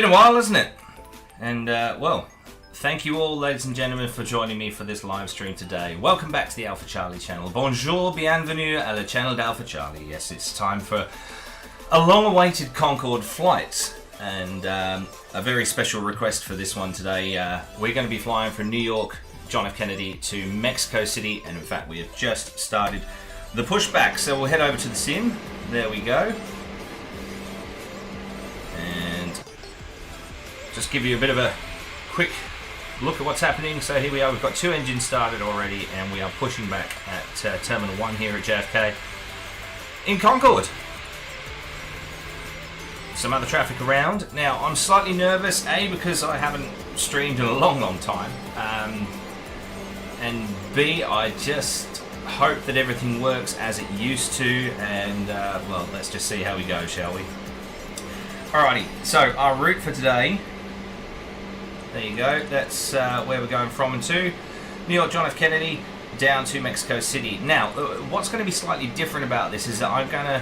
a while, hasn't it? And, well, thank you all, ladies and gentlemen, for joining me for this live stream today. Welcome back to the Alpha Charlie channel. Bonjour, bienvenue à la channel d'Alpha Charlie. Yes, it's time for a long-awaited Concorde flight. And a very special request for this one today. We're going to be flying from New York, John F. Kennedy, to Mexico City. And in fact, we have just started the pushback. So we'll head over to the sim. There we go. And just give you a bit of a quick look at what's happening. So here we are. We've got 2 engines started already. And we are pushing back at Terminal 1 here at JFK in Concorde. Some other traffic around. Now, I'm slightly nervous, A, because I haven't streamed in a long time, and B, I just hope that everything works as it used to, and, well, let's just see how we go, shall we? Alrighty, so our route for today, there you go, that's where we're going from and to. New York, John F. Kennedy, down to Mexico City. Now, what's going to be slightly different about this is that I'm going to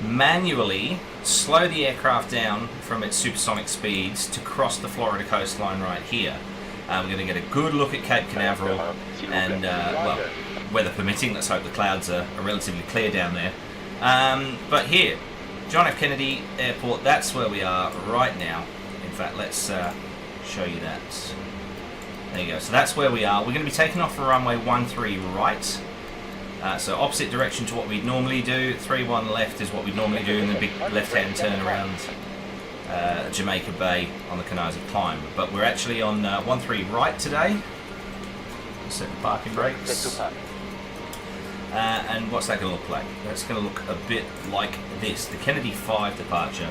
manually slow the aircraft down from its supersonic speeds to cross the Florida coastline right here. We're going to get a good look at Cape Canaveral and, well, weather permitting, let's hope the clouds are relatively clear down there. But here, John F. Kennedy Airport, that's where we are right now. In fact, let's show you that. There you go, so that's where we are. We're going to be taking off for runway 13 right. So opposite direction to what we'd normally do. 31 left is what we'd normally do in the big left-hand turn around Jamaica Bay on the Canarsie climb. But we're actually on 13 right today. Set the parking brakes. And what's that going to look like? That's going to look a bit like this. The Kennedy 5 departure.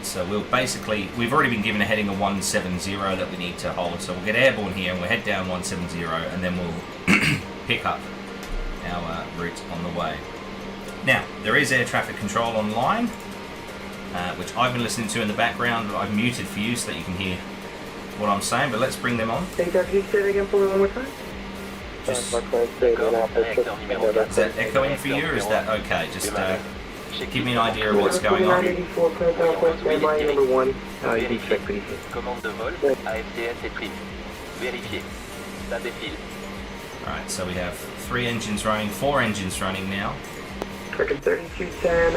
So we'll basically, we've already been given a heading of 170 that we need to hold. So we'll get airborne here and we'll head down 170 and then we'll pick up our route on the way. Now, there is air traffic control online, which I've been listening to in the background, but I've muted for you so that you can hear what I'm saying, but let's bring them on. Can you say it again for me one more time? Just, is that echoing for you or is that okay? Just give me an idea of what's going on. Alright, so we have 3 engines running, 4 engines running now. Record 3210,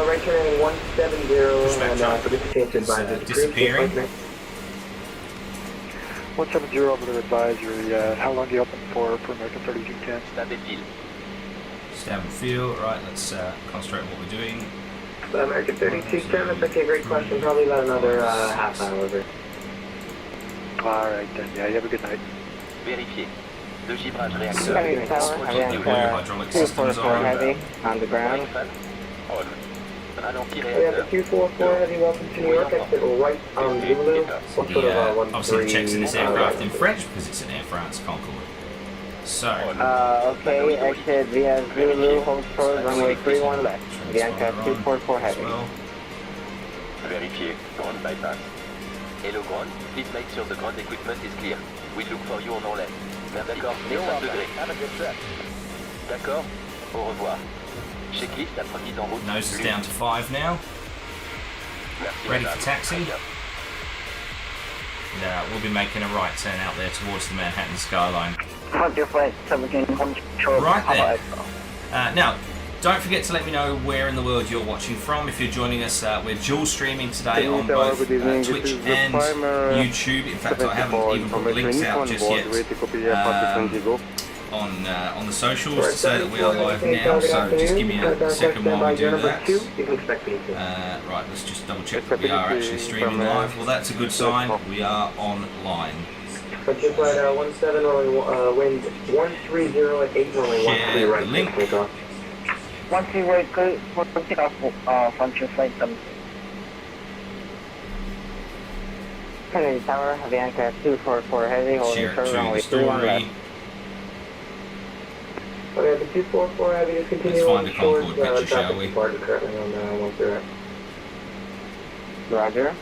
right turning 170, and for this change advisory. Disappearing. 170 over the advisory, how long do you open for American 3210? Stab and feel, right, let's concentrate on what we're doing. American 3210, that's actually a great question, probably about another half hour over. Alright then, yeah, you have a good night. So, hydraulic systems are on the ground. We have the 244 heavy, welcome to New York, exit right on Zulu. Obviously the checks in this aircraft in French because it's an Air France Concorde. So, okay, exit via Zulu, hold short, runway 31 left. Bianca 244 heavy. Vérifié, ground bypass. Hello ground, please make sure the ground equipment is clear. We look for you on our left. D'accord, 5 degrés. D'accord, au revoir. Checklist, la remise en route. Nose is down to 5 now. Ready for taxi. Yeah, we'll be making a right turn out there towards the Manhattan skyline. Right there. Now, don't forget to let me know where in the world you're watching from. If you're joining us, we're dual streaming today on both Twitch and YouTube. In fact, I haven't even put the links out just yet on the socials to say that we are live now. So just give me a second while we do that. Right, let's just double check that we are actually streaming live. Well, that's a good sign. We are online. Just flight 17 wind 130 at 8 runway 13 right. Link. 13 right, good. Take off function flight. Kennedy Tower, Avianca 244 heavy, holding short runway 31 left. Okay, the 244 heavy is continuing. Let's find a Concorde picture, shall we? Currently on 13. Roger.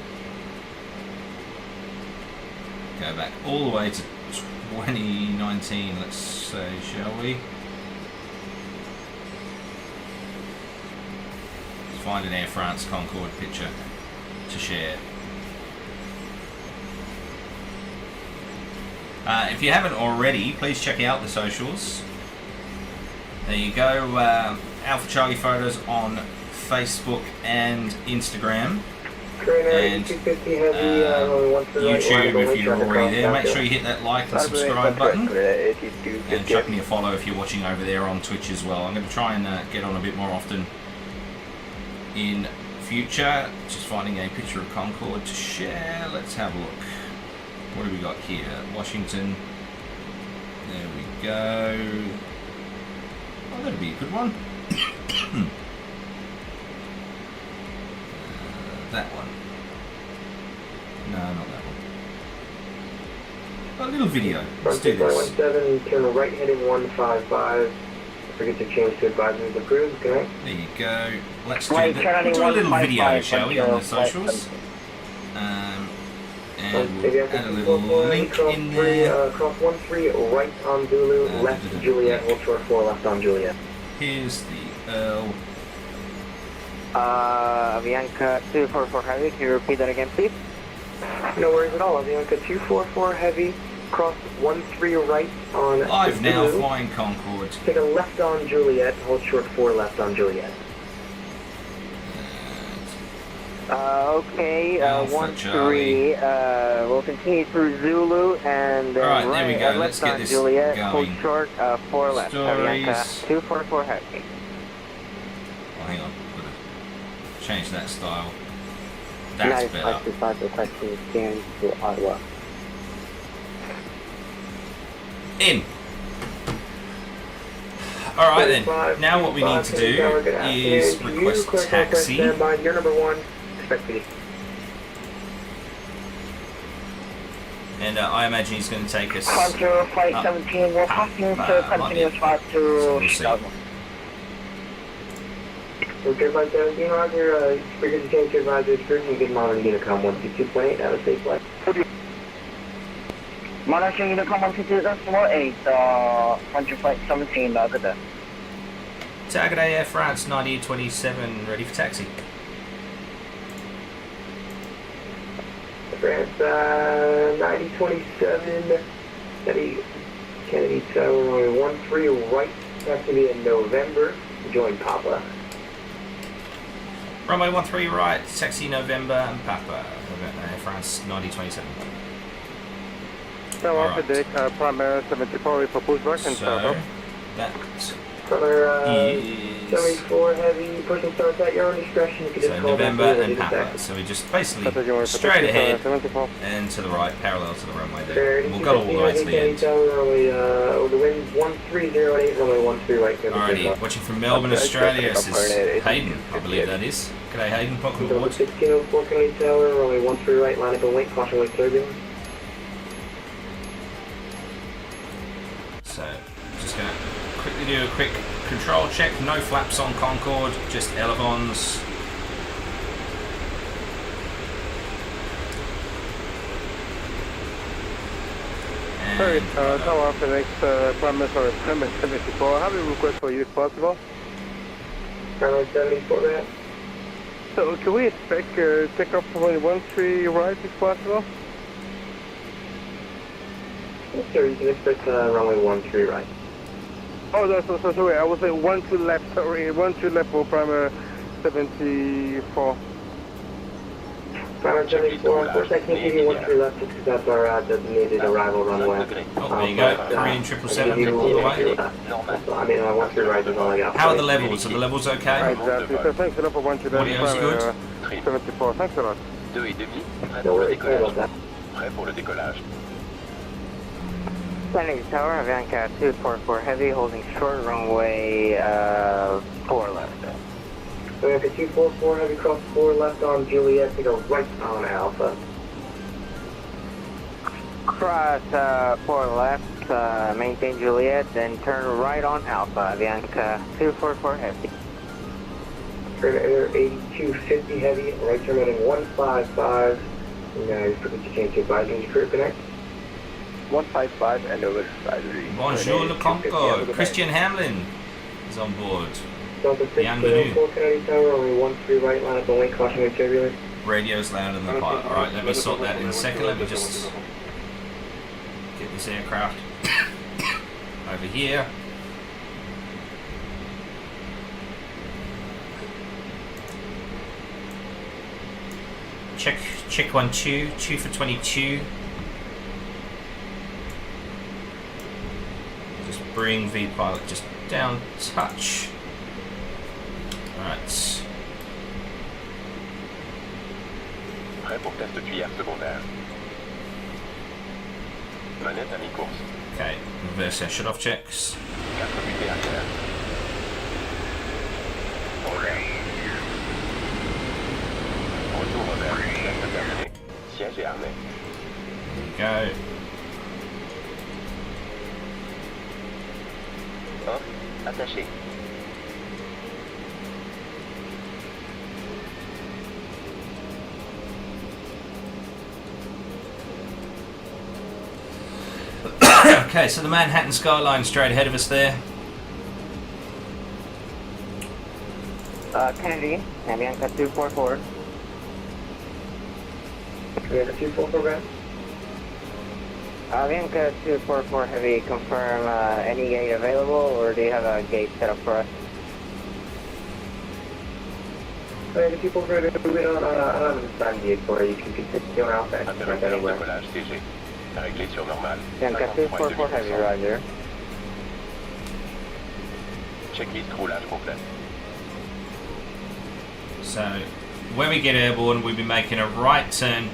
Go back all the way to 2019, let's say, shall we? Let's find an Air France Concorde picture. to share. If you haven't already, please check out the socials. There you go, Alpha Charlie Photos on Facebook and Instagram. And YouTube, if you're already there, make sure you hit that like and subscribe button. And chuck me a follow if you're watching over there on Twitch as well. I'm going to try and get on a bit more often in future. Just finding a picture of Concorde to share. Let's have a look. What do we got here? Washington. There we go. Oh, that'll be a good one. That one. No, not that one. A little video. Let's do this. 17, turn right heading 155. Forget to change to advisement approved. Okay. There you go. Let's do, we'll do a little video, shall we, on the socials? And we'll add a little link in there. Cross 13, right on Zulu, left Juliet, hold short 4, left on Juliet. Here's the Earl. Avianca 244 Heavy, can you repeat that again, please? No worries at all. Avianca 244 Heavy, cross 13 right on Live Zulu. now, flying Concorde. Take a left on Juliet, hold short 4, left on Juliet. Okay, Alpha 13, we'll continue through Zulu and then Alright, there we go. Let's get this Juliet, going. hold short, 4 left. Stories. Avianca 244 Heavy. Oh, hang on. Gotta change that style. That's better. Requesting scan to Ottawa. In. Alright then, now what we need to do is request taxi. You're number 1, expect me. And I imagine he's going to take us Contour Flight 17, we're passing to continuous flight to Chicago. Okay, Flight 17, Roger, forget to change to advisory excursion, you can monitor Unicom 122.8, have a safe flight. Monitoring Unicom 122.8, Contour Flight 17, good day. Target Air France 9027, ready for taxi. France 9027, Kennedy Tower, 13 right, taxi be in November, join Papa. Runway 13 right, taxi November and Papa, Air France 9027. So after the primary 74 we propose back and So, that Color is 74 heavy, pushing starts at your own discretion. You can just so call November back and Papa. So we just basically straight ahead and to the right, parallel to the runway there. And we'll go all the way to the end. The wind 1308, runway 13 right. Alrighty, watching from Melbourne, Australia, this is Hayden, I believe that is. G'day Hayden, welcome aboard. 1604 Kennedy Tower, runway 13 right, line up and wait, caution with turbulence. So, just going to quickly do a quick control check. No flaps on Concorde, just elevons. Sorry, now after next primary for 74, I have a request for you if possible. Runway 74 right. So can we expect takeoff from 13 right if possible? Yes, sir, you can expect runway 13 right. Oh, no, so sorry, I was saying 12 left, sorry, 12 left for primary 74. Primary 74, unfortunately I can't give you 13 left just because that's our designated arrival runway. Oh, there you go, Korean 777 all the way. I mean, 13 right is all I got. How are the levels? Are the levels okay? Exactly, so thanks a lot for 12 left, Audio's good? 74, thanks a lot. 2,5, prêt No pour le worries, sorry about décollage. that. Prêt pour le décollage. Kennedy Tower, Avianca 244 Heavy, holding short runway 4 left. So we have a 244 heavy cross 4 left on Juliet to go right on Alpha. Cross 4 left, maintain Juliet, then turn right on Alpha, Avianca 244 Heavy. Turn Air 8250 heavy, right turn heading 155. And you forget to change to advisory crew connect. 155 and over advisory. Bonjour le Concorde, Christian Hamlin is on board. Delta 1604 Kennedy Tower, only 13 right, line up and wait, caution with turbulence. radio's louder than the pilot. Alright, let me sort that in a second. Let me just get this aircraft over here. Check 1 2 for 22. Just bring V pilot just down touch. Alright. Prêt pour test tuyère secondaire. Manette à mi-course. Okay, reverse air shut off checks. 4 butées arrière. Retour revers. Test terminé. Siège et harnais. There we go. Off. Attaché. Okay, so the Manhattan skyline straight ahead of us there. Kennedy, Avianca 244. We have a 244 ground. Avianca 244 Heavy, confirm any gate available, or do you have a gate set up for us? We have a 244 we don't have a stand gate for you. You can continue on out there. Interruption de décollage CG. Réglé sur normal. Avianca 244 Heavy, roger. Checklist roulage complet. So when we get airborne, we'll be making a right turn.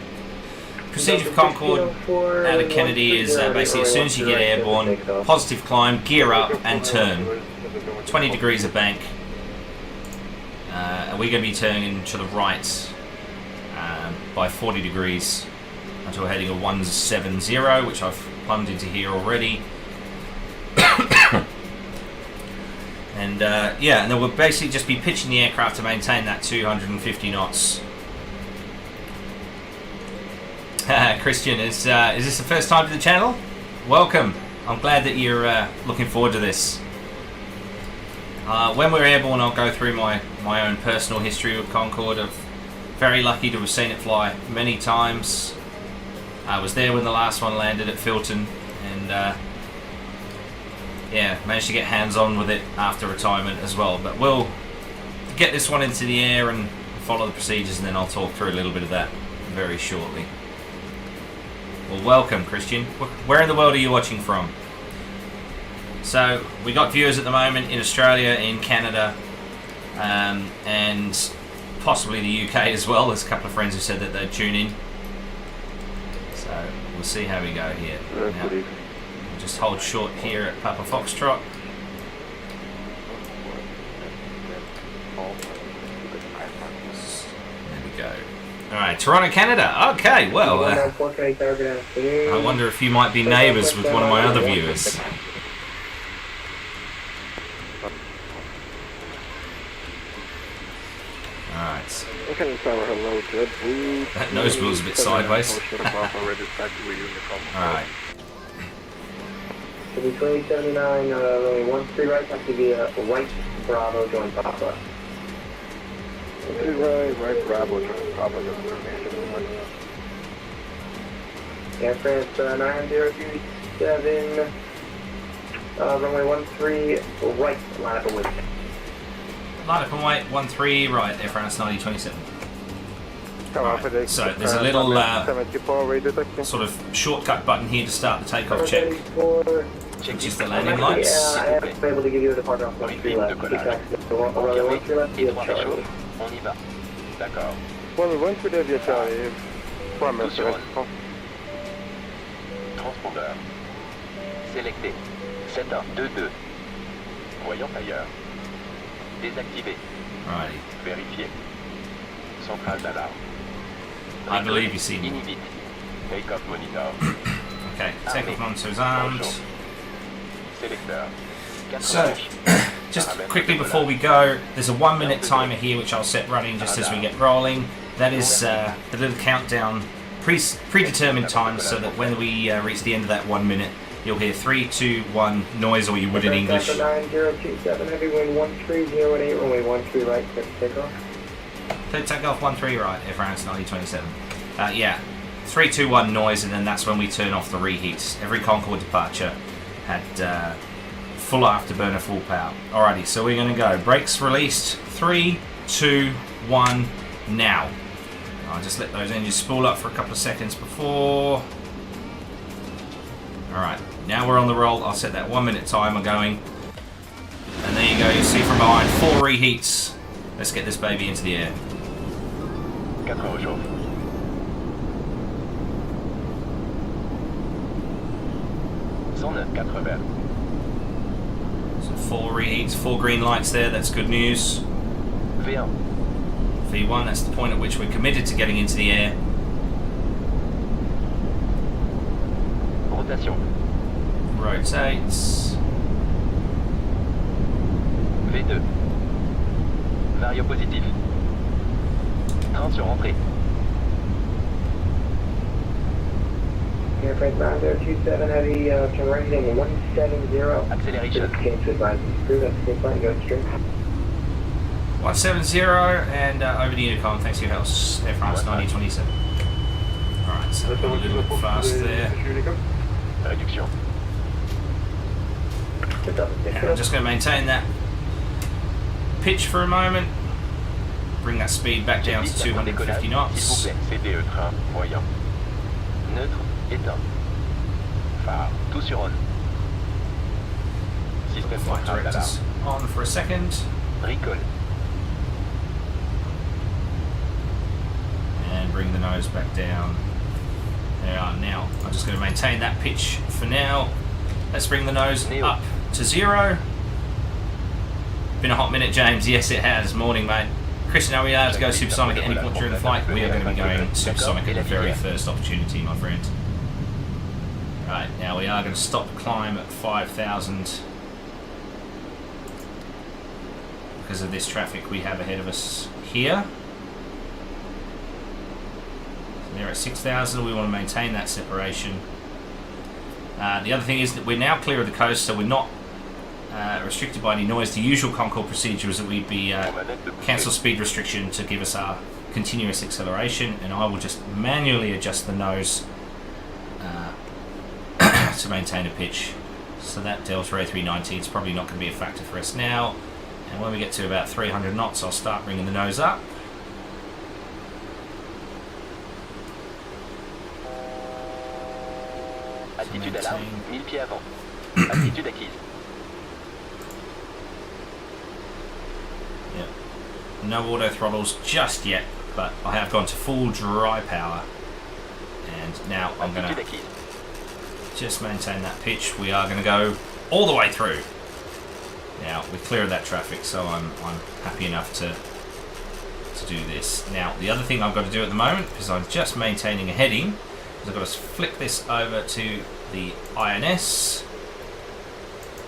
Procedure for Concorde out of Kennedy is basically as soon as you get airborne, positive climb, gear up and turn. 20 degrees of bank. And we're going to be turning to the right by 40 degrees until we're heading a 170, which I've plumbed into here already. And yeah, and then we'll basically just be pitching the aircraft to maintain that 250 knots. Christian, is this the first time to the channel? Welcome. I'm glad that you're looking forward to this. When we're airborne, I'll go through my own personal history with Concorde. I'm very lucky to have seen it fly many times. I was there when the last one landed at Filton, and yeah, managed to get hands-on with it after retirement as well. But we'll get this one into the air and follow the procedures, and then I'll talk through a little bit of that very shortly. Well, welcome, Christian. Where in the world are you watching from? So, we got viewers at the moment in Australia, in Canada, and possibly the UK as well. There's a couple of friends who said that they'd tune in. So, we'll see how we go here. Now, we'll just hold short here at Papa Foxtrot. There we go. Alright, Toronto, Canada. Okay, well, I wonder if you might be neighbours with one of my other viewers. Alright. That nose wheel's a bit sideways. Alright. To be 2079, runway 13 right, have to be a right Bravo, join Papa. Right, Bravo, Papa, Air France 9027, runway 13 right, line up and wait. Line up and wait, 13 right, Air France 9027. Right, so there's a little sort of shortcut button here to start the takeoff check, which is the landing lights. I am able to give you the departure off 13 left. Runway 13 left, you have Charlie. On y va. D'accord. One for the Charlie. Transpondeur. Sélecté. 7122. Voyant ailleurs. Désactivé. Righty. Vérifié. Centrale d'alarme. I believe you see me. Inhibit. Take-off monitor. Okay, takeoff monitors armed. Sélecteur. So, just quickly before we go, there's a 1 minute timer here which I'll set running just as we get rolling. That is the little countdown, predetermined time, so that when we reach the end of that 1 minute, you'll hear 3, 2, 1 noise, or you would in English. 9027, heavy wind 1308, runway 13 right, take off. Clear takeoff 13 right, Air France 9027. Yeah, 321 noise, and then that's when we turn off the reheats. Every Concorde departure had full afterburner, full power. Alrighty, so we're going to go. Brakes released. 3, 2, 1, now. I'll just let those engines spool up for a couple of seconds before. Alright, now we're on the roll. I'll set that 1 minute timer going. And there you go, you see from behind 4 reheats. Let's get this baby into the air. 4 heures chauffe. So 4 reheats, 4 green lights there, that's good news. V1. V1, that's the point at which we're committed to getting into the air. Rotation. Rotates. V2. Vario positif. Train sur entrée. Air France 9027 Heavy, turn right heading 170. Acceleration. Change to advise screw, that's the plan, go straight. 170 and over to Unicom. Thanks for your help, Air France 9027. Alright, so a little bit fast there. Réduction. And I'm just going to maintain that pitch for a moment. Bring that speed back down to 250 knots. CDE train moyen. Neutre, éteint. Phare, tout sur on. Système Flight central directors d'alarme. on for a second. Recall. And bring the nose back down. There we are now. I'm just going to maintain that pitch for now. Let's bring the nose up to 0. Been a hot minute, James. Yes, it has. Morning, mate. Christian, are we allowed to go supersonic at any point during the flight? We are going to be going supersonic at the very first opportunity, my friend. Right, now we are going to stop climb at 5,000 because of this traffic we have ahead of us here. So they're at 6,000. We want to maintain that separation. The other thing is that we're now clear of the coast, so we're not restricted by any noise. The usual Concorde procedure is that we'd be cancel speed restriction to give us our continuous acceleration, and I will just manually adjust the nose to maintain a pitch. So that Delta A319 is probably not going to be a factor for us now. And when we get to about 300 knots, I'll start bringing the nose up. Altitude alarme, 1000 pieds avant. Altitude acquise. Yep. No auto throttles just yet, but I have gone to full dry power. And now I'm going to just maintain that pitch. We are going to go all the way through. Now we're clear of that traffic, so I'm happy enough to do this. Now the other thing I've got to do at the moment, because I'm just maintaining a heading, is I've got to flick this over to the INS.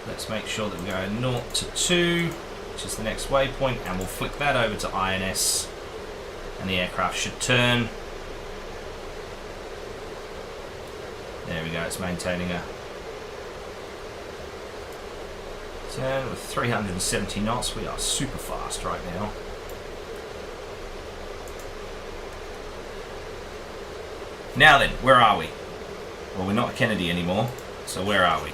Let's make sure that we're going 0 to 2, which is the next waypoint, and we'll flick that over to INS, and the aircraft should turn. There we go, it's maintaining a turn with 370 knots. We are super fast right now. Now then, where are we? Well, we're not at Kennedy anymore, so where are we?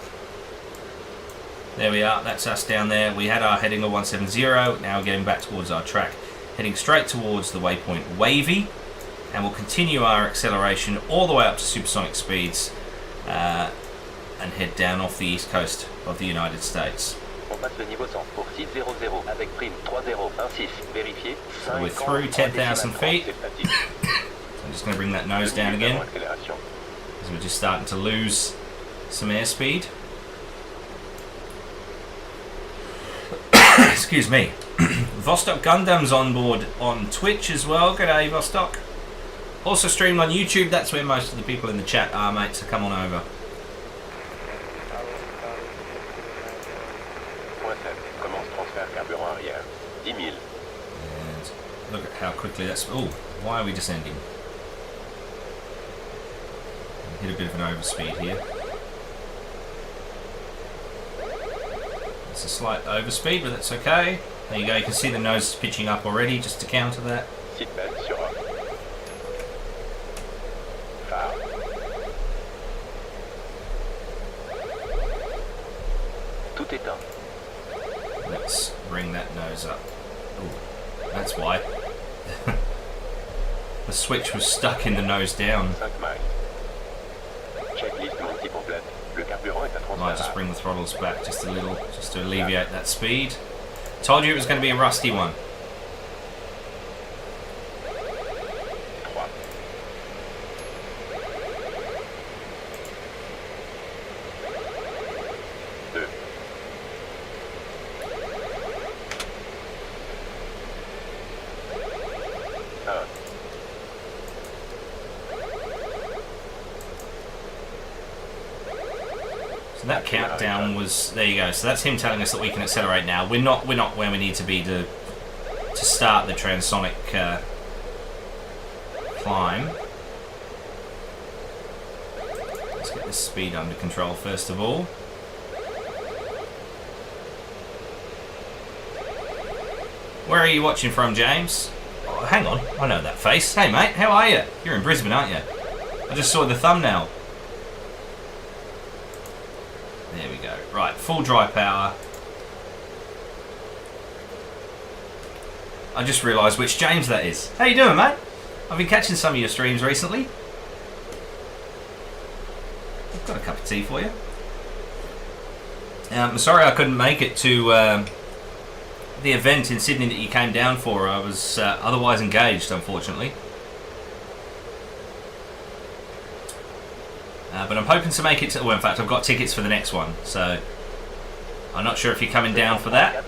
There we are, that's us down there. We had our heading of 170, now we're getting back towards our track, heading straight towards the waypoint Wavy, and we'll continue our acceleration all the way up to supersonic speeds and head down off the east coast of the United States. On passe le niveau 100 pour 600 avec prime 3016. Vérifiez. So we're through 10,000 feet. I'm just going to bring that nose down again, because we're just starting to lose some airspeed. Excuse me. Vostok Gundam's on board on Twitch as well. G'day, Vostok. Also streamed on YouTube. That's where most of the people in the chat are, mate, so come on over. And look at how quickly that's... Oh, why are we descending? Hit a bit of an overspeed here. It's a slight overspeed, but that's okay. There you go, you can see the nose is pitching up already, just to counter that. Seatbelt sur phare. Tout éteint. Let's bring that nose up. Ooh, that's why. The switch was stuck in the nose down. 5 miles. Checklist multi complète. Le carburant est à transfert. Might just bring the throttles back just a little, just to alleviate that speed. Told you it was going to be a rusty one. 3. 2. 1. So that countdown was, there you go. So that's him telling us that we can accelerate now. We're not where we need to be to start the transonic climb. Let's get this speed under control first of all. Where are you watching from, James? Oh, hang on, I know that face. Hey mate, how are you? You're in Brisbane, aren't you? I just saw the thumbnail. There we go. Right, full dry power. I just realised which James that is. How you doing, mate? I've been catching some of your streams recently. I've got a cup of tea for you. I'm sorry I couldn't make it to the event in Sydney that you came down for. I was otherwise engaged, unfortunately. But I'm hoping to make it to... Well, in fact, I've got tickets for the next one, so... I'm not sure if you're coming down for that.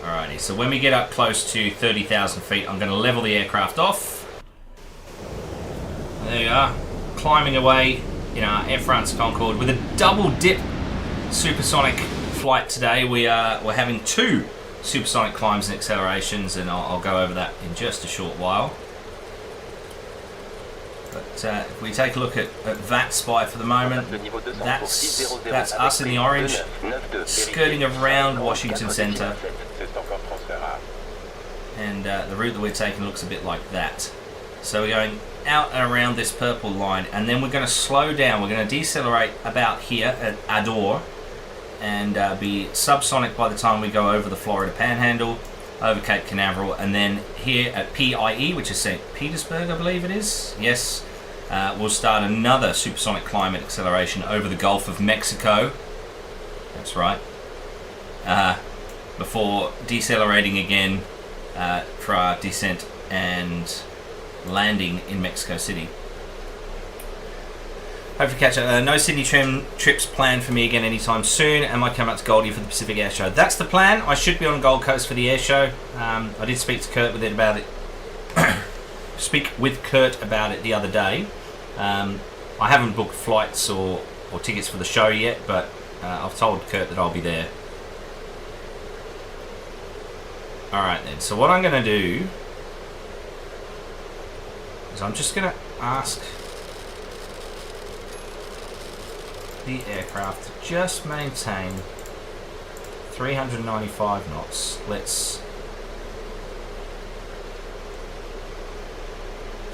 Alrighty, so when we get up close to 30,000 feet, I'm going to level the aircraft off. There you are. Climbing away in our Air France Concorde with a double dip supersonic flight today. We're having 2 supersonic climbs and accelerations, and I'll go over that in just a short while. But if we take a look at VATSIM for the moment, that's us in the orange, skirting around Washington Centre. And the route that we're taking looks a bit like that. So we're going out and around this purple line, and then we're going to slow down. We're going to decelerate about here at Adore, and be subsonic by the time we go over the Florida Panhandle, over Cape Canaveral, and then here at PIE, which is St. Petersburg, I believe it is. Yes, we'll start another supersonic climb and acceleration over the Gulf of Mexico. That's right. Before decelerating again for our descent and landing in Mexico City. Hopefully catch up. No Sydney trips planned for me again anytime soon, and might come out to Goldie for the Pacific Air Show. That's the plan. I should be on Gold Coast for the air show. I did speak to Kurt about it. Speak with Kurt about it the other day. I haven't booked flights or tickets for the show yet, but I've told Kurt that I'll be there. Alright then, so what I'm going to do is I'm just going to ask the aircraft to just maintain 395 knots. Let's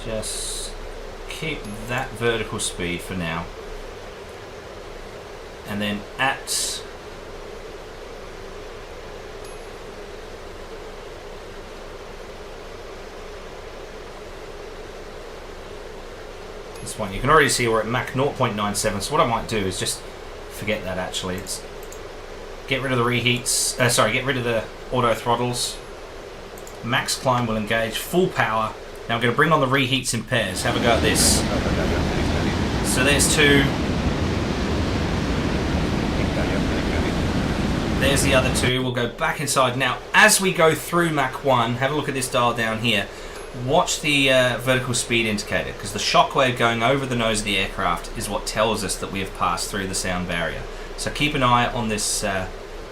just keep that vertical speed for now, and then at this one, you can already see we're at Mach 0.97. So what I might do is just forget that actually. It's get rid of the reheats. Get rid of the auto throttles. Max climb will engage full power. Now I'm going to bring on the reheats in pairs. Have a go at this. So there's 2. There's the other 2. We'll go back inside. Now, as we go through Mach 1, have a look at this dial down here. Watch the vertical speed indicator, because the shockwave going over the nose of the aircraft is what tells us that we have passed through the sound barrier. So keep an eye on this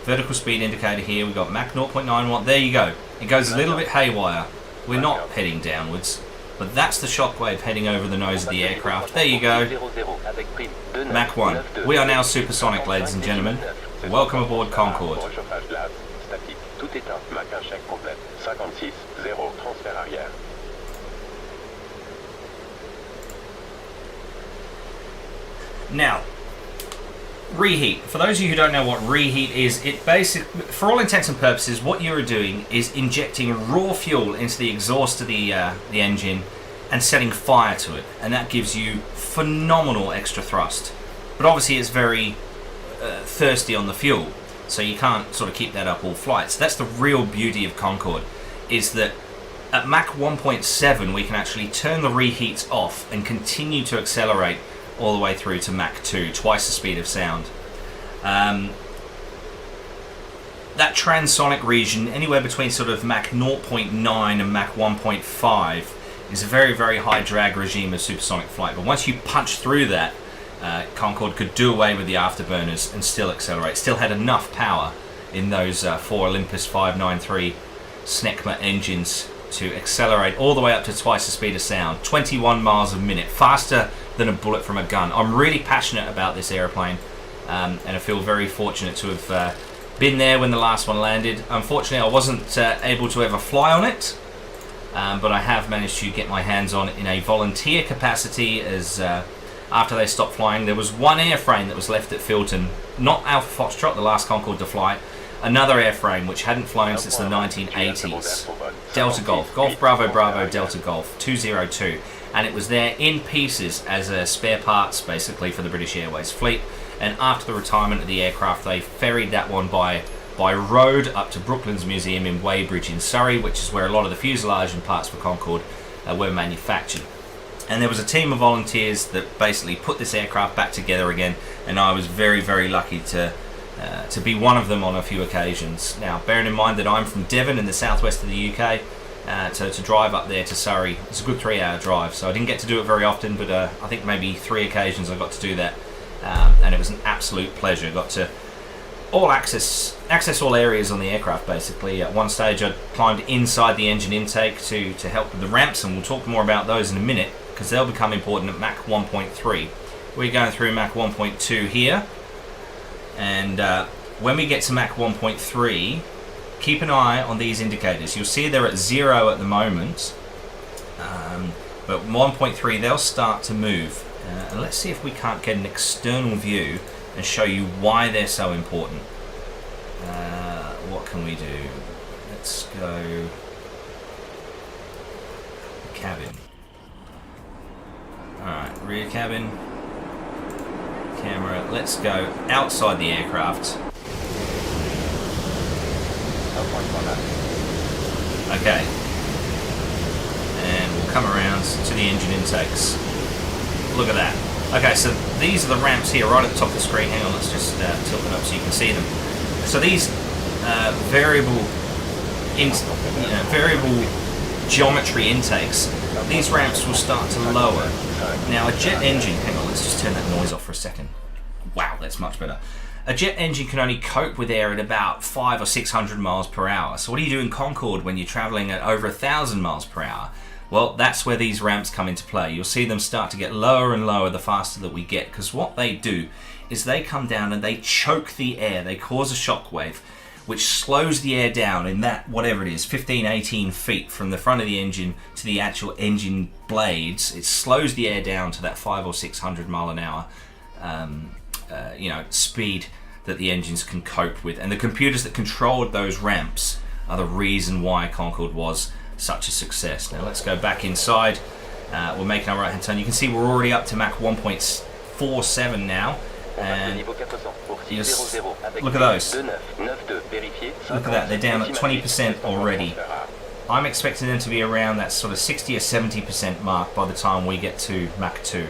vertical speed indicator here. We've got Mach 0.91. There you go. It goes a little bit haywire. We're not heading downwards, but that's the shockwave heading over the nose of the aircraft. There you go. Mach 1. We are now supersonic, ladies and gentlemen. Welcome aboard Concorde. 56, 0, transfert arrière. Now, reheat. For those of you who don't know what reheat is, it basically, for all intents and purposes, what you're doing is injecting raw fuel into the exhaust of the engine and setting fire to it, and that gives you phenomenal extra thrust. But obviously, it's very thirsty on the fuel, so you can't sort of keep that up all flight. So that's the real beauty of Concorde, is that at Mach 1.7 we can actually turn the reheats off and continue to accelerate all the way through to Mach 2, twice the speed of sound. That transonic region, anywhere between sort of Mach 0.9 and Mach 1.5, is a very, very high drag regime of supersonic flight. But once you punch through that, Concorde could do away with the afterburners and still accelerate. Still had enough power in those 4 Olympus 593 Snecma engines to accelerate all the way up to twice the speed of sound, 21 miles a minute, faster than a bullet from a gun. I'm really passionate about this airplane, and I feel very fortunate to have been there when the last one landed. Unfortunately, I wasn't able to ever fly on it, but I have managed to get my hands on it in a volunteer capacity, as after they stopped flying, there was one airframe that was left at Filton, not Alpha Foxtrot, the last Concorde to fly, another airframe which hadn't flown since the 1980s, Delta Golf, Golf Bravo Bravo Delta Golf 202, and it was there in pieces as a spare parts basically for the British Airways fleet. And after the retirement of the aircraft, they ferried that one by road up to Brooklands Museum in Weybridge in Surrey, which is where a lot of the fuselage and parts for Concorde were manufactured. And there was a team of volunteers that basically put this aircraft back together again, and I was very, very lucky to be one of them on a few occasions. Now, bearing in mind that I'm from Devon in the southwest of the UK, to drive up there to Surrey, it's a good 3-hour drive, so I didn't get to do it very often, but I think maybe 3 occasions I got to do that, and it was an absolute pleasure. Got to access all areas on the aircraft basically. At one stage I climbed inside the engine intake to help with the ramps, and we'll talk more about those in a minute, because they'll become important at Mach 1.3. We're going through Mach 1.2 here, and when we get to Mach 1.3, keep an eye on these indicators. You'll see they're at 0 at the moment, but 1.3 they'll start to move. And let's see if we can't get an external view and show you why they're so important. What can we do? Let's go cabin. Alright, rear cabin, camera. Let's go outside the aircraft. Okay, and we'll come around to the engine intakes. Look at that. Okay, so these are the ramps here right at the top of the screen. Hang on, let's just tilt them up so you can see them. So these variable geometry intakes, these ramps will start to lower. Now a jet engine, hang on, let's just turn that noise off for a second. Wow, that's much better. A jet engine can only cope with air at about 500 or 600 miles per hour. So what do you do in Concorde when you're traveling at over 1,000 miles per hour? Well, that's where these ramps come into play. You'll see them start to get lower and lower the faster that we get, because what they do is they come down and they choke the air. They cause a shock wave, which slows the air down in that, whatever it is, 15, 18 feet from the front of the engine to the actual engine blades. It slows the air down to that 500 or 600 mile an hour speed that the engines can cope with. And the computers that controlled those ramps are the reason why Concorde was such a success. Now let's go back inside. We're making our right hand turn. You can see we're already up to Mach 1.47 now, and look at those. Look at that, they're down at 20% already. I'm expecting them to be around that sort of 60 or 70% mark by the time we get to Mach 2.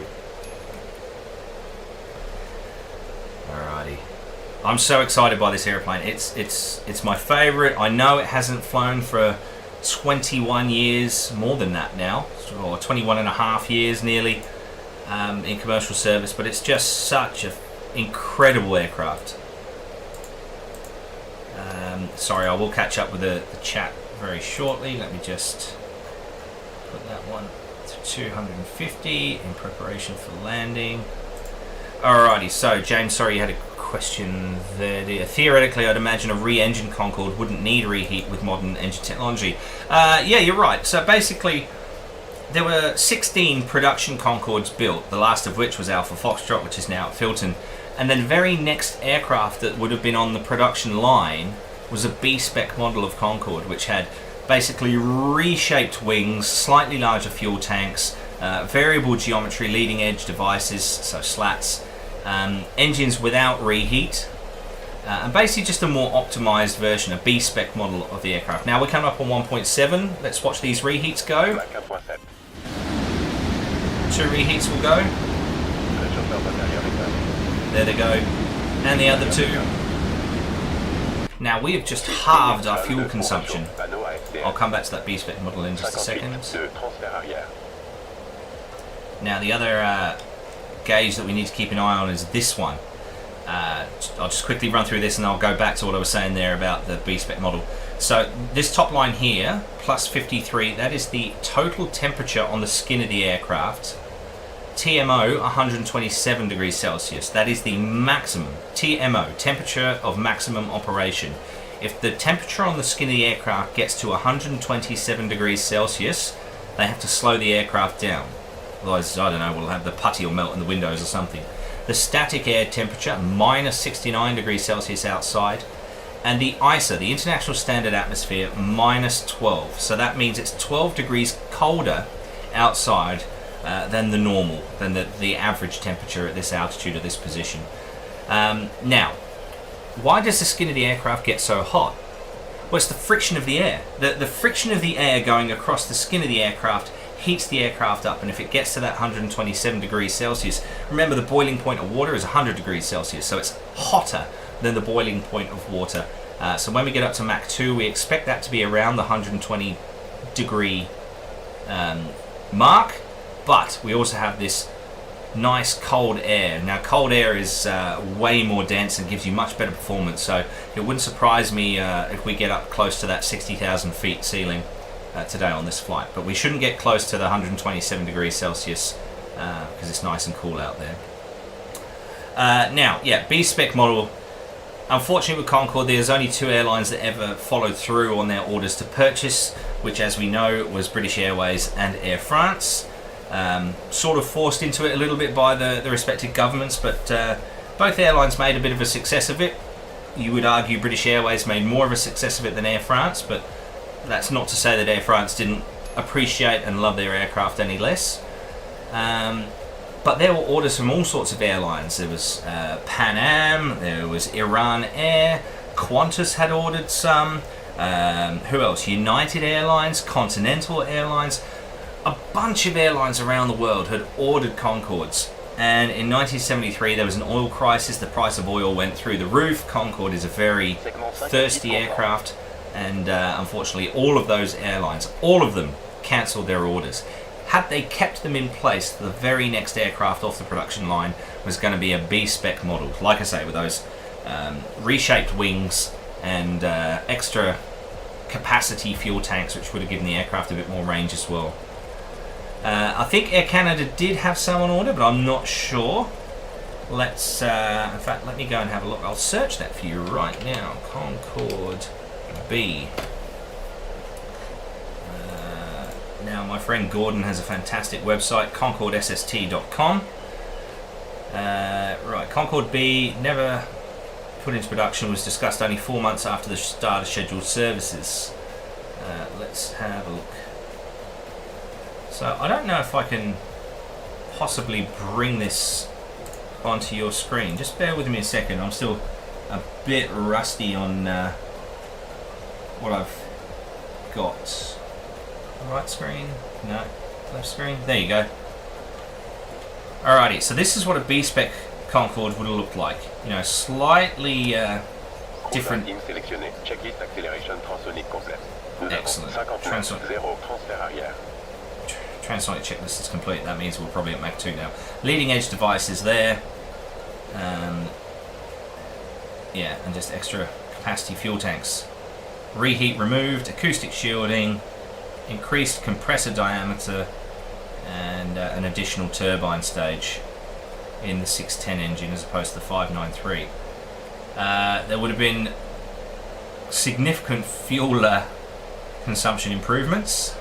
Alrighty. I'm so excited by this airplane. It's my favorite. I know it hasn't flown for 21 years, more than that now, or 21 and a half years nearly in commercial service, but it's just such an incredible aircraft. Sorry, I will catch up with the chat very shortly. Let me just put that one to 250 in preparation for landing. Alrighty, so James, sorry you had a question there. Theoretically, I'd imagine a re-engined Concorde wouldn't need reheat with modern engine technology. Yeah, you're right. So basically, there were 16 production Concordes built, the last of which was Alpha Foxtrot, which is now at Filton. And then the very next aircraft that would have been on the production line was a B-spec model of Concorde, which had basically reshaped wings, slightly larger fuel tanks, variable geometry leading edge devices, so slats, engines without reheat, and basically just a more optimized version, a B-spec model of the aircraft. Now we're coming up on 1.7. Let's watch these reheats go. 2 reheats will go. There they go. And the other 2. Now we have just halved our fuel consumption. I'll come back to that B-spec model in just a second. Now the other gauge that we need to keep an eye on is this one. I'll just quickly run through this and I'll go back to what I was saying there about the B-spec model. So this top line here, plus 53, that is the total temperature on the skin of the aircraft. TMO, 127 degrees Celsius. That is the maximum. TMO, temperature of maximum operation. If the temperature on the skin of the aircraft gets to 127 degrees Celsius, they have to slow the aircraft down. Otherwise, I don't know, we'll have the putty will melt in the windows or something. The static air temperature, minus 69 degrees Celsius outside. And the ISA, the International Standard Atmosphere, minus 12. So that means it's 12 degrees colder outside than the normal, than the average temperature at this altitude, at this position. Now, why does the skin of the aircraft get so hot? Well, it's the friction of the air. The friction of the air going across the skin of the aircraft heats the aircraft up, and if it gets to that 127 degrees Celsius, remember the boiling point of water is 100 degrees Celsius, so it's hotter than the boiling point of water. So when we get up to Mach 2, we expect that to be around the 120 degree mark. But we also have this nice cold air. Now cold air is way more dense and gives you much better performance, so it wouldn't surprise me if we get up close to that 60,000 feet ceiling today on this flight. But we shouldn't get close to the 127 degrees Celsius because it's nice and cool out there. Now, yeah, B-spec model. Unfortunately with Concorde, there's only 2 airlines that ever followed through on their orders to purchase, which as we know was British Airways and Air France. Sort of forced into it a little bit by the respective governments, but both airlines made a bit of a success of it. You would argue British Airways made more of a success of it than Air France, but that's not to say that Air France didn't appreciate and love their aircraft any less. But there were orders from all sorts of airlines. There was Pan Am, there was Iran Air, Qantas had ordered some, who else? United Airlines, Continental Airlines. A bunch of airlines around the world had ordered Concordes, and in 1973 there was an oil crisis. The price of oil went through the roof. Concorde is a very thirsty aircraft, and unfortunately all of those airlines, all of them, cancelled their orders. Had they kept them in place, the very next aircraft off the production line was going to be a B-spec model, like I say, with those reshaped wings and extra capacity fuel tanks, which would have given the aircraft a bit more range as well. I think Air Canada did have some on order, but I'm not sure. Let's, in fact, let me go and have a look. I'll search that for you right now. Concorde B. Now, my friend Gordon has a fantastic website, concordesst.com. Right, Concorde B, never put into production, was discussed only 4 months after the start of scheduled services. Let's have a look. So I don't know if I can possibly bring this onto your screen. Just bear with me a second. I'm still a bit rusty on what I've got. Right screen? No. Left screen? There you go. Alrighty, so this is what a B-spec Concorde would have looked like. You know, slightly different. Excellent. Transonic checklist is complete. That means we're probably at Mach 2 now. Leading edge devices there. Yeah, and just extra capacity fuel tanks. Reheat removed, acoustic shielding, increased compressor diameter, and an additional turbine stage in the 610 engine as opposed to the 593. there would have been significant fuel consumption improvements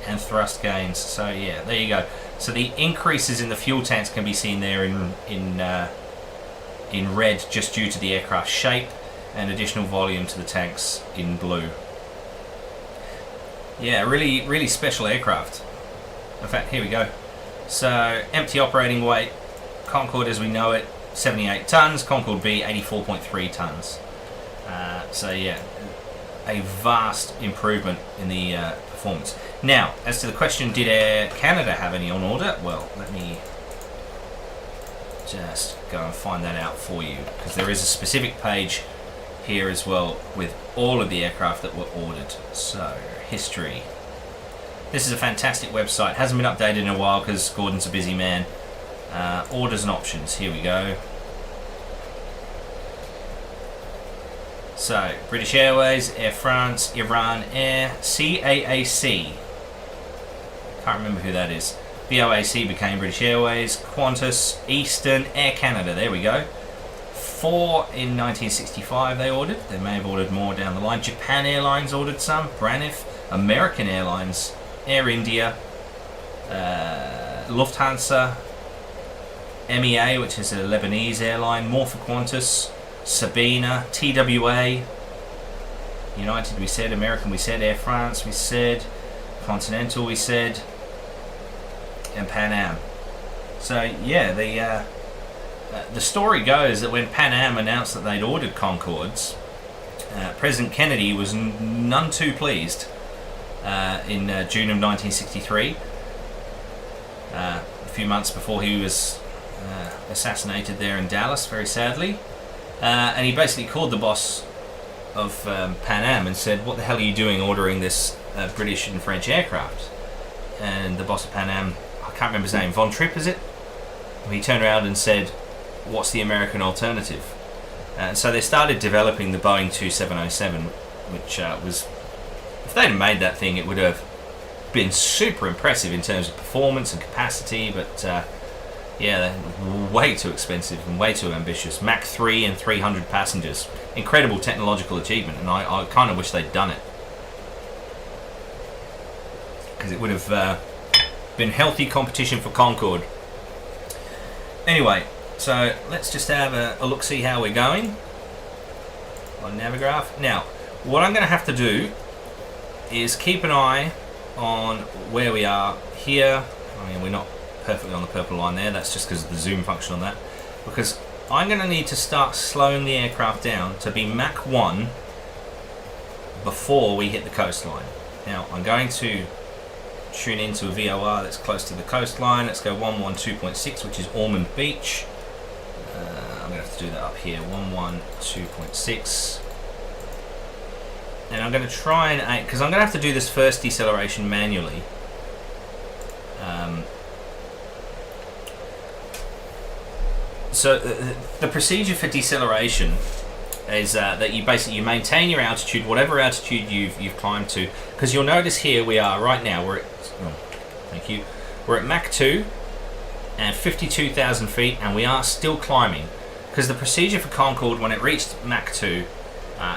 and thrust gains. So yeah, there you go. So the increases in the fuel tanks can be seen there in red, just due to the aircraft shape, and additional volume to the tanks in blue. Yeah, really special aircraft. In fact, here we go. So empty operating weight, Concorde as we know it, 78 tons. Concorde B, 84.3 tons. So yeah, a vast improvement in the performance. Now, as to the question, did Air Canada have any on order? Well, let me just go and find that out for you, because there is a specific page here as well with all of the aircraft that were ordered. So, history. This is a fantastic website. Hasn't been updated in a while because Gordon's a busy man. Orders and options. Here we go. So, British Airways, Air France, Iran Air, CAAC. Can't remember who that is. VOAC became British Airways, Qantas, Eastern, Air Canada. There we go. 4 in 1965 they ordered. They may have ordered more down the line. Japan Airlines ordered some. Braniff, American Airlines, Air India, Lufthansa, MEA, which is a Lebanese airline, more for Qantas, Sabina, TWA, United we said, American we said, Air France we said, Continental we said, and Pan Am. So yeah, the story goes that when Pan Am announced that they'd ordered Concordes, President Kennedy was none too pleased in June of 1963, a few months before he was assassinated there in Dallas, very sadly. And he basically called the boss of Pan Am and said, "What the hell are you doing ordering this British and French aircraft?" And the boss of Pan Am, I can't remember his name, Von Tripp is it? He turned around and said, "What's the American alternative?" And so they started developing the Boeing 2707, which was, if they'd have made that thing, it would have been super impressive in terms of performance and capacity, but yeah, they're way too expensive and way too ambitious. Mach 3 and 300 passengers. Incredible technological achievement, and I kind of wish they'd done it, because it would have been healthy competition for Concorde. Anyway, so let's just have a look, see how we're going on Navigraph. Now, what I'm going to have to do is keep an eye on where we are here. I mean, we're not perfectly on the purple line there, that's just because of the zoom function on that, because I'm going to need to start slowing the aircraft down to be Mach 1 before we hit the coastline. Now I'm going to tune into a VOR that's close to the coastline. Let's go 112.6, which is Ormond Beach. I'm going to have to do that up here, 112.6, and I'm going to try and, because I'm going to have to do this first deceleration manually. So the procedure for deceleration is that you basically maintain your altitude, whatever altitude you've climbed to, because you'll notice here we are right now. We're at Mach 2 and 52,000 feet, and we are still climbing. Because the procedure for Concorde, when it reached Mach 2,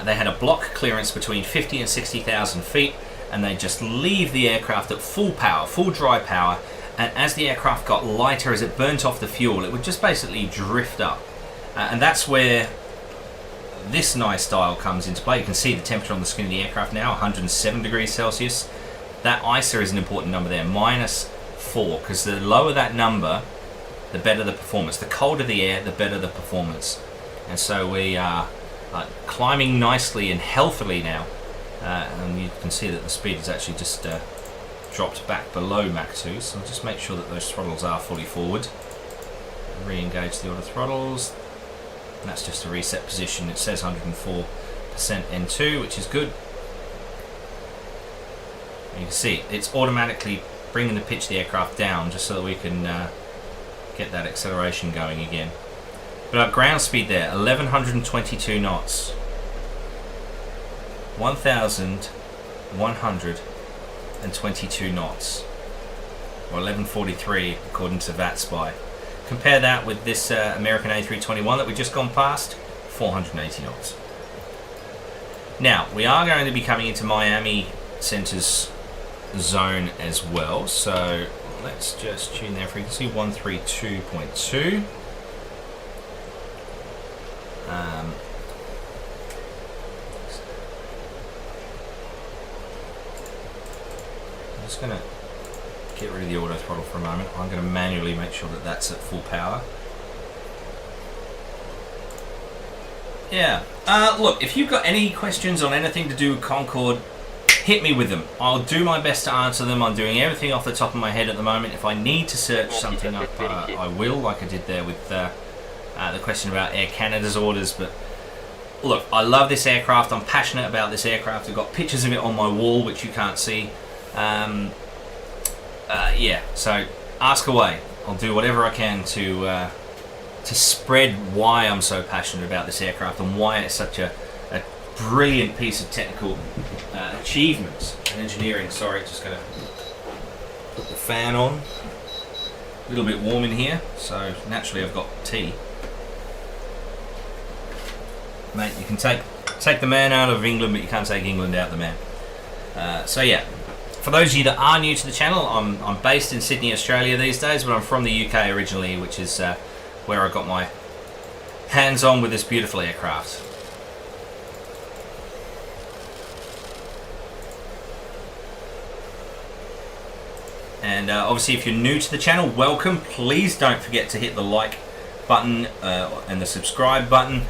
they had a block clearance between 50 and 60,000 feet, and they just leave the aircraft at full power, full dry power. And as the aircraft got lighter, as it burnt off the fuel, it would just basically drift up. And that's where this nice dial comes into play. You can see the temperature on the screen of the aircraft now, 107 degrees Celsius. That ISA is an important number there, -4, because the lower that number, the better the performance. The colder the air, the better the performance. And so we are climbing nicely and healthily now. And you can see that the speed is actually just dropped back below Mach 2, so I'll just make sure that those throttles are fully forward. Re-engage the auto throttles, and that's just a reset position. It says 104% N2, which is good. And you can see it's automatically bringing the pitch of the aircraft down just so that we can get that acceleration going again. But our ground speed there, 1122 knots. 1,122 knots, or 1143 according to VATSIM. Compare that with this American A321 that we've just gone past, 480 knots. Now, we are going to be coming into Miami Center's zone as well, so let's just tune their frequency, 132.2. I'm just going to get rid of the auto throttle for a moment. I'm going to manually make sure that that's at full power. Yeah. Look, if you've got any questions on anything to do with Concorde, hit me with them. I'll do my best to answer them. I'm doing everything off the top of my head at the moment. If I need to search something up, I will, like I did there with the question about Air Canada's orders. But look, I love this aircraft. I'm passionate about this aircraft. I've got pictures of it on my wall, which you can't see. Yeah, so ask away. I'll do whatever I can to spread why I'm so passionate about this aircraft and why it's such a brilliant piece of technical achievement and engineering. Sorry, just going to put the fan on. A little bit warm in here, so naturally I've got tea. Mate, you can take the man out of England, but you can't take England out of the man. So yeah, for those of you that are new to the channel, I'm based in Sydney, Australia these days, but I'm from the UK originally, which is where I got my hands on with this beautiful aircraft. And obviously, if you're new to the channel, welcome. Please don't forget to hit the like button and the subscribe button.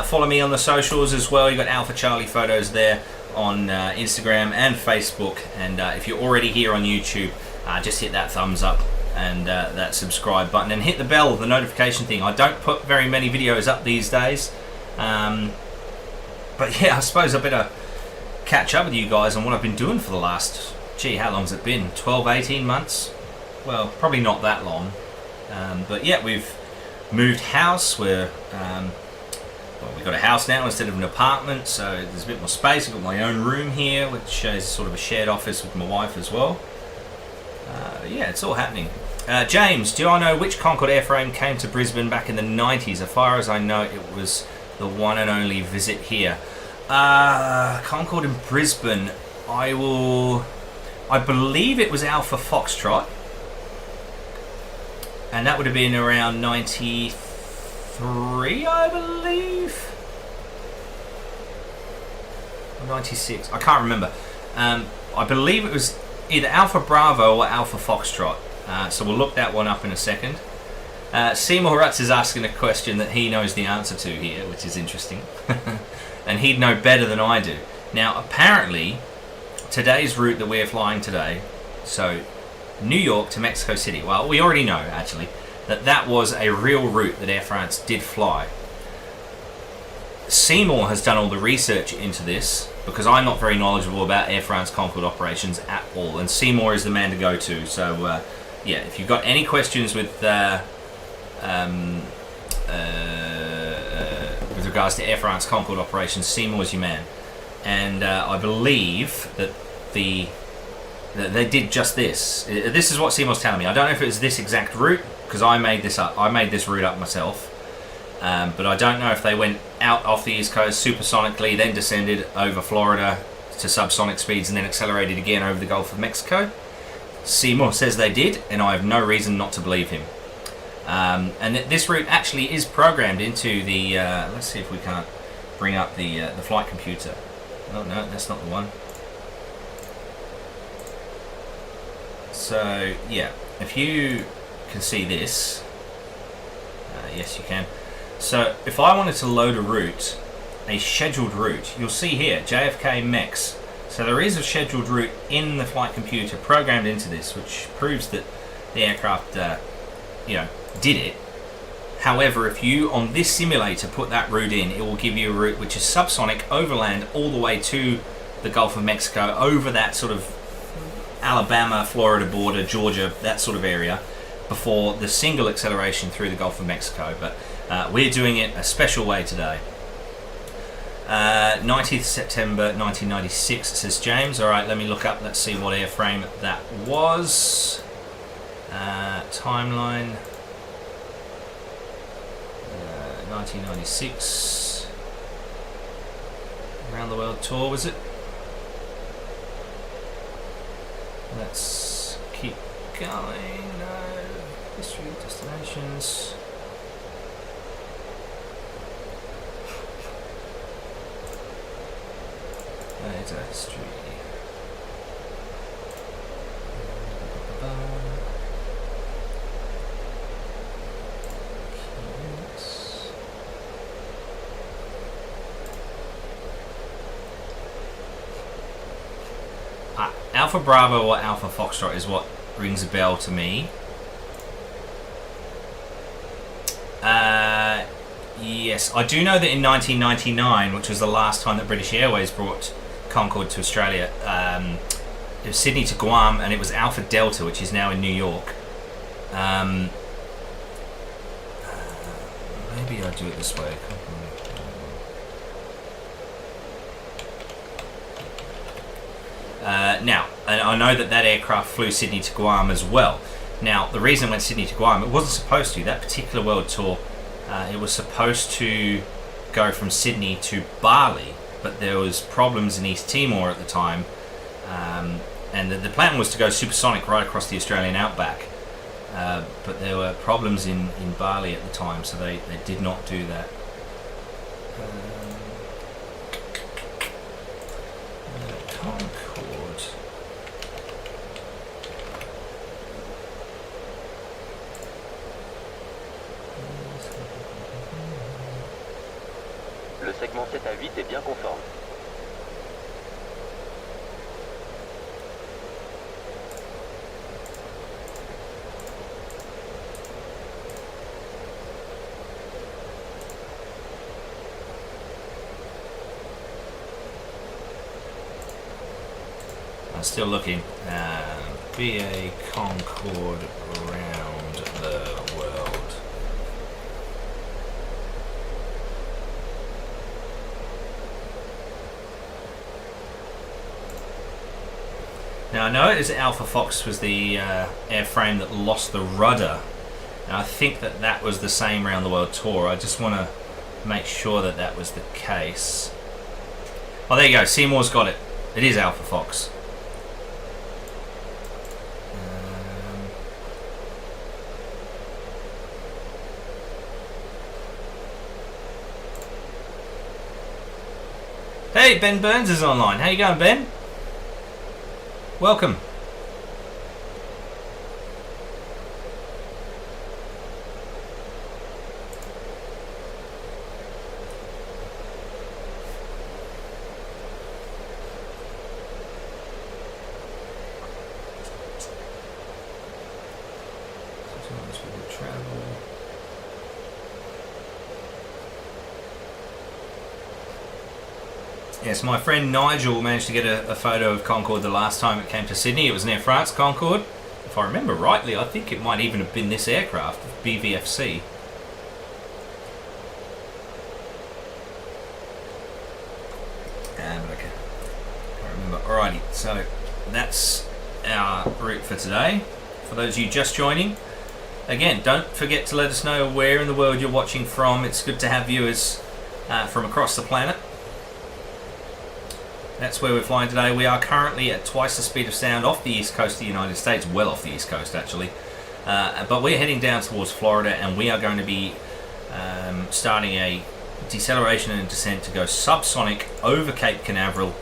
Follow me on the socials as well. You've got Alpha Charlie photos there on Instagram and Facebook. And if you're already here on YouTube, just hit that thumbs up and that subscribe button. And hit the bell, the notification thing. I don't put very many videos up these days. But yeah, I suppose I better catch up with you guys on what I've been doing for the last... Gee, how long's it been? 12, 18 months? Well, probably not that long. But yeah, we've moved house. Well, we've got a house now instead of an apartment, so there's a bit more space. I've got my own room here, which is sort of a shared office with my wife as well. Yeah, it's all happening. James, do I know which Concorde airframe came to Brisbane back in the 90s? As far as I know, it was the one and only visit here. Concorde in Brisbane, I believe it was Alpha Foxtrot, and that would have been around 93, I believe, or 96, I can't remember. I believe it was either Alpha Bravo or Alpha Foxtrot, so we'll look that one up in a second. Seymour Rutz is asking a question that he knows the answer to here, which is interesting, and he'd know better than I do. Now, apparently, today's route that we're flying today, so New York to Mexico City, well, we already know, actually, that was a real route that Air France did fly. Seymour has done all the research into this, because I'm not very knowledgeable about Air France Concorde operations at all, and Seymour is the man to go to. So, yeah, if you've got any questions with regards to Air France Concorde operations, Seymour's your man. And I believe that they did just this. This is what Seymour's telling me. I don't know if it was this exact route, because I made this up. I made this route up myself. But I don't know if they went out off the East Coast supersonically, then descended over Florida to subsonic speeds, and then accelerated again over the Gulf of Mexico. Seymour says they did, and I have no reason not to believe him. And this route actually is programmed into the... let's see if we can't bring up the flight computer. Oh no, that's not the one. So yeah, if you can see this, yes you can. So if I wanted to load a route, a scheduled route, you'll see here, JFK-MMMX. So there is a scheduled route in the flight computer programmed into this, which proves that the aircraft, did it. However, if you, on this simulator, put that route in, it will give you a route which is subsonic, overland, all the way to the Gulf of Mexico, over that sort of Alabama, Florida border, Georgia, that sort of area, before the single acceleration through the Gulf of Mexico. But we're doing it a special way today. 19th September 1996, says James. Alright, let me look up, let's see what airframe that was. Timeline. 1996. Around the World Tour, was it? Let's keep going. No. History, destinations. Data history. Alpha Bravo or Alpha Foxtrot is what rings a bell to me. Yes, I do know that in 1999, which was the last time that British Airways brought Concorde to Australia, it was Sydney to Guam, and it was Alpha Delta, which is now in New York. Maybe I'll do it this way. Now, and I know that that aircraft flew Sydney to Guam as well. Now, the reason it went Sydney to Guam, it wasn't supposed to. That particular world tour, it was supposed to go from Sydney to Bali, but there was problems in East Timor at the time, and the plan was to go supersonic right across the Australian outback, but there were problems in Bali at the time, so they did not do that. Concorde. Le segment 7 à 8 est bien conforme. I'm still looking. BA Concorde around the world. Now I know it is Alpha Fox was the airframe that lost the rudder, and I think that that was the same round the world tour. I just want to make sure that that was the case. Oh, there you go. Seymour's got it. It is Alpha Fox. Hey, Ben Burns is online. How you going, Ben? Welcome. Sometimes we will travel. Yes, my friend Nigel managed to get a photo of Concorde the last time it came to Sydney. It was an Air France Concorde. If I remember rightly, I think it might even have been this aircraft, BVFC. But I can't remember. Alrighty, so that's our route for today. For those of you just joining, again, don't forget to let us know where in the world you're watching from. It's good to have viewers from across the planet. That's where we're flying today. We are currently at twice the speed of sound off the east coast of the United States, well off the east coast actually. But we're heading down towards Florida, and we are going to be starting a deceleration and descent to go subsonic over Cape Canaveral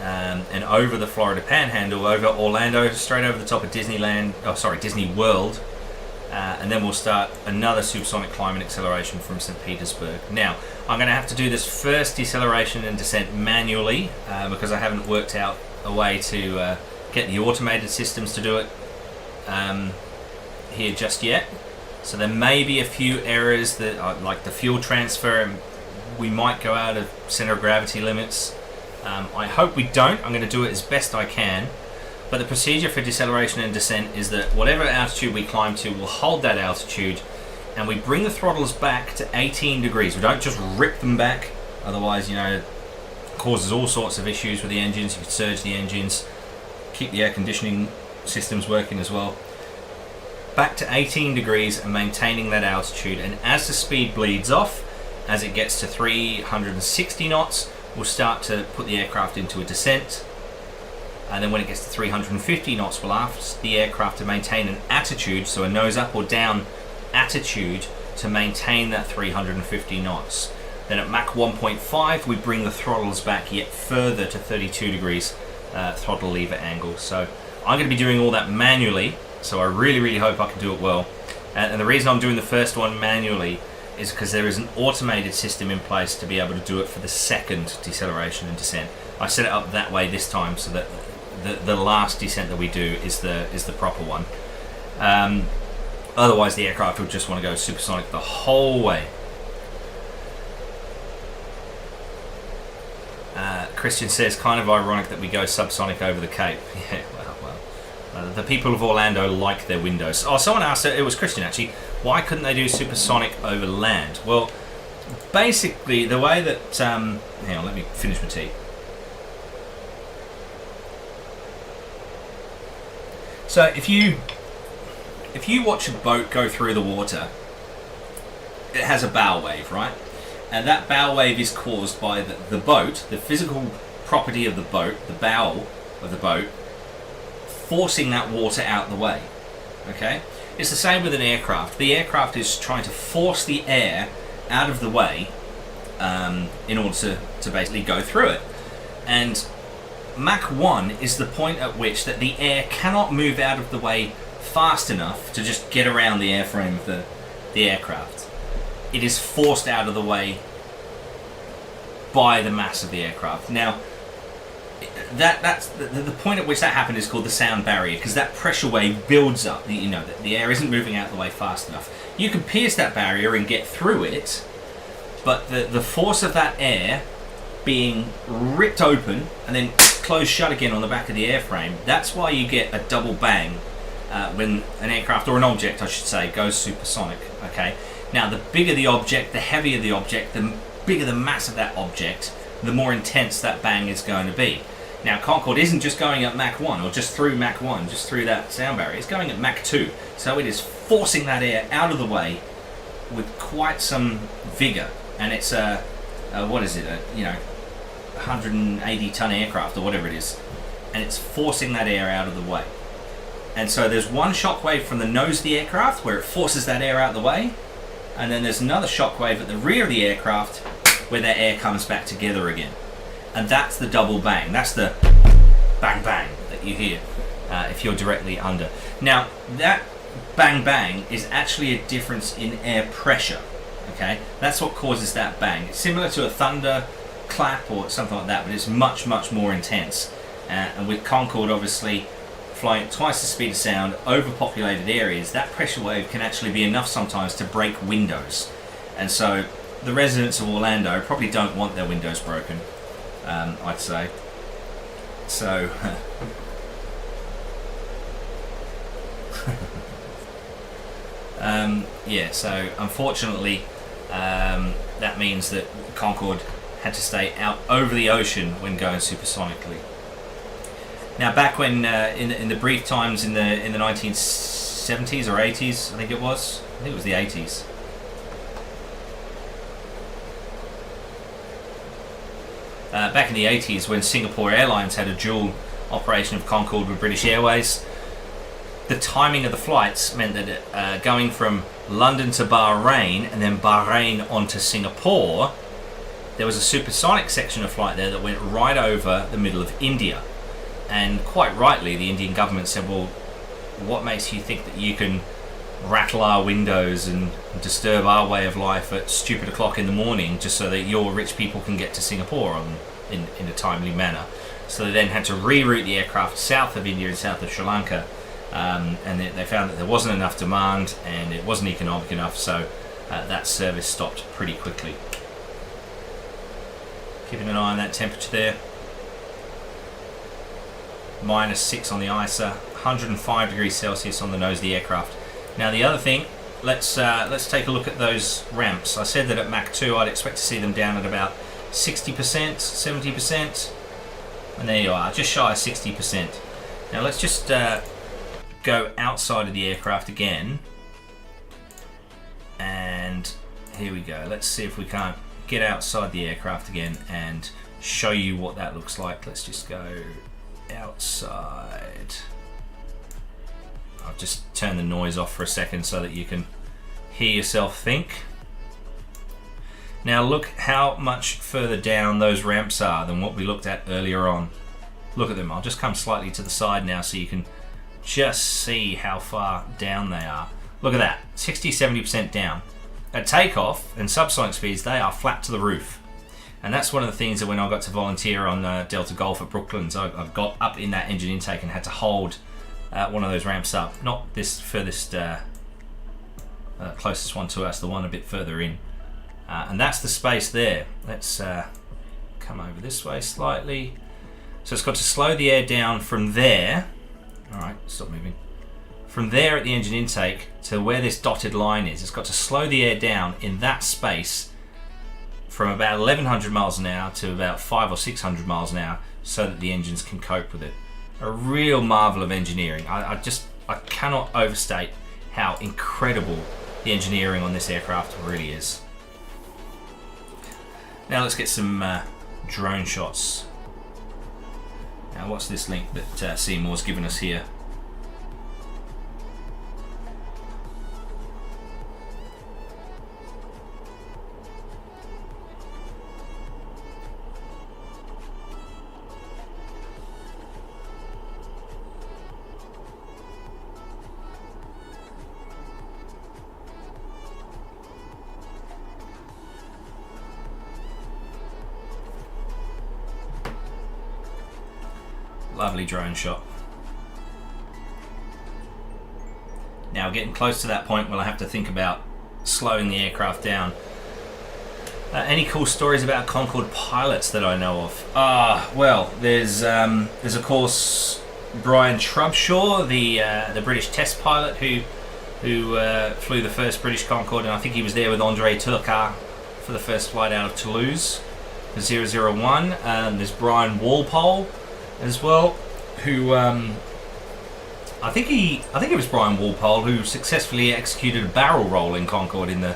and over the Florida Panhandle, over Orlando, straight over the top of Disney World. And then we'll start another supersonic climb and acceleration from St. Petersburg. Now, I'm going to have to do this first deceleration and descent manually because I haven't worked out a way to get the automated systems to do it here just yet. So there may be a few errors that, like the fuel transfer, we might go out of center of gravity limits. I hope we don't. I'm going to do it as best I can. But the procedure for deceleration and descent is that whatever altitude we climb to, we'll hold that altitude and we bring the throttles back to 18 degrees. We don't just rip them back, otherwise, it causes all sorts of issues with the engines. You could surge the engines, keep the air conditioning systems working as well. Back to 18 degrees and maintaining that altitude. And as the speed bleeds off, as it gets to 360 knots, we'll start to put the aircraft into a descent, and then when it gets to 350 knots, we'll ask the aircraft to maintain an attitude, so a nose up or down attitude to maintain that 350 knots. Then at Mach 1.5 we bring the throttles back yet further to 32 degrees throttle lever angle. So I'm going to be doing all that manually, so I really hope I can do it well. And the reason I'm doing the first one manually is because there is an automated system in place to be able to do it for the second deceleration and descent. I set it up that way this time so that the last descent that we do is the proper one. Otherwise the aircraft would just want to go supersonic the whole way. Christian says, kind of ironic that we go subsonic over the Cape. Yeah, well, the people of Orlando like their windows. Oh, someone asked, it was Christian actually, why couldn't they do supersonic over land? Well, basically the way that, hang on, let me finish my tea. So if you watch a boat go through the water, it has a bow wave, right? And that bow wave is caused by the boat, the physical property of the boat, the bow of the boat, forcing that water out the way. Okay? It's the same with an aircraft. The aircraft is trying to force the air out of the way in order to basically go through it. And Mach 1 is the point at which that the air cannot move out of the way fast enough to just get around the airframe of the aircraft. It is forced out of the way by the mass of the aircraft. Now, that's the point at which that happened is called the sound barrier, because that pressure wave builds up. You know, the air isn't moving out of the way fast enough. You can pierce that barrier and get through it, but the force of that air being ripped open and then closed shut again on the back of the airframe, that's why you get a double bang when an aircraft, or an object I should say, goes supersonic. Okay. Now, the bigger the object, the heavier the object, the bigger the mass of that object, the more intense that bang is going to be. Now, Concorde isn't just going at Mach 1, or just through Mach 1, just through that sound barrier. It's going at Mach 2. So it is forcing that air out of the way with quite some vigor. And it's what is it, 180-ton aircraft, or whatever it is. And it's forcing that air out of the way. And so there's one shock wave from the nose of the aircraft where it forces that air out of the way. And then there's another shock wave at the rear of the aircraft where that air comes back together again. And that's the double bang. That's the bang bang that you hear if you're directly under. Now, that bang bang is actually a difference in air pressure. Okay, that's what causes that bang. It's similar to a thunder clap or something like that, but it's much more intense. And with Concorde, obviously, flying at twice the speed of sound, overpopulated areas, that pressure wave can actually be enough sometimes to break windows. And so the residents of Orlando probably don't want their windows broken, I'd say. So yeah, so unfortunately that means that Concorde had to stay out over the ocean when going supersonically. Now, back when in the brief times in the 1970s or 80s, I think it was the 80s. Back in the 80s, when Singapore Airlines had a dual operation of Concorde with British Airways, the timing of the flights meant that going from London to Bahrain and then Bahrain onto Singapore, there was a supersonic section of flight there that went right over the middle of India. And quite rightly, the Indian government said, well, what makes you think that you can rattle our windows and disturb our way of life at stupid o'clock in the morning just so that your rich people can get to Singapore in a timely manner? So they then had to reroute the aircraft south of India and south of Sri Lanka, and they found that there wasn't enough demand and it wasn't economic enough, so that service stopped pretty quickly. Keeping an eye on that temperature there. -6 on the ISA, 105 degrees Celsius on the nose of the aircraft. Now the other thing, let's take a look at those ramps. I said that at Mach 2 I'd expect to see them down at about 60%, 70%, and there you are, just shy of 60%. Now let's just go outside of the aircraft again, and here we go. Let's see if we can't get outside the aircraft again and show you what that looks like. Let's just go outside. I'll just turn the noise off for a second so that you can hear yourself think. Now look how much further down those ramps are than what we looked at earlier on. Look at them. I'll just come slightly to the side now so you can just see how far down they are. Look at that, 60-70% down. At takeoff and subsonic speeds, they are flat to the roof. And that's one of the things that when I got to volunteer on Delta Golf at Brooklands, I got up in that engine intake and had to hold one of those ramps up. Not this furthest, closest one to us, the one a bit further in. And that's the space there. Let's come over this way slightly. So it's got to slow the air down from there. All right, stop moving. From there at the engine intake to where this dotted line is, it's got to slow the air down in that space from about 1100 miles an hour to about 500 or 600 miles an hour so that the engines can cope with it. A real marvel of engineering. I cannot overstate how incredible the engineering on this aircraft really is. Now let's get some drone shots. Now what's this link that Seymour's given us here? Lovely drone shot. Now getting close to that point where I have to think about slowing the aircraft down. Any cool stories about Concorde pilots that I know of? Well, there's of course Brian Trubshaw, the British test pilot who flew the first British Concorde, and I think he was there with Andre Turcar for the first flight out of Toulouse, the 001. There's Brian Walpole as well, who I think it was Brian Walpole who successfully executed a barrel roll in Concorde in the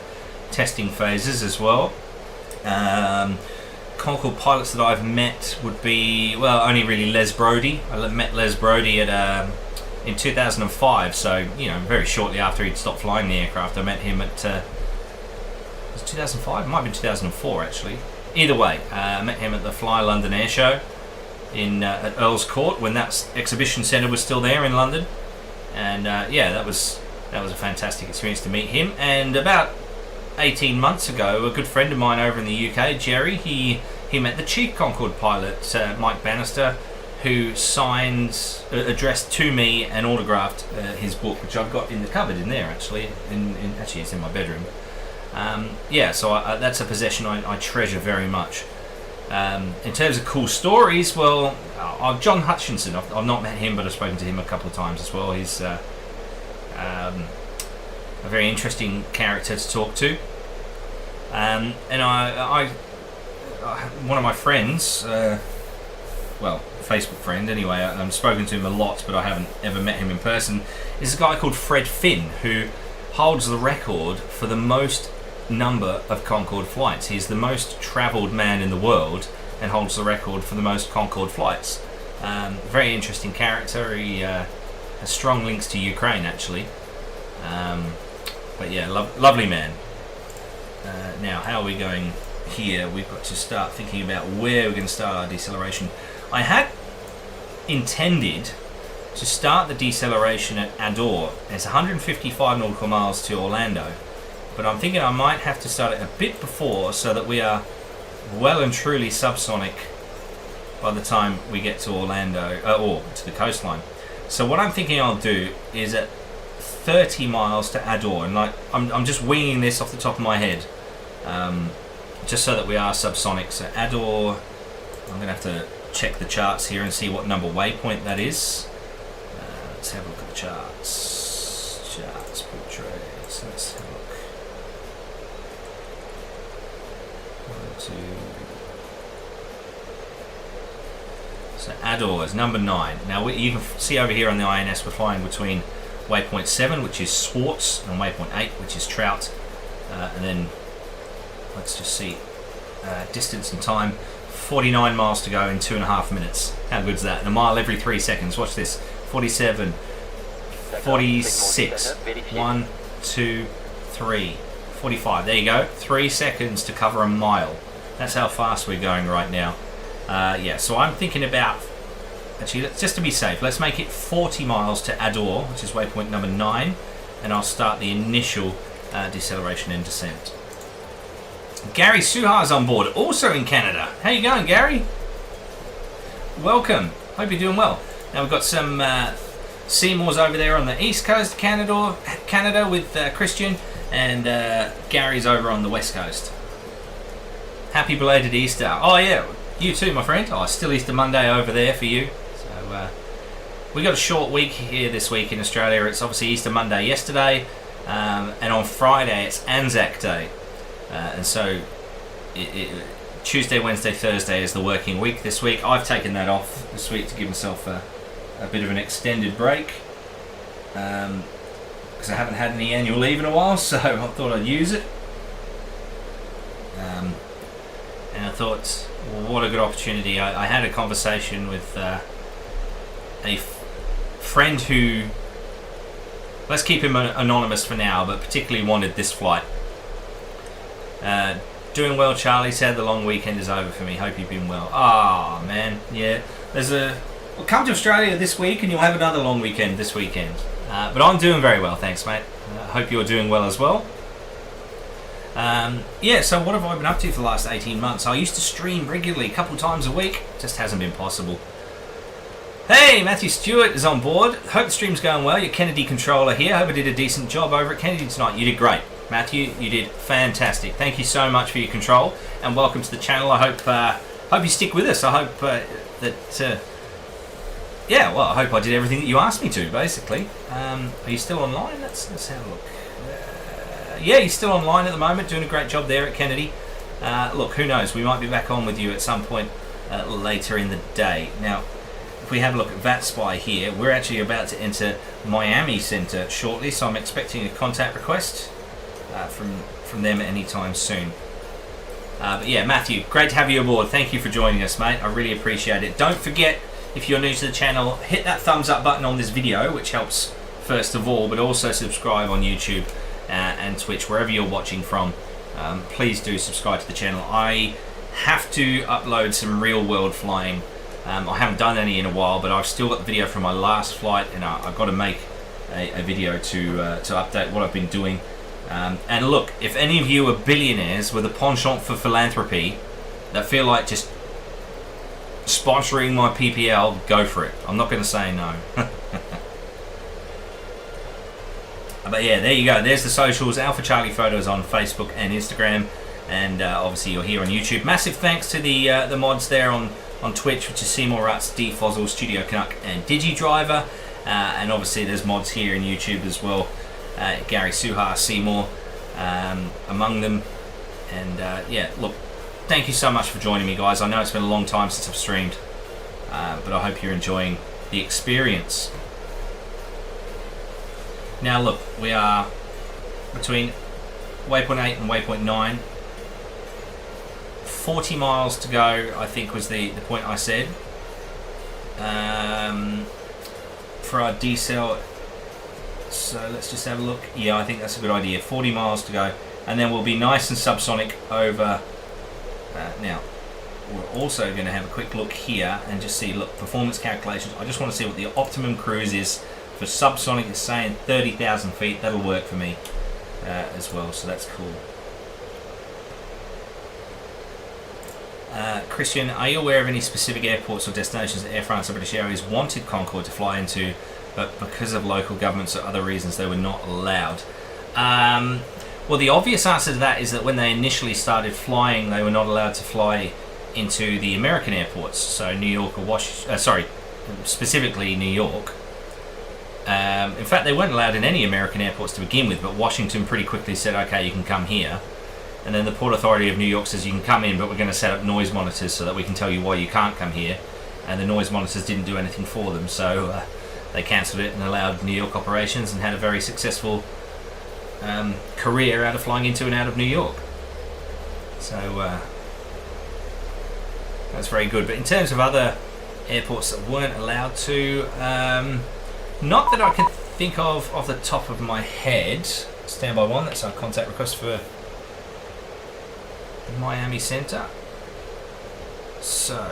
testing phases as well. Concorde pilots that I've met would be, well, only really Les Brodie. I met Les Brodie in 2005, so very shortly after he'd stopped flying the aircraft. I met him at was it 2005? It might have been 2004 actually. Either way, I met him at the Fly London Air Show at Earl's Court when that exhibition centre was still there in London, and that was a fantastic experience to meet him. And about 18 months ago, a good friend of mine over in the UK, Jerry, he met the chief Concorde pilot, Mike Bannister, who addressed to me and autographed his book, which I've got in the cupboard in there actually. Actually, it's in my bedroom. So that's a possession I treasure very much. In terms of cool stories, well, John Hutchinson, I've not met him, but I've spoken to him a couple of times as well. He's a very interesting character to talk to. And one of my friends, Facebook friend anyway, I've spoken to him a lot, but I haven't ever met him in person, is a guy called Fred Finn, who holds the record for the most number of Concorde flights. He's the most travelled man in the world and holds the record for the most Concorde flights. Very interesting character. He has strong links to Ukraine actually. But yeah, lovely man. Now how are we going here? We've got to start thinking about where we're going to start our deceleration. I had intended to start the deceleration at Ador. It's 155 nautical miles to Orlando, but I'm thinking I might have to start it a bit before so that we are well and truly subsonic by the time we get to Orlando or to the coastline. So what I'm thinking I'll do is at 30 miles to Ador, and I'm just winging this off the top of my head, just so that we are subsonic. So Ador, I'm going to have to check the charts here and see what number waypoint that is. Let's have a look at the charts. Charts, portraits. Let's have a look. 1, 2. So Ador is number 9. Now you can see over here on the INS we're flying between waypoint 7, which is Swartz, and waypoint 8, which is Trout. And then let's just see distance and time 49 miles to go in 2.5 minutes. How good is that? And a mile every 3 seconds. Watch this. 47, 46, 1, 2, 3, 45. There you go. 3 seconds to cover a mile. That's how fast we're going right now. Yeah, so I'm thinking about, actually, just to be safe, let's make it 40 miles to Ador, which is waypoint number 9, and I'll start the initial deceleration and descent. Gary Suhar's on board, also in Canada. How you going, Gary? Welcome. Hope you're doing well. Now we've got some Seymour's over there on the east coast of Canada with Christian, and Gary's over on the west coast. Happy belated Easter. Oh yeah, you too, my friend. Oh, still Easter Monday over there for you. So we got a short week here this week in Australia. It's obviously Easter Monday yesterday, and on Friday it's Anzac Day. And so Tuesday, Wednesday, Thursday is the working week this week. I've taken that off this week to give myself a bit of an extended break, because I haven't had any annual leave in a while, so I thought I'd use it. And I thought, well, what a good opportunity. I had a conversation with a friend who, let's keep him anonymous for now, but particularly wanted this flight. Doing well, Charlie. Sad the long weekend is over for me. Hope you've been well. Ah, man, yeah. Well, come to Australia this week and you'll have another long weekend this weekend. But I'm doing very well, thanks, mate. Hope you're doing well as well. Yeah, so what have I been up to for the last 18 months? I used to stream regularly, a couple times a week. Just hasn't been possible. Hey, Matthew Stewart is on board. Hope the stream's going well. Your Kennedy controller here. Hope I did a decent job over at Kennedy tonight. You did great. Matthew, you did fantastic. Thank you so much for your control, and welcome to the channel. I hope you stick with us. I hope yeah, well, I hope I did everything that you asked me to, basically. Are you still online? Let's have a look. Yeah, you're still online at the moment, doing a great job there at Kennedy. Look, who knows? We might be back on with you at some point later in the day. Now, if we have a look at VATSPY here, we're actually about to enter Miami Center shortly, so I'm expecting a contact request from them anytime soon. But yeah, Matthew, great to have you aboard. Thank you for joining us, mate. I really appreciate it. Don't forget, if you're new to the channel, hit that thumbs up button on this video, which helps first of all, but also subscribe on YouTube and Twitch, wherever you're watching from. Please do subscribe to the channel. I have to upload some real world flying. I haven't done any in a while, but I've still got the video from my last flight, and I've got to make a video to update what I've been doing. And look, if any of you are billionaires with a penchant for philanthropy that feel like just sponsoring my PPL, go for it. I'm not going to say no. But yeah, there you go. There's the socials. Alpha Charlie Photos on Facebook and Instagram, and obviously you're here on YouTube. Massive thanks to the mods there on Twitch, which is Seymour Ruts, D Fozzle, Studio Canuck, and DigiDriver. And obviously there's mods here in YouTube as well. Gary Suhar, Seymour, among them. And yeah, look, thank you so much for joining me, guys. I know it's been a long time since I've streamed, but I hope you're enjoying the experience. Now look, we are between waypoint 8 and waypoint 9. 40 miles to go, I think, was the point I said. For our decel, so let's just have a look. Yeah, I think that's a good idea. 40 miles to go, and then we'll be nice and subsonic over. Now, we're also going to have a quick look here and just see, look, performance calculations. I just want to see what the optimum cruise is for subsonic. It's saying 30,000 feet. That'll work for me as well, so that's cool. Christian, are you aware of any specific airports or destinations that Air France or British Airways wanted Concorde to fly into, but because of local governments or other reasons they were not allowed? Well, the obvious answer to that is that when they initially started flying, they were not allowed to fly into the American airports, so New York or specifically New York. In fact, they weren't allowed in any American airports to begin with, but Washington pretty quickly said, okay, you can come here. And then the Port Authority of New York says you can come in, but we're going to set up noise monitors so that we can tell you why you can't come here. And the noise monitors didn't do anything for them, so they cancelled it and allowed New York operations, and had a very successful career out of flying into and out of New York. So That's very good. But in terms of other airports that weren't allowed to, not that I can think of off the top of my head. Standby 1, that's our contact request for the Miami Center. So,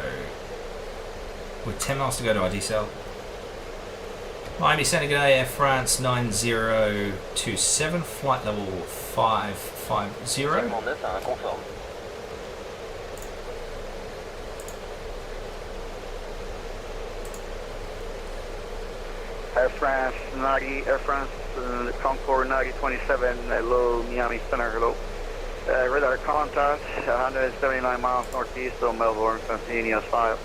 with 10 miles to go to our decel. Miami Center, g'day, Air France 9027, flight level 550. Segment 9 à un conforme. Air France Concorde 9027, hello, Miami Center, hello. Radar contact, 179 miles northeast of Melbourne, Pennsylvania style.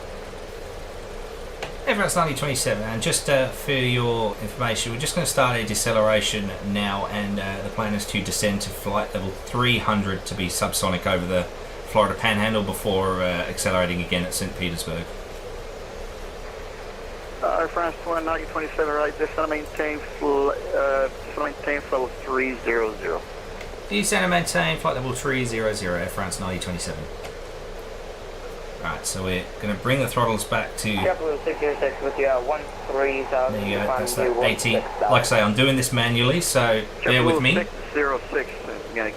Air France 9027, and just for your information, we're just going to start a deceleration now, and the plan is to descend to flight level 300 to be subsonic over the Florida Panhandle before accelerating again at St. Petersburg. Air France 9027, right, descend maintain level 300. Descend and maintain flight level 300, Air France 9027. Right, so we're going to bring the throttles back to... with you, 13,000. There you go, that's that 80. Like I say, I'm doing this manually, so bear with me. 606,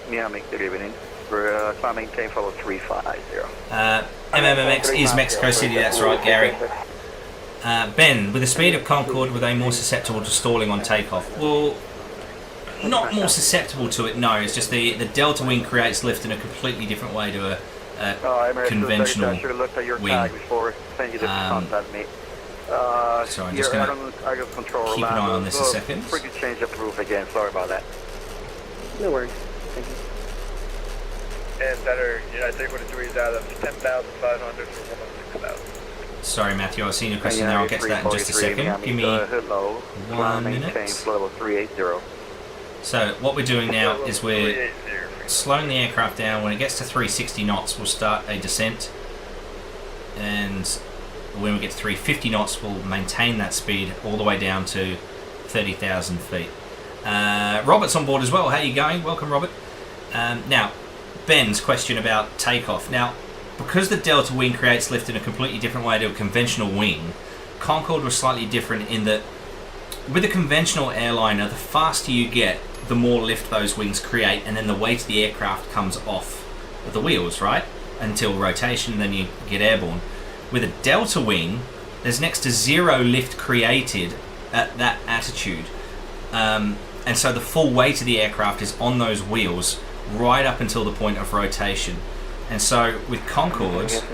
Miami, good evening. We're climbing maintain level 350. MMMX is Mexico City, that's right, Gary. Ben, with the speed of Concorde, were they more susceptible to stalling on takeoff? Well, not more susceptible to it, no. It's just the delta wing creates lift in a completely different way to a conventional I should have looked at your wing. tag before sending you this contact me. So I'm just going to keep an eye on this a second. Freaking change the proof again, sorry about that. No worries. Thank you. And better, United 343 is out of 10,500 for 16,000. Sorry, Matthew, I've seen your question there. I'll get to that in just a second. Give me 1 minute. Level 380. So what we're doing now is we're slowing the aircraft down. When it gets to 360 knots, we'll start a descent. And when we get to 350 knots, we'll maintain that speed all the way down to 30,000 feet. Robert's on board as well. How are you going? Welcome, Robert. Now, Ben's question about takeoff. Now, because the delta wing creates lift in a completely different way to a conventional wing, Concorde was slightly different in that with a conventional airliner, the faster you get, the more lift those wings create, and then the weight of the aircraft comes off of the wheels, right? Until rotation, and then you get airborne. With a delta wing, there's next to zero lift created at that attitude. And so the full weight of the aircraft is on those wheels right up until the point of rotation. And so with Concorde, sorry,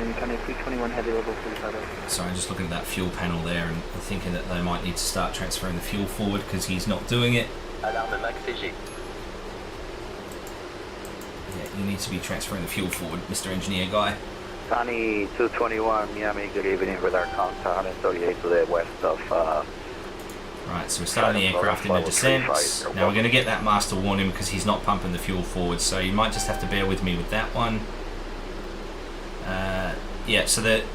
I'm just looking at that fuel panel there and thinking that they might need to start transferring the fuel forward because he's not doing it. Alarme max CG. Yeah, you need to be transferring the fuel forward, Mr. Engineer Guy. Tony 221, Miami, good evening, with our contact and 38 to the west of... Right, so we're starting the aircraft in a descent. Now we're going to get that master warning because he's not pumping the fuel forward, so you might just have to bear with me with that one. Yeah, so the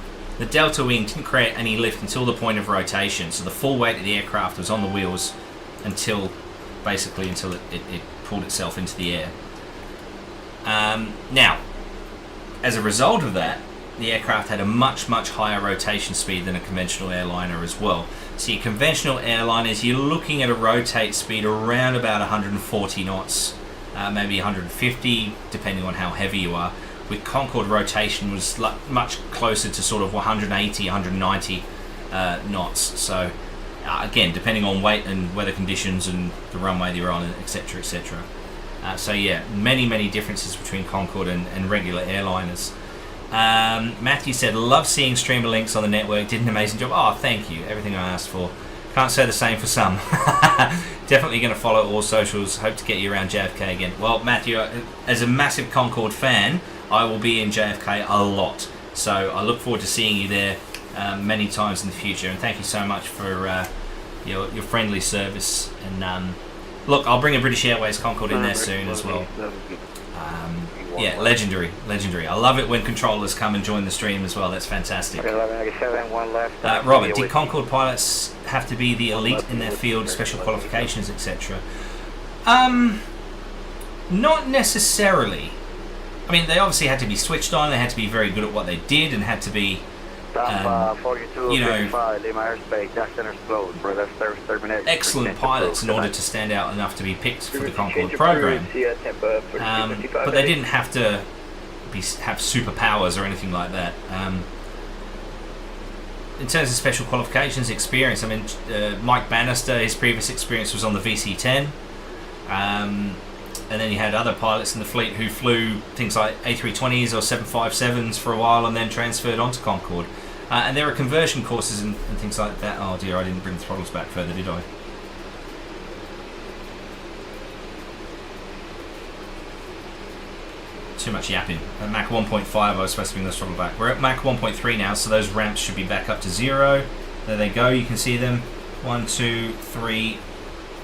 delta wing didn't create any lift until the point of rotation, so the full weight of the aircraft was on the wheels until it pulled itself into the air. Now, as a result of that, the aircraft had a much higher rotation speed than a conventional airliner as well. So your conventional airliners, you're looking at a rotate speed around about 140 knots, maybe 150, depending on how heavy you are. With Concorde, rotation was much closer to sort of 180, 190 knots. So again, depending on weight and weather conditions and the runway that you're on, etc., etc. So yeah, many differences between Concorde and regular airliners. Matthew said, love seeing streamer links on the network, did an amazing job. Oh, thank you, everything I asked for. Can't say the same for some. Definitely going to follow all socials, hope to get you around JFK again. Well, Matthew, as a massive Concorde fan, I will be in JFK a lot, so I look forward to seeing you there many times in the future, and thank you so much for your friendly service. And look, I'll bring a British Airways Concorde in there soon as well. Yeah, legendary. I love it when controllers come and join the stream as well. That's fantastic. Robert, did Concorde pilots have to be the elite in their field, special qualifications, etc.? Not necessarily. I mean, they obviously had to be switched on. They had to be very good at what they did, and had to be, you know, excellent pilots in order to stand out enough to be picked for the Concorde program. But they didn't have to have superpowers or anything like that. In terms of special qualifications experience, I mean, Mike Bannister, his previous experience was on the VC-10. And then you had other pilots in the fleet who flew things like A320s or 757s for a while and then transferred onto Concorde. And there are conversion courses and things like that. Oh dear, I didn't bring the throttles back further, did I? Too much yapping. At Mach 1.5 I was supposed to bring the throttle back. We're at Mach 1.3 now, so those ramps should be back up to 0. There they go, you can see them. 1, 2, 3,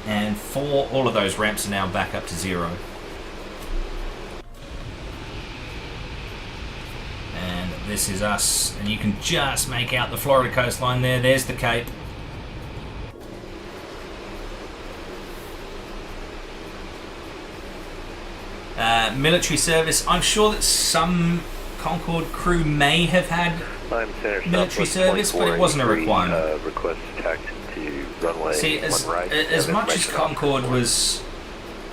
and 4. All of those ramps are now back up to 0. And this is us, and you can just make out the Florida coastline there. There's the Cape. Military service. I'm sure that some Concorde crew may have had military service, but it wasn't a requirement. Request taxi to runway. See, as much as Concorde was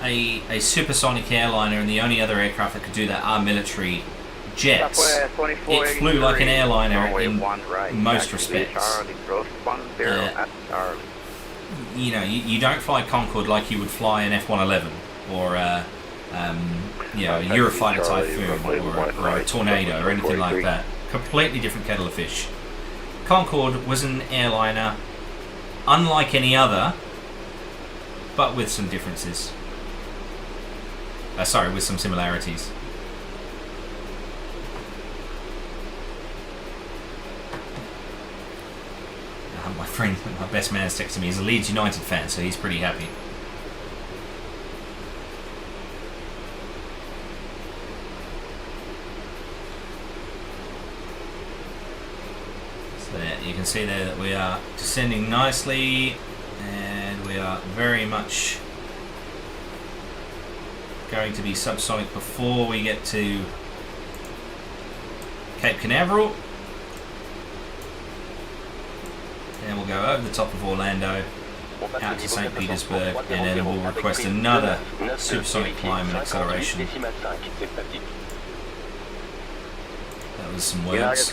a supersonic airliner, and the only other aircraft that could do that are military jets, it flew like an airliner in most respects. You know, you don't fly Concorde like you would fly an F-111 or you know, a Eurofighter Typhoon or a Tornado or anything like that. Completely different kettle of fish. Concorde was an airliner unlike any other, but with some differences. Sorry, with some similarities. My friend, my best man is texting me. He's a Leeds United fan, so he's pretty happy. So there, you can see there that we are descending nicely, and we are very much going to be subsonic before we get to Cape Canaveral. And we'll go over the top of Orlando, out to St. Petersburg, and then we'll request another supersonic climb and acceleration. That was some words.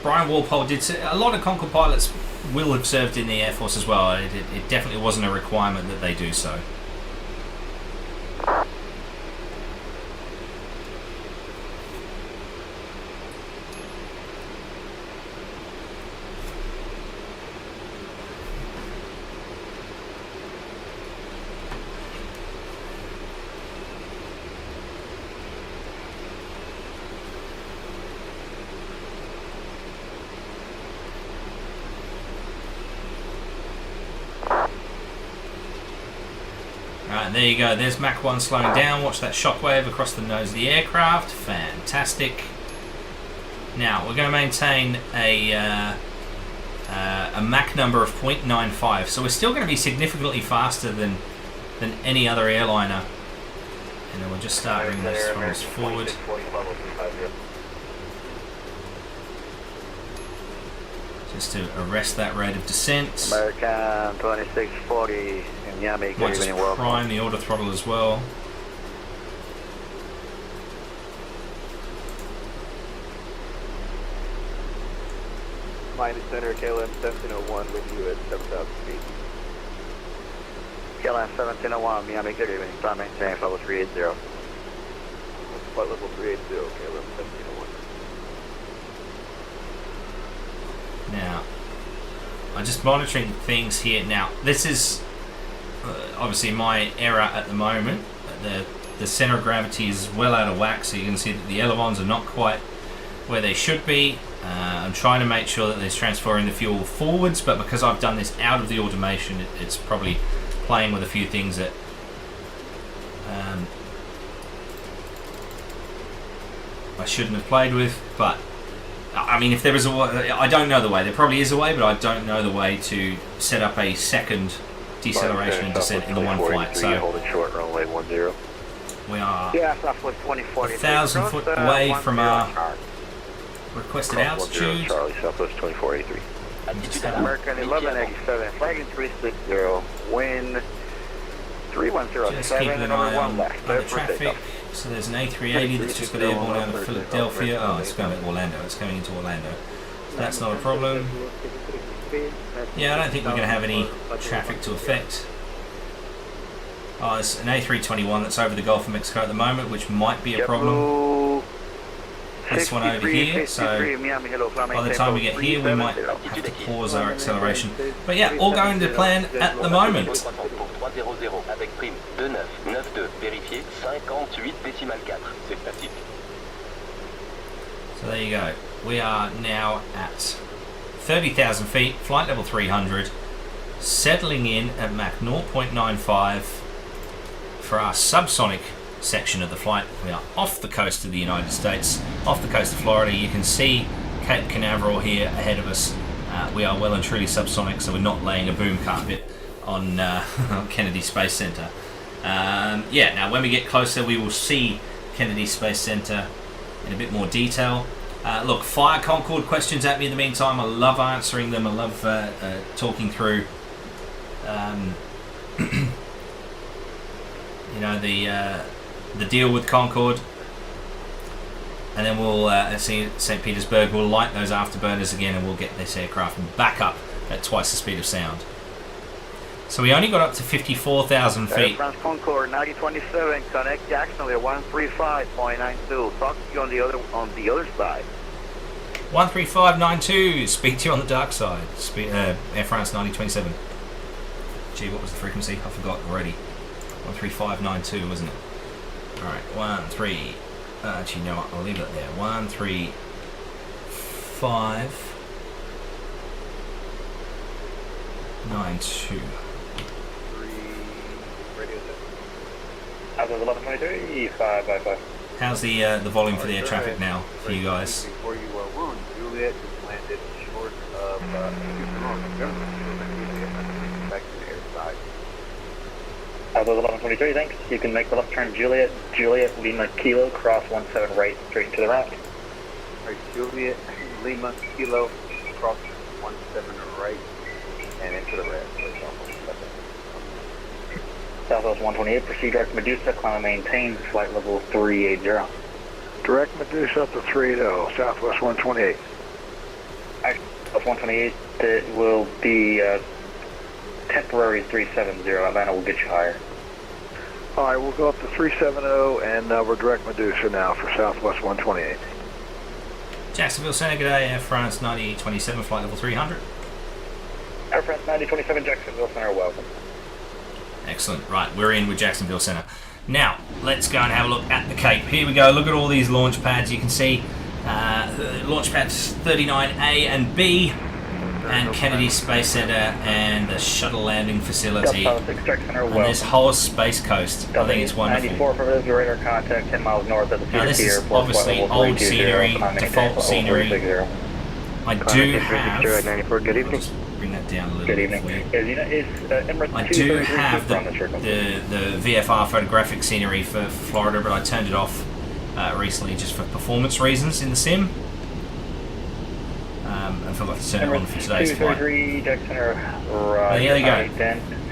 Brian Walpole did say, a lot of Concorde pilots will have served in the Air Force as well. It definitely wasn't a requirement that they do so. And there you go, there's Mach 1 slowing down. Watch that shockwave across the nose of the aircraft. Fantastic. Now, we're going to maintain a Mach number of 0.95, so we're still going to be significantly faster than any other airliner. And then we'll just start bringing those throttles forward. Just to arrest that rate of descent. American 2640 in Miami. Might just prime the auto throttle as well. Minus center, KLM 1701 with you at 7,000 feet. KLM 1701, Miami, good evening. Time maintain level 380. Flight level 380, KLM 1701. Now, I'm just monitoring things here. Now, this is obviously my error at the moment. The center of gravity is well out of whack, so you can see that the elevons are not quite where they should be. I'm trying to make sure that there's transferring the fuel forwards, but because I've done this out of the automation, it's probably playing with a few things that I shouldn't have played with. But I mean, if there is a way, I don't know the way. There probably is a way, but I don't know the way to set up a second deceleration and descent in the one flight. So holding short runway 10. We are Yeah, Southwest 2040. 1,000 foot away from our requested altitude. Charlie, Southwest 2483. Attitude à la American 1187, flagging 360, wind 3107, Just keeping an eye on left. the traffic. So there's an A380 that's just got airborne out of Philadelphia. Oh, it's going to Orlando. It's coming into Orlando. So that's not a problem. Yeah, I don't think we're going to have any traffic to affect. Oh, there's an A321 that's over the Gulf of Mexico at the moment, which might be a problem. This one over here, so by the time we get here we might have to pause our acceleration. But yeah, all going to plan at the moment. So there you go. We are now at 30,000 feet, flight level 300, settling in at Mach 0.95 for our subsonic section of the flight. We are off the coast of the United States, off the coast of Florida. You can see Cape Canaveral here ahead of us. We are well and truly subsonic, so we're not laying a boom carpet on Kennedy Space Center. Yeah, now when we get closer we will see Kennedy Space Center in a bit more detail. Look, fire Concorde questions at me in the meantime. I love answering them. I love talking through you know, the deal with Concorde, and then we'll at St. Petersburg we'll light those afterburners again and we'll get this aircraft back up at twice the speed of sound. So we only got up to 54,000 feet. Air France Concorde 9027, connect Jacksonville 135.92. Talk to you on the other side. 13592. Speak to you on the dark side. Air France 9027. Gee, what was the frequency? I forgot already. 13592, wasn't it? Alright, 13. Actually, you know what? I'll leave it there. 13592. How's 1123? 555. How's the volume for the air traffic now for you guys? Before you wound, Juliet landed short of back to the air side. How's 1123? Thanks. You can make the left turn, Juliet, Lima, Kilo, cross 17 right, straight to the right. Right, Juliet, Lima, Kilo, cross 17 right, and into the red. Southwest 128, proceed direct Medusa, climb and maintain, flight level 380. Direct Medusa up to 380, Southwest 128. Southwest 128, it will be temporary 370. Atlanta will get you higher. All right, we'll go up to 370, and we're direct Medusa now for Southwest 128. Jacksonville Center, g'day. Air France 9027, flight level 300. Air France 9027, Jacksonville Center, welcome. Excellent. Right, we're in with Jacksonville Center. Now, let's go and have a look at the Cape. Here we go. Look at all these launch pads. You can see launch pads 39A and B, and Kennedy Space Center, and the shuttle landing facility, and this whole Space Coast. I think it's wonderful. 94 for visitor radar contact 10 miles north of the Now, this is obviously old scenery, default scenery. I do have... Good evening. Bring that down a little Good bit evening. for you. I I do have the VFR photographic scenery for Florida, but I turned it off recently just for performance reasons in the sim. And forgot to turn it on for today's flight. There you go.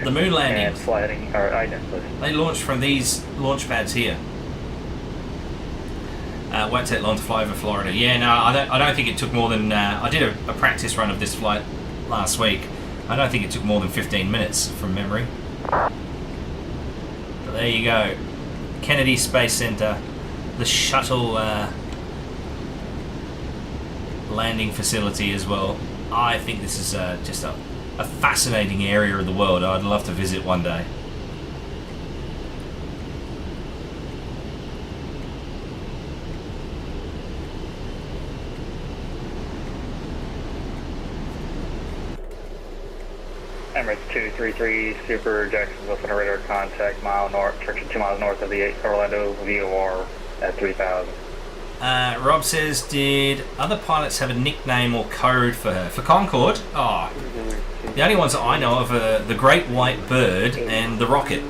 The moon landing. They launched from these launch pads here. Won't take long to fly over Florida. Yeah, no, I don't think it took more than... I did a practice run of this flight last week. I don't think it took more than 15 minutes from memory. But there you go. Kennedy Space Center. The shuttle landing facility as well. I think this is just a fascinating area of the world. I'd love to visit one day. Emirates 233, Super Jacksonville Center radar contact, 2 miles north of the Orlando VOR at 3000. Rob says, did other pilots have a nickname or code for her? For Concorde? Oh, the only ones that I know of are the Great White Bird and the Rocket.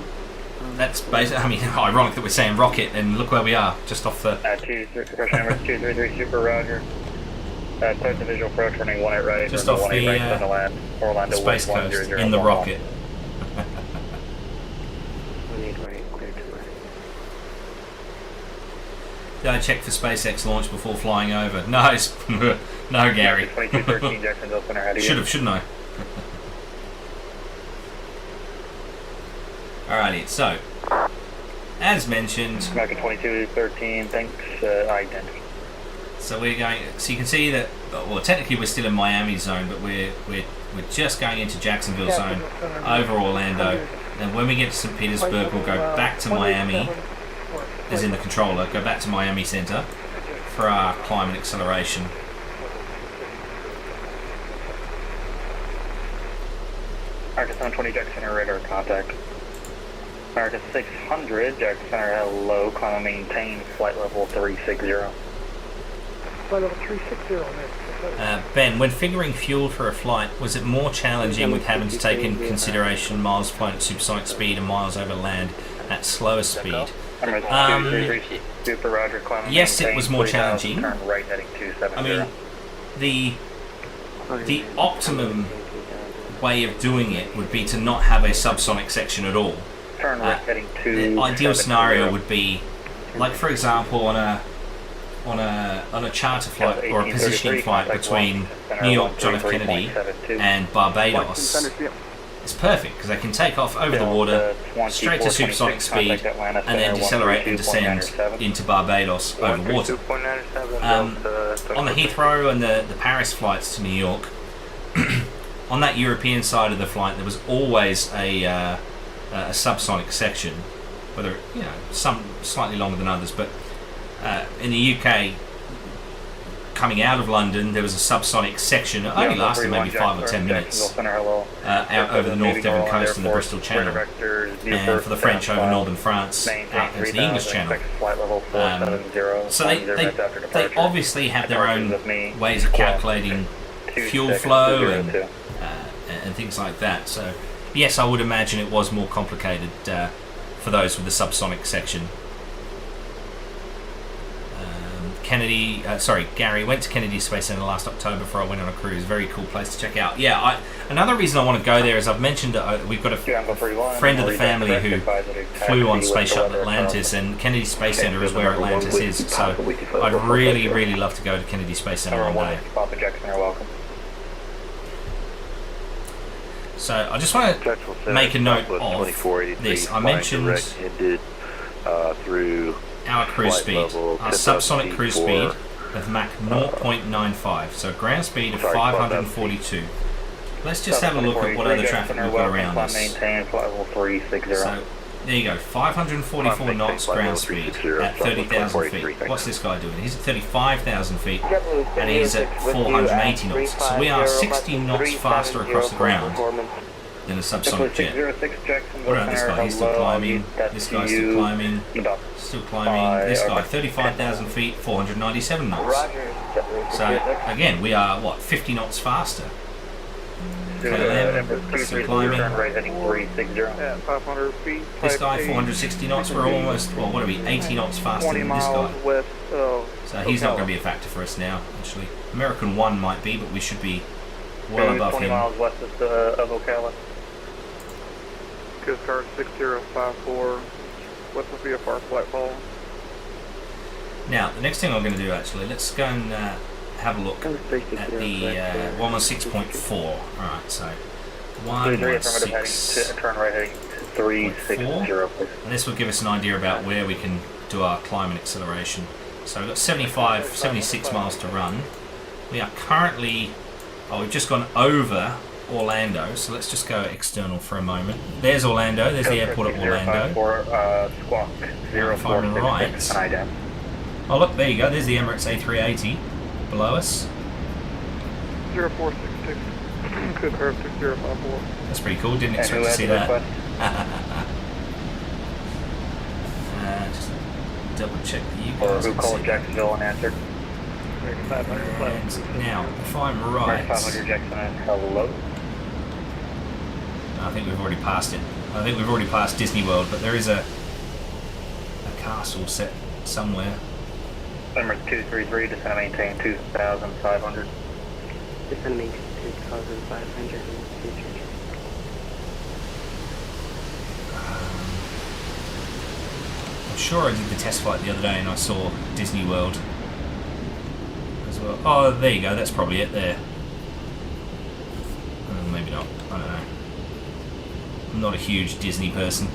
that's basically, I mean, ironic that we're saying rocket, and look where we are, just off the... 233 Super Roger. Start the visual approach running 18 right. Just off the Orlando Space Coast, in the rocket. Did I check for SpaceX launch before flying over? No, no, Gary. 2213 Jacksonville Center, how do you? Should have, shouldn't I? Alrighty, so, as mentioned... American 2213, thanks, identity. So we're going. So you can see that. Well, technically we're still in Miami zone, but we're just going into Jacksonville zone over Orlando. Then when we get to St. Petersburg, we'll go back to Miami, as in the controller. Go back to Miami Center for our climb and acceleration. American 720 Jack Center radar contact. American 600 Jack Center, hello. Climb and maintain flight level 360. Flight level 360. Ben, when figuring fuel for a flight, was it more challenging with having to take into consideration miles flown at supersonic speed and miles over land at slower speed? Yes, it was more challenging. I mean, the optimum way of doing it would be to not have a subsonic section at all. The ideal scenario would be, like for example, on a charter flight or a positioning flight between New York John F. Kennedy and Barbados. It's perfect because they can take off over the water straight to supersonic speed and then decelerate and descend into Barbados over water. On the Heathrow and the Paris flights to New York, on that European side of the flight, there was always a subsonic section, whether some slightly longer than others, but in the UK, coming out of London, there was a subsonic section. It only lasted maybe 5 or 10 minutes out over the North Devon coast and the Bristol Channel, and for the French over northern France out into the English Channel. So they obviously have their own ways of calculating fuel flow and things like that. So yes, I would imagine it was more complicated for those with the subsonic section. Gary went to Kennedy Space Center last October before I went on a cruise. Very cool place to check out. Yeah, another reason I want to go there is I've mentioned we've got a friend of the family who flew on Space Shuttle Atlantis, and Kennedy Space Center is where Atlantis is. So I'd really, really love to go to Kennedy Space Center one day. So I just want to make a note of this. I mentioned through our cruise speed, our subsonic cruise speed of Mach 0.95, so ground speed of 542. Let's just have a look at what other traffic we've got around us. So there you go, 544 knots ground speed at 30,000 feet. What's this guy doing? He's at 35,000 feet and he's at 480 knots. So we are 60 knots faster across the ground than a subsonic jet. What about this guy? He's still climbing. This guy's still climbing. Still climbing. This guy, 35,000 feet, 497 knots. So again, we are what, 50 knots faster? KLM, still climbing. This guy, 460 knots. We're almost, well, what are we, 80 knots faster than this guy. So he's not going to be a factor for us now, actually. American 1 might be, but we should be well above 20 him. miles west of Ocala. Coast Guard 6054, what's the VFR flight ball? Now, the next thing I'm going to do, actually, let's go and have a look at the 116.4. Alright, so 116.4. Turn right heading 360. And this will give us an idea about where we can do our climb and acceleration. So we've got 76 miles to run. We are currently, we've just gone over Orlando, so let's just go external for a moment. There's Orlando, there's the airport at Orlando. If I'm right. Oh look, there you go, there's the Emirates A380 below us. 0466, Coast Guard 6054. That's pretty cool, didn't expect to see that. Just double check that you guys Who can called see Jacksonville and answered? that. And now, if I'm right, 500 Jackson, hello. I think we've already passed it. I think we've already passed Disney World, but there is a castle set somewhere. Number 233, descend and maintain 2,500. Descend maintain 2,500. I'm sure I did the test flight the other day and I saw Disney World as well. Oh, there you go. That's probably it there. Maybe not. I don't know. I'm not a huge Disney person.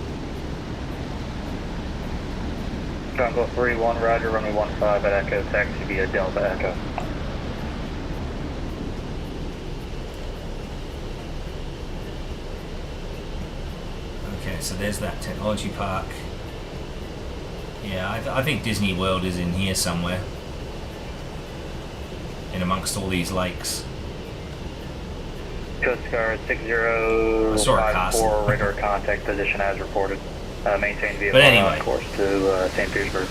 Jungle 3-1, roger, runway 15 at Echo, taxi via Delta Echo. Okay, so there's that technology park. Yeah, I think Disney World is in here somewhere. In amongst all these lakes. Coast Guard 6054, radar contact position as reported. Maintain vehicle on course to St. Petersburg.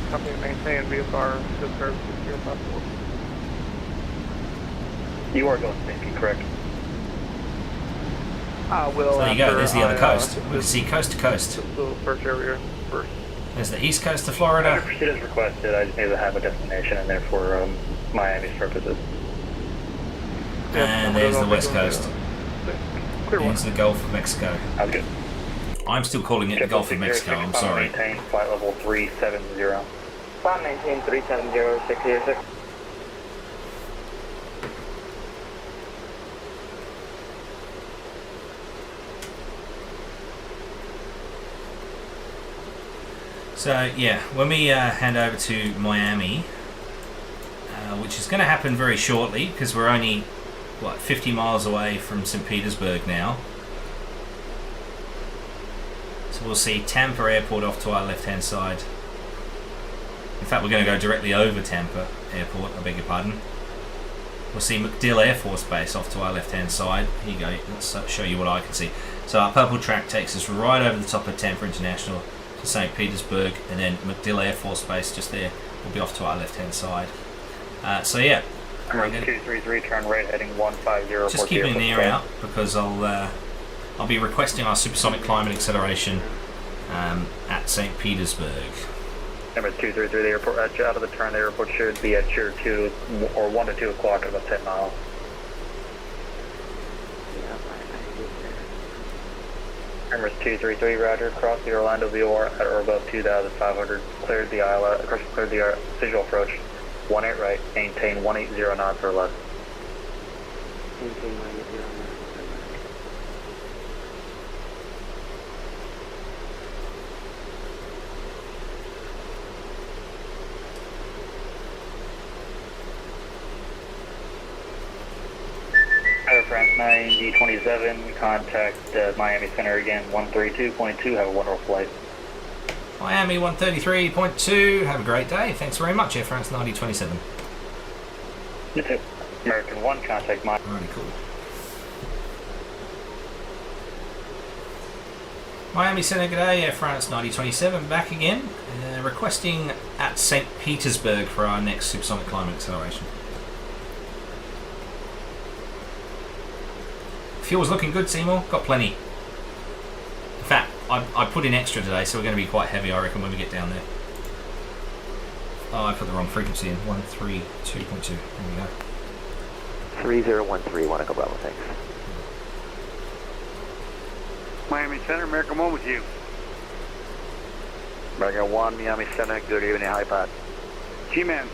Copy, maintain VFR, Coast Guard 6054. You are going to St. Pete, correct? Will So there you go, there's the other coast. We can see coast to coast. Little search area first. There's the east coast of I Florida. proceed as requested. I just need to have a destination in there for Miami's purposes. And there's the west coast. There's the Gulf of Mexico. Sounds good. I'm still calling it the Gulf of Mexico, I'm sorry. Maintain flight level 370. Climb maintain 370, 606. So yeah, when we hand over to Miami, which is going to happen very shortly because we're only, what, 50 miles away from St. Petersburg now. So we'll see Tampa Airport off to our left-hand side. In fact, we're going to go directly over Tampa Airport, I beg your pardon. We'll see MacDill Air Force Base off to our left-hand side. Here you go, let's show you what I can see. So our purple track takes us right over the top of Tampa International to St. Petersburg, and then MacDill Air Force Base just there will be off to our left-hand side. So yeah. Number 233, turn right heading 150. Just keeping an ear out because I'll be requesting our supersonic climb and acceleration at St. Petersburg. Number 233, the airport, out of the turn, the airport should be at your 2 or 1 to 2 o'clock at about 10 miles. Numbers 233, roger, cross the Orlando VOR at or above 2,500, cleared the visual approach, 18 right, maintain 180 knots or less. Maintain 180 knots. Air France 9027, contact Miami Center again, 132.2, have a wonderful flight. Miami 133.2, have a great day. Thanks very much, Air France 9027. You too. American 1, contact Miami. Alrighty, cool. Miami Center, g'day, Air France 9027, back again. Requesting at St. Petersburg for our next supersonic climb and acceleration. Fuel's looking good, Seymour. Got plenty. In fact, I put in extra today, so we're going to be quite heavy, I reckon, when we get down there. Oh, I put the wrong frequency in. 132.2. There we go. 3013, Monaco Bravo, thanks. Miami Center, American 1 with you. American 1, Miami Center, good evening, hi Pat. G-Man.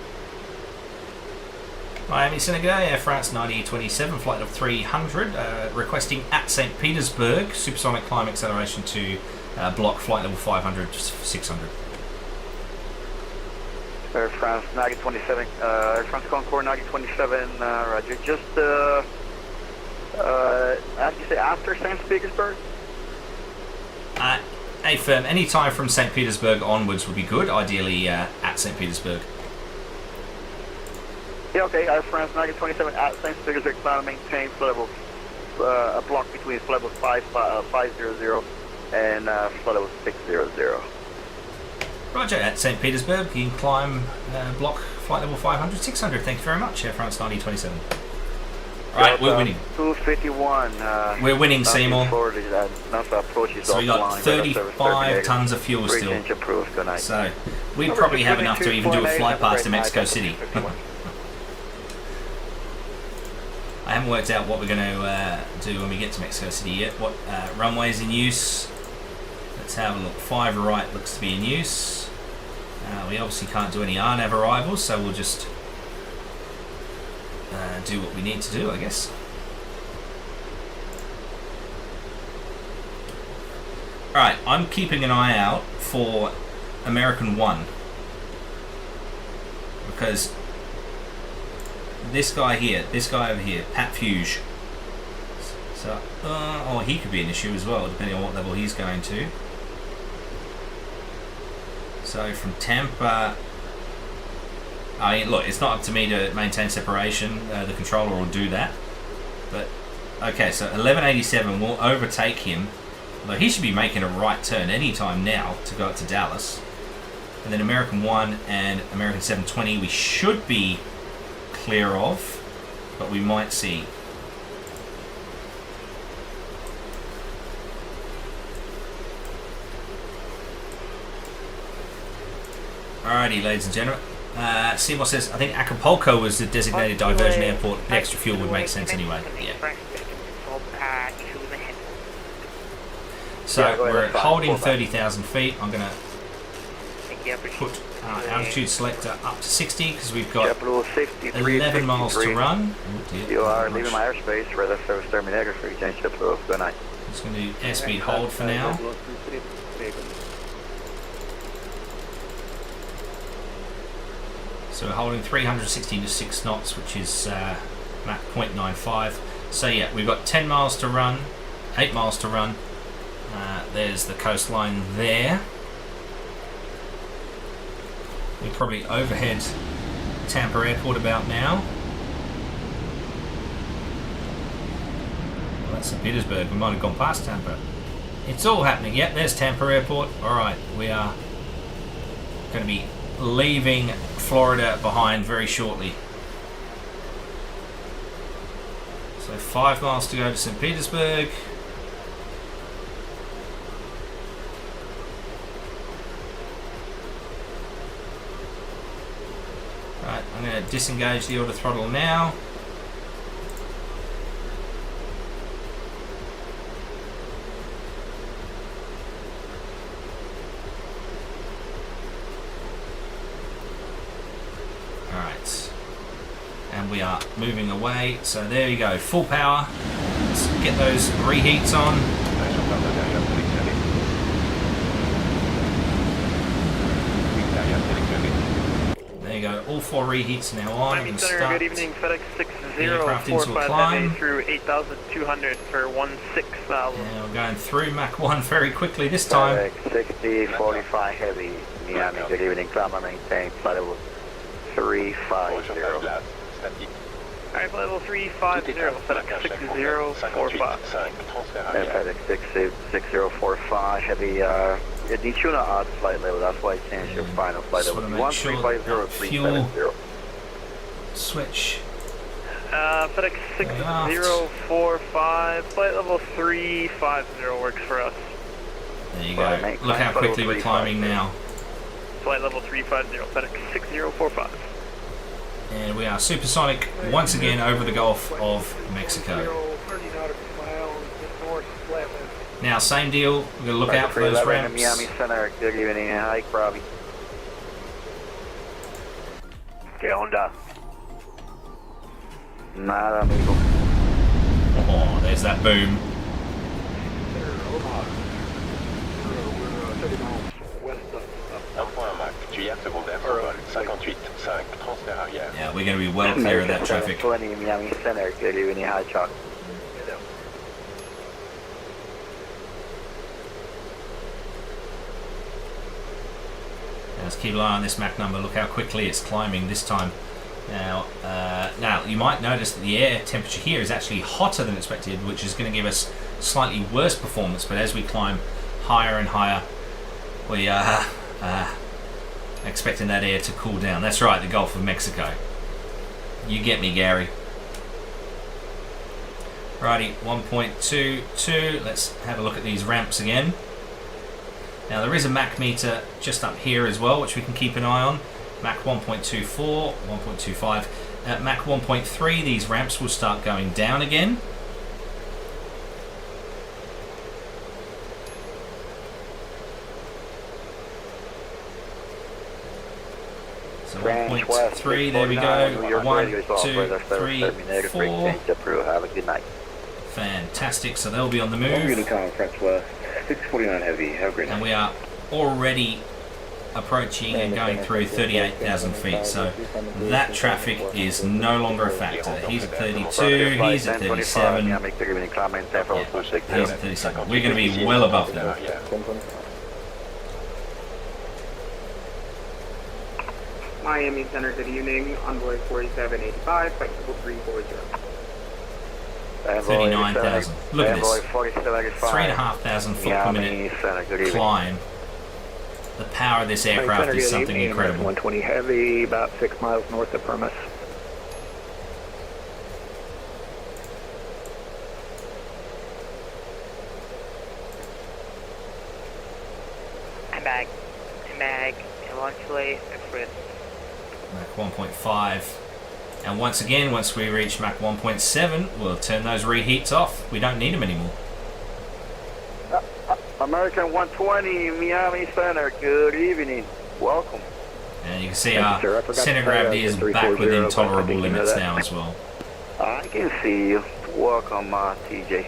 Miami Center, g'day, Air France 9027, flight of 300, requesting at St. Petersburg, supersonic climb acceleration to block flight level 500, 600. Air France 9027, Air France Concorde 9027, roger. Just, as you say, after St. Petersburg? Hey firm, any time from St. Petersburg onwards would be good, ideally at St. Petersburg. Yeah, okay, Air France 9027 at St. Petersburg, climb maintain flight level, a block between flight level 500 and flight level 600. Roger, at St. Petersburg, you can climb block flight level 500, 600. Thank you very much, Air France 9027. Right, we're winning. 251. We're winning, Seymour. So we got 35 tons of fuel still. So we probably have enough to even do a flight pass to Mexico City. I haven't worked out what we're going to do when we get to Mexico City yet. What runways in use? Let's have a look. 5 right looks to be in use. We obviously can't do any RNAV arrivals, so we'll just do what we need to do, I guess. Alright, I'm keeping an eye out for American 1. Because this guy over here, Pat Fuge. So, oh, he could be an issue as well, depending on what level he's going to. So from Tampa, I mean, look, it's not up to me to maintain separation. The controller will do that. But okay, so 1187 will overtake him. Although he should be making a right turn anytime now to go up to Dallas. And then American 1 and American 720 we should be clear of, but we might see. Alrighty, ladies and gentlemen. Seymour says, I think Acapulco was the designated diversion airport. The extra fuel would make sense anyway. Yeah. So we're holding 30,000 feet. I'm going to put altitude selector up to 60 because we've got 11 miles to run. Oh dear, you are leaving my airspace for the service terminator for change to blue. Good night. Just going to do airspeed hold for now. So we're holding 316 to 6 knots, which is Mach 0.95. So yeah, we've got 10 miles to run, 8 miles to run. There's the coastline there. We probably overhead Tampa Airport about now. Well, that's St. Petersburg. We might have gone past Tampa. It's all happening. Yep, there's Tampa Airport. Alright, we are going to be leaving Florida behind very shortly. So 5 miles to go to St. Petersburg. Right, I'm going to disengage the auto throttle now. Alright, and we are moving away, so there you go, full power. Let's get those reheats on. There you go, all 4 reheats now on. I'm going to start. Good evening, FedEx the aircraft into a 6045 climb. Heavy through 8,200 for 16,000. Yeah, we're going through Mach 1 very quickly this time. FedEx 6045 Heavy, Miami, good evening, climb and maintain, flight level 350. Alright, level 350, FedEx 6045. FedEx 6045 Heavy, the tuna odd flight level, that's why I changed your final flight level. 1350 fuel switch. FedEx 6045, flight level 350 works for us. There you go. Look how quickly we're climbing now. Flight level 350, FedEx 6045. And we are supersonic once again over the Gulf of Mexico. Now, same deal. We're going to look out for those ramps. Miami Center, good evening, hi, Robbie. ¿Qué onda? Nada, amigo. Oh, there's that boom. Yeah, we're going to be well clear of that traffic. 20 Miami Center, good evening, hi, Chuck. Let's keep an eye on this Mach number. Look how quickly it's climbing this time. Now, you might notice that the air temperature here is actually hotter than expected, which is going to give us slightly worse performance. But as we climb higher and higher, we are expecting that air to cool down. That's right, the Gulf of Mexico. You get me, Gary. Righty, 1.22. Let's have a look at these ramps again. Now there is a Mach meter just up here as well, which we can keep an eye on. Mach 1.24, 1.25. At Mach 1.3, these ramps will start going down again. So 1.3, there we go. 1, 2, 3, 4. Have a good night. Fantastic, so they'll be on the move. French West, 649 heavy. Have a great night. And we are already approaching and going through 38,000 feet, so that traffic is no longer a factor. He's at 32, he's at 37, yeah, he's at 37. We're going to be well above them. Miami Center, good evening. Envoy 4785, flight 340. 39,000. Look at this. 3,500 foot per minute climb. The power of this aircraft is something incredible. 120 heavy, about 6 miles north of Permis. I'm back. Eventually, Chris. Mach 1.5. And once again, once we reach Mach 1.7, we'll turn those reheats off. We don't need them anymore. American 120, Miami Center, good evening. Welcome. And you can see our center gravity is back within tolerable limits now as well. I can see you. Welcome, TJ.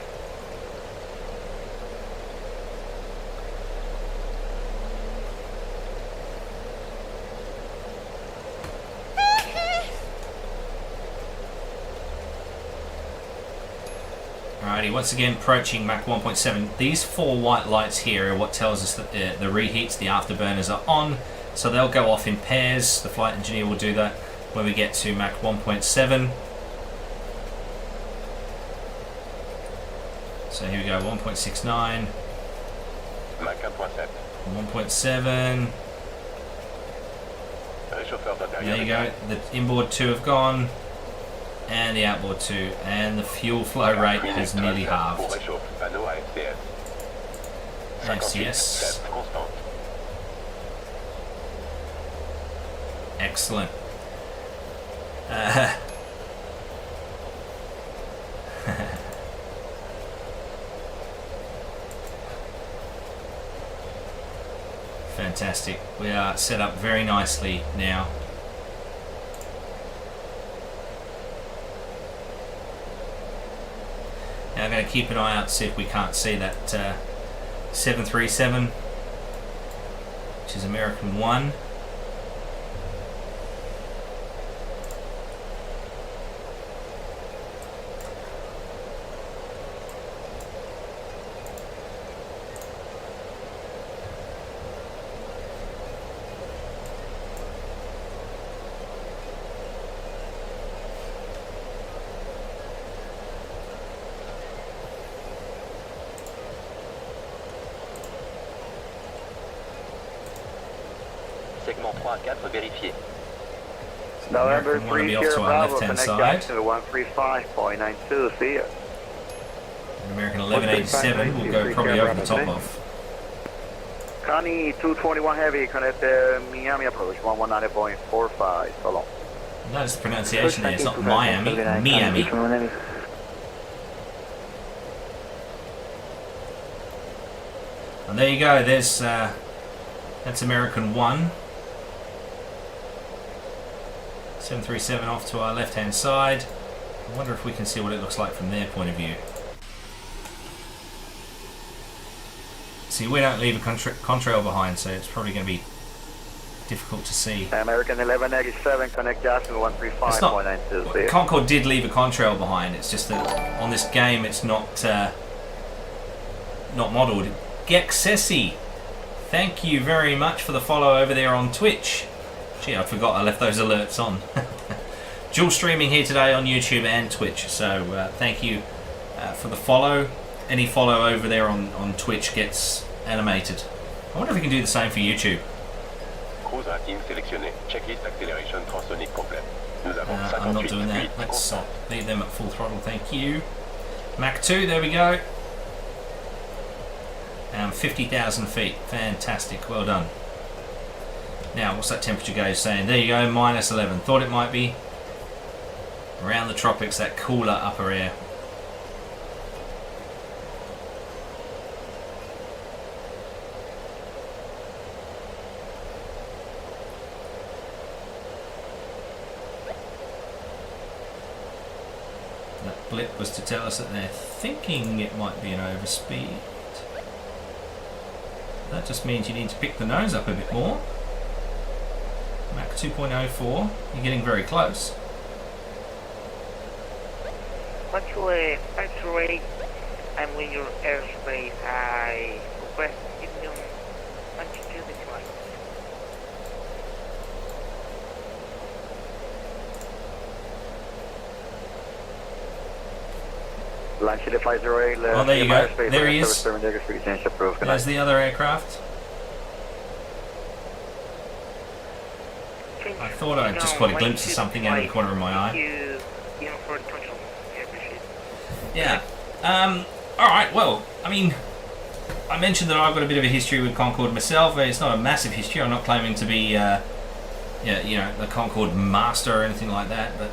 Alrighty, once again approaching Mach 1.7. These 4 white lights here are what tells us that the reheats, the afterburners are on. So they'll go off in pairs. The flight engineer will do that when we get to Mach 1.7. So here we go, 1.69. Mach 1.7. 1.7. There you go. The inboard 2 have gone. And the outboard 2, and the fuel flow rate has nearly halved. FCS. Excellent. Fantastic. We are set up very nicely now. Now I'm going to keep an eye out to see if we can't see that 737, which is American 1. Segment 3 à 4 vérifié. November American 1 will 3 be off Sierra to our Bravo, left-hand connect side. back to the 135.92, see ya. American 1187 will go probably over the top of. Connie 221 heavy, connect Miami approach, 119.45, so long. Notice the pronunciation there, it's not Miami, Miami. And there you go, there's that's American 1. 737 off to our left hand side. I wonder if we can see what it looks like from their point of view. See, we don't leave a contrail behind, so it's probably going to be difficult to see. American 1187, connect Jackson 135.92. Concorde did leave a contrail behind. It's just that on this game, it's not modelled. Gexessi, thank you very much for the follow over there on Twitch. Gee, I forgot I left those alerts on. Dual streaming here today on YouTube and Twitch, so thank you for the follow. Any follow over there on Twitch gets animated. I wonder if we can do the same for YouTube. I'm not doing that. Let's leave them at full throttle, thank you. Mach 2, there we go. And 50,000 feet. Fantastic, well done. Now, what's that temperature gauge saying? There you go, minus 11. Thought it might be around the tropics, that cooler upper air. That blip was to tell us that they're thinking it might be an overspeed. That just means you need to pick the nose up a bit more. Mach 2.04, you're getting very close. Actually, I'm with your airspace. I request medium altitude decline. Launch to 508. Oh, there you go. There he is. There's the other aircraft. I thought I just caught a glimpse of something out of the corner of my eye. Yeah. Alright, well, I mean, I mentioned that I've got a bit of a history with Concorde myself. It's not a massive history. I'm not claiming to be, yeah, you know, the Concorde master or anything like that. But,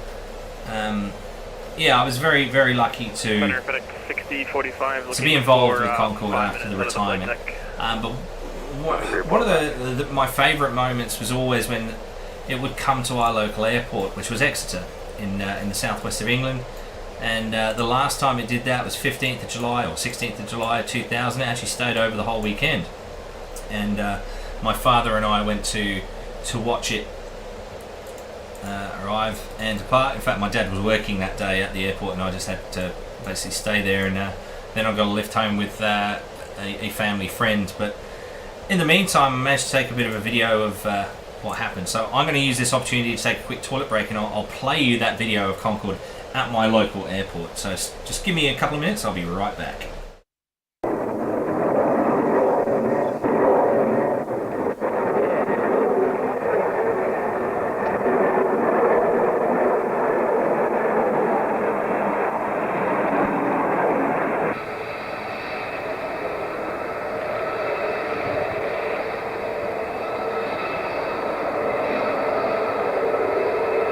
yeah, I was very, very lucky to be involved with Concorde after the retirement. But one of my favourite moments was always when it would come to our local airport, which was Exeter in the southwest of England. And the last time it did that was 15th of July or 16th of July 2000. It actually stayed over the whole weekend. And my father and I went to watch it arrive and depart. In fact, my dad was working that day at the airport and I just had to basically stay there. And then I got a lift home with a family friend. But in the meantime, I managed to take a bit of a video of what happened. So I'm going to use this opportunity to take a quick toilet break and I'll play you that video of Concorde at my local airport. So just give me a couple of minutes, I'll be right back.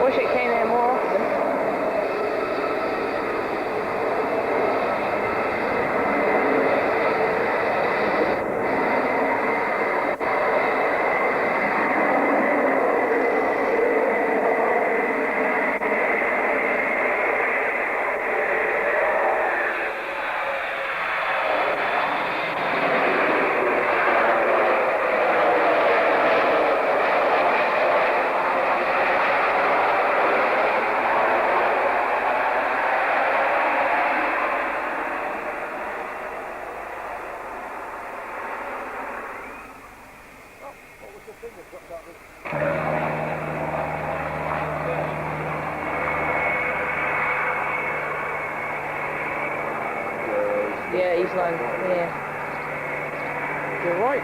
Wish it came in more often. Yeah, he's landing. Yeah. You're right.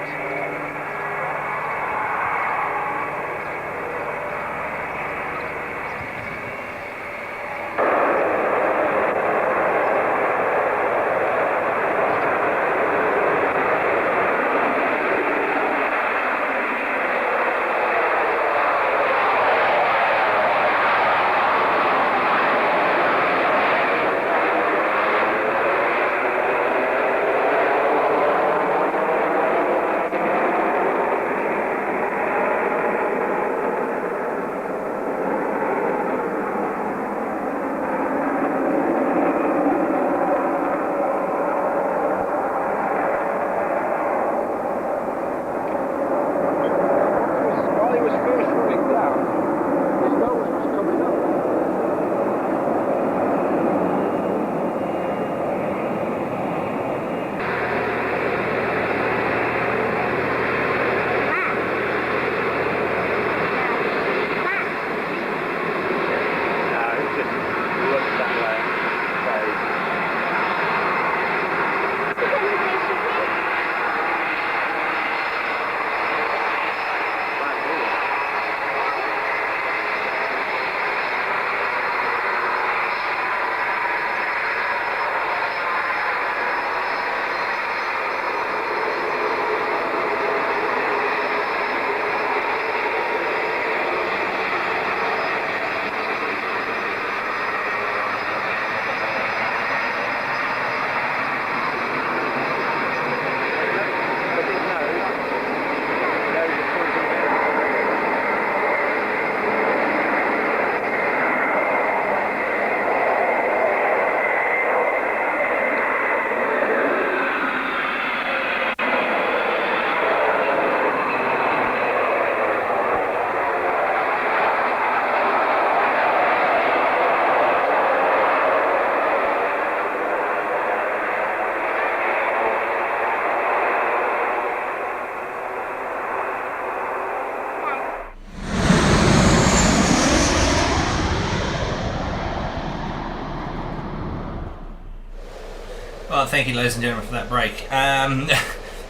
Well, thank you, ladies and gentlemen, for that break.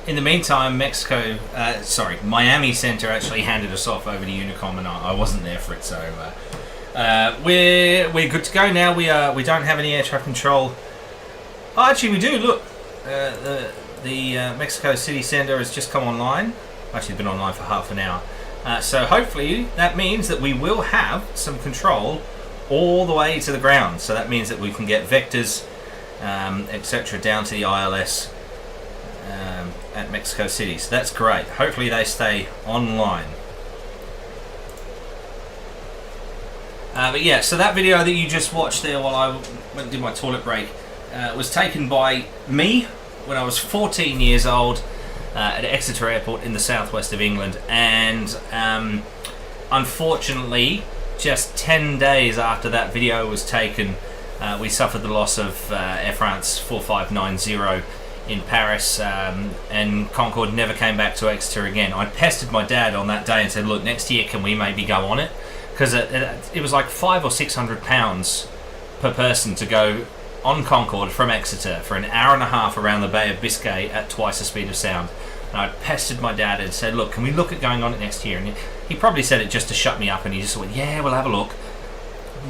In the meantime, Miami Center actually handed us off over to Unicom, and I wasn't there for it, so we're good to go now. We don't have any air traffic control. Oh, actually, we do. Look, the Mexico City Center has just come online. Actually, been online for half an hour. So hopefully that means that we will have some control all the way to the ground. So that means that we can get vectors, etc., down to the ILS at Mexico City. So that's great. Hopefully they stay online. But yeah, so that video that you just watched there while I went and did my toilet break was taken by me when I was 14 years old at Exeter Airport in the southwest of England, and unfortunately just 10 days after that video was taken, we suffered the loss of Air France 4590 in Paris, and Concorde never came back to Exeter again. I pestered my dad on that day and said, look, next year can we maybe go on it, because it was like £500 or £600 per person to go on Concorde from Exeter for an hour and a half around the Bay of Biscay at twice the speed of sound. And I pestered my dad and said, look, can we look at going on it next year? And he probably said it just to shut me up, and he just went, yeah, we'll have a look.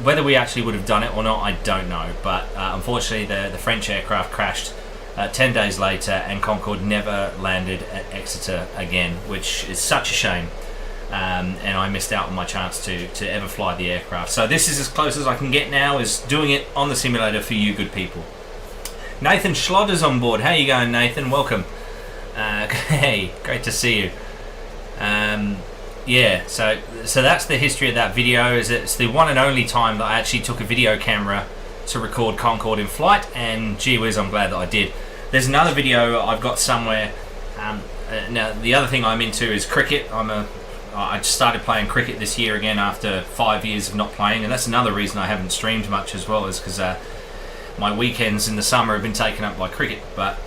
Whether we actually would have done it or not, I don't know. But unfortunately, the French aircraft crashed 10 days later, and Concorde never landed at Exeter again, which is such a shame. And I missed out on my chance to ever fly the aircraft. So this is as close as I can get now, is doing it on the simulator for you good people. Nathan Schlotter's on board. How you going, Nathan? Welcome. Hey, great to see you. Yeah, so that's the history of that video. It's the one and only time that I actually took a video camera to record Concorde in flight, and gee whiz, I'm glad that I did. There's another video I've got somewhere. Now the other thing I'm into is cricket. I just started playing cricket this year again after 5 years of not playing, and that's another reason I haven't streamed much as well, is because my weekends in the summer have been taken up by cricket. But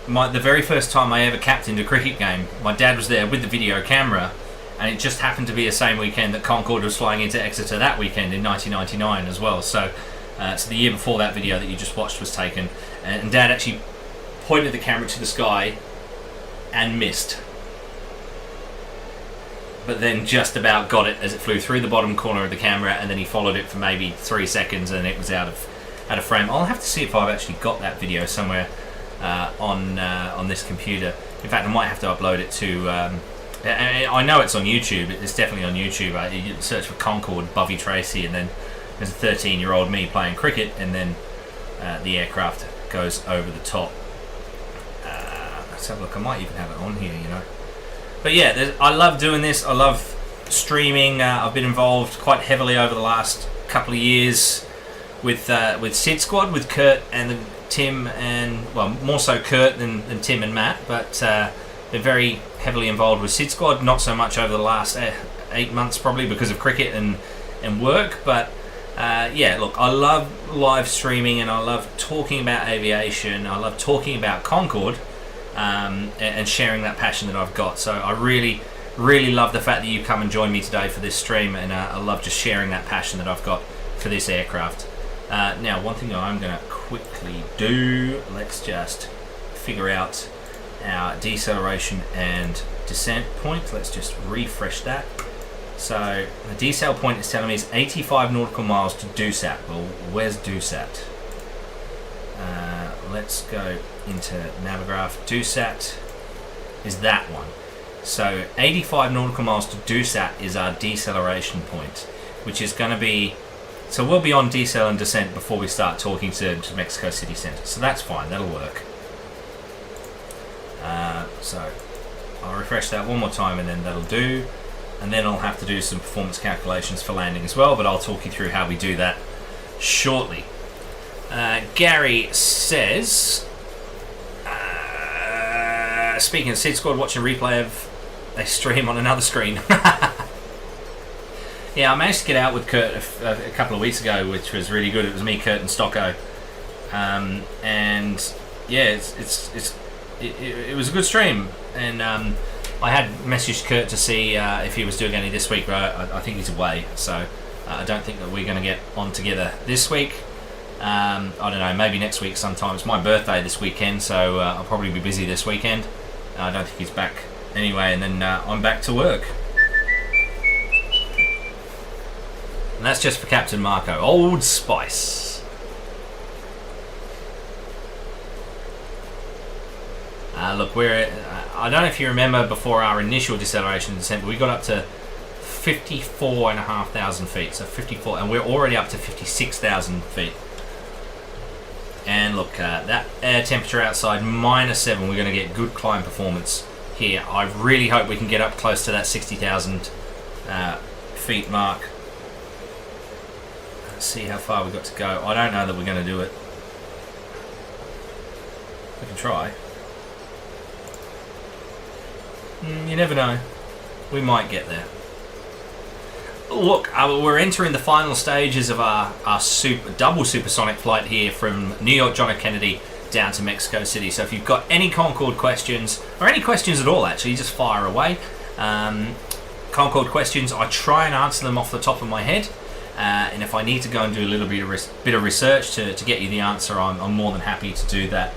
the very first time I ever captained a cricket game, my dad was there with the video camera, and it just happened to be the same weekend that Concorde was flying into Exeter that weekend in 1999 as well. So the year before that video that you just watched was taken, and Dad actually pointed the camera to the sky and missed, but then just about got it as it flew through the bottom corner of the camera, and then he followed it for maybe 3 seconds and it was out of frame. I'll have to see if I've actually got that video somewhere on this computer. In fact, I might have to upload it to I know it's on YouTube. It's definitely on YouTube. You search for Concorde Bovey Tracy, and then there's a 13-year-old me playing cricket, and then the aircraft goes over the top. Let's have a look. I might even have it on here, you know. But yeah, I love doing this. I love streaming. I've been involved quite heavily over the last couple of years with Sid Squad, with Kurt and Tim, and well, more so Kurt than Tim and Matt. But been very heavily involved with Sid Squad. Not so much over the last 8 months, probably because of cricket and work. But yeah, look, I love live streaming, and I love talking about aviation. I love talking about Concorde. And sharing that passion that I've got. So I really, really love the fact that you come and join me today for this stream, and I love just sharing that passion that I've got for this aircraft. Now, one thing I'm going to quickly do, let's just figure out our deceleration and descent point. Let's just refresh that. So the decel point is telling me it's 85 nautical miles to DUSAT. Well, where's DUSAT? Let's go into Navigraph. DUSAT is that one. So 85 nautical miles to DUSAT is our deceleration point, which is going to be, so we'll be on decel and descent before we start talking to Mexico City Center. So that's fine, that'll work. So I'll refresh that one more time, and then that'll do. And then I'll have to do some performance calculations for landing as well, but I'll talk you through how we do that shortly. Gary says, speaking of Sid Squad, watching a replay of a stream on another screen. Yeah, I managed to get out with Kurt a couple of weeks ago, which was really good. It was me, Kurt, and Stocko, and yeah, it was a good stream. And I had messaged Kurt to see if he was doing any this week, but I think he's away, so I don't think that we're going to get on together this week. I don't know, maybe next week sometime. It's my birthday this weekend, so I'll probably be busy this weekend. I don't think he's back anyway, and then I'm back to work. And that's just for Captain Marco. Old Spice. Look, I don't know if you remember before our initial deceleration and descent, but we got up to 54,500 feet. So 54, and we're already up to 56,000 feet. And look, that air temperature outside, -7. We're going to get good climb performance here. I really hope we can get up close to that 60,000 feet mark. Let's see how far we've got to go. I don't know that we're going to do it. We can try. You never know. We might get there. Look, we're entering the final stages of our double supersonic flight here from New York John F. Kennedy down to Mexico City. So if you've got any Concorde questions, or any questions at all actually, just fire away. Concorde questions, I try and answer them off the top of my head. And if I need to go and do a little bit of research to get you the answer, I'm more than happy to do that.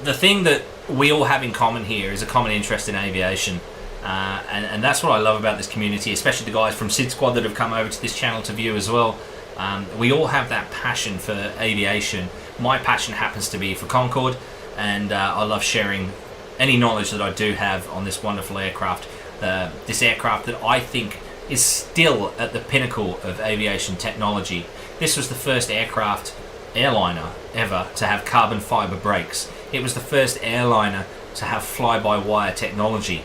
The thing that we all have in common here is a common interest in aviation. And that's what I love about this community, especially the guys from SID Squad that have come over to this channel to view as well. We all have that passion for aviation. My passion happens to be for Concorde, and I love sharing any knowledge that I do have on this wonderful aircraft. This aircraft that I think is still at the pinnacle of aviation technology. This was the first airliner ever to have carbon fiber brakes. It was the first airliner to have fly-by-wire technology.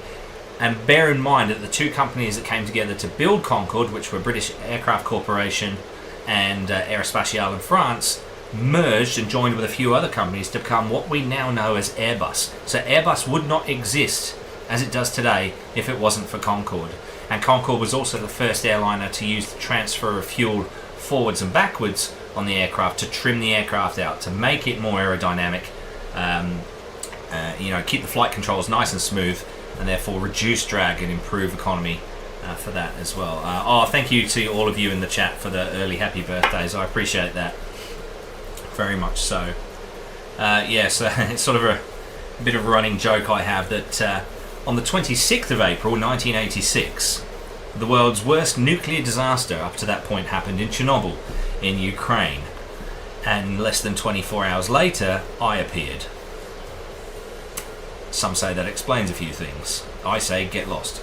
And bear in mind that the two companies that came together to build Concorde, which were British Aircraft Corporation and Aerospatiale in France, merged and joined with a few other companies to become what we now know as Airbus. So Airbus would not exist as it does today if it wasn't for Concorde. And Concorde was also the first airliner to use the transfer of fuel forwards and backwards on the aircraft to trim the aircraft out, to make it more aerodynamic, keep the flight controls nice and smooth, and therefore reduce drag and improve economy for that as well. Thank you to all of you in the chat for the early happy birthdays. I appreciate that very much so. So it's sort of a bit of a running joke I have that on the 26th of April 1986, the world's worst nuclear disaster up to that point happened in Chernobyl in Ukraine, and less than 24 hours later I appeared. Some say that explains a few things. I say get lost.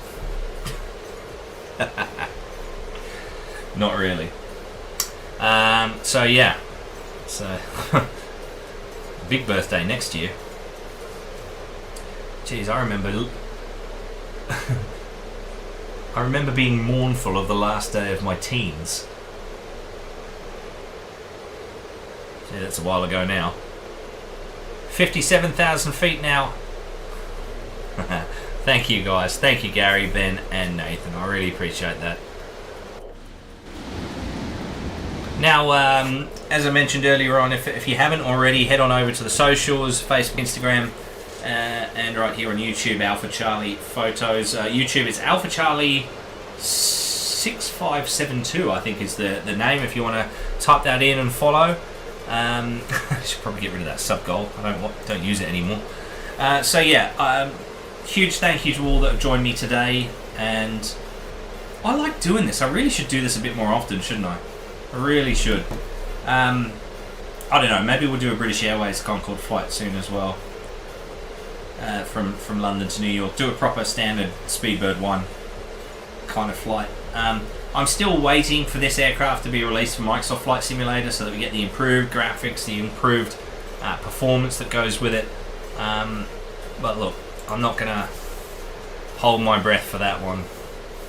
Not really. So big birthday next year. Jeez, I remember being mournful of the last day of my teens. See, that's a while ago now. 57,000 feet now. Thank you guys. Thank you Gary, Ben and Nathan. I really appreciate that. Now, as I mentioned earlier on, if you haven't already, head on over to the socials, Facebook, Instagram, and right here on YouTube, Alpha Charlie Photos. YouTube, it's Alpha Charlie 6572, I think is the name, if you want to type that in and follow. I should probably get rid of that sub goal. I don't use it anymore. Huge thank you to all that have joined me today, and I like doing this. I really should do this a bit more often, shouldn't I? I really should. I don't know, maybe we'll do a British Airways Concorde flight soon as well, from London to New York. Do a proper standard Speedbird 1 kind of flight. I'm still waiting for this aircraft to be released from Microsoft Flight Simulator so that we get the improved graphics, the improved performance that goes with it. But look, I'm not going to hold my breath for that one.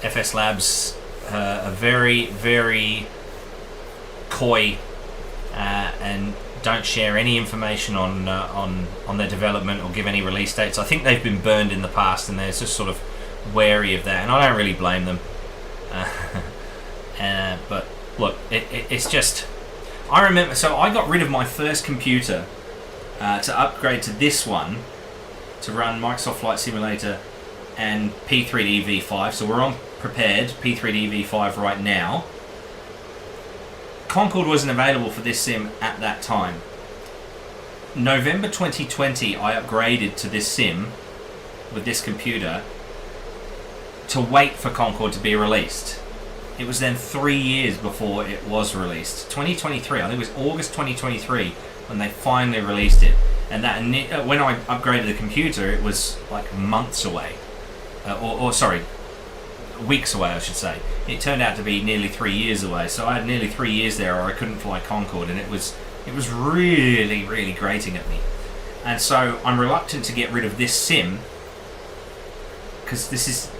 FS Labs are very, very coy and don't share any information on their development or give any release dates. I think they've been burned in the past and they're just sort of wary of that, and I don't really blame them. But look, it's just, I remember, so I got rid of my first computer to upgrade to this one to run Microsoft Flight Simulator and P3D V5. So we're on prepared P3D V5 right now. Concorde wasn't available for this sim at that time. November 2020, I upgraded to this sim with this computer to wait for Concorde to be released. It was then 3 years before it was released. 2023, I think it was August 2023 when they finally released it. And that when I upgraded the computer, it was like months away. Sorry, weeks away, I should say. It turned out to be nearly 3 years away. So I had nearly 3 years there where I couldn't fly Concorde, and it was really, really grating at me. And so I'm reluctant to get rid of this sim because this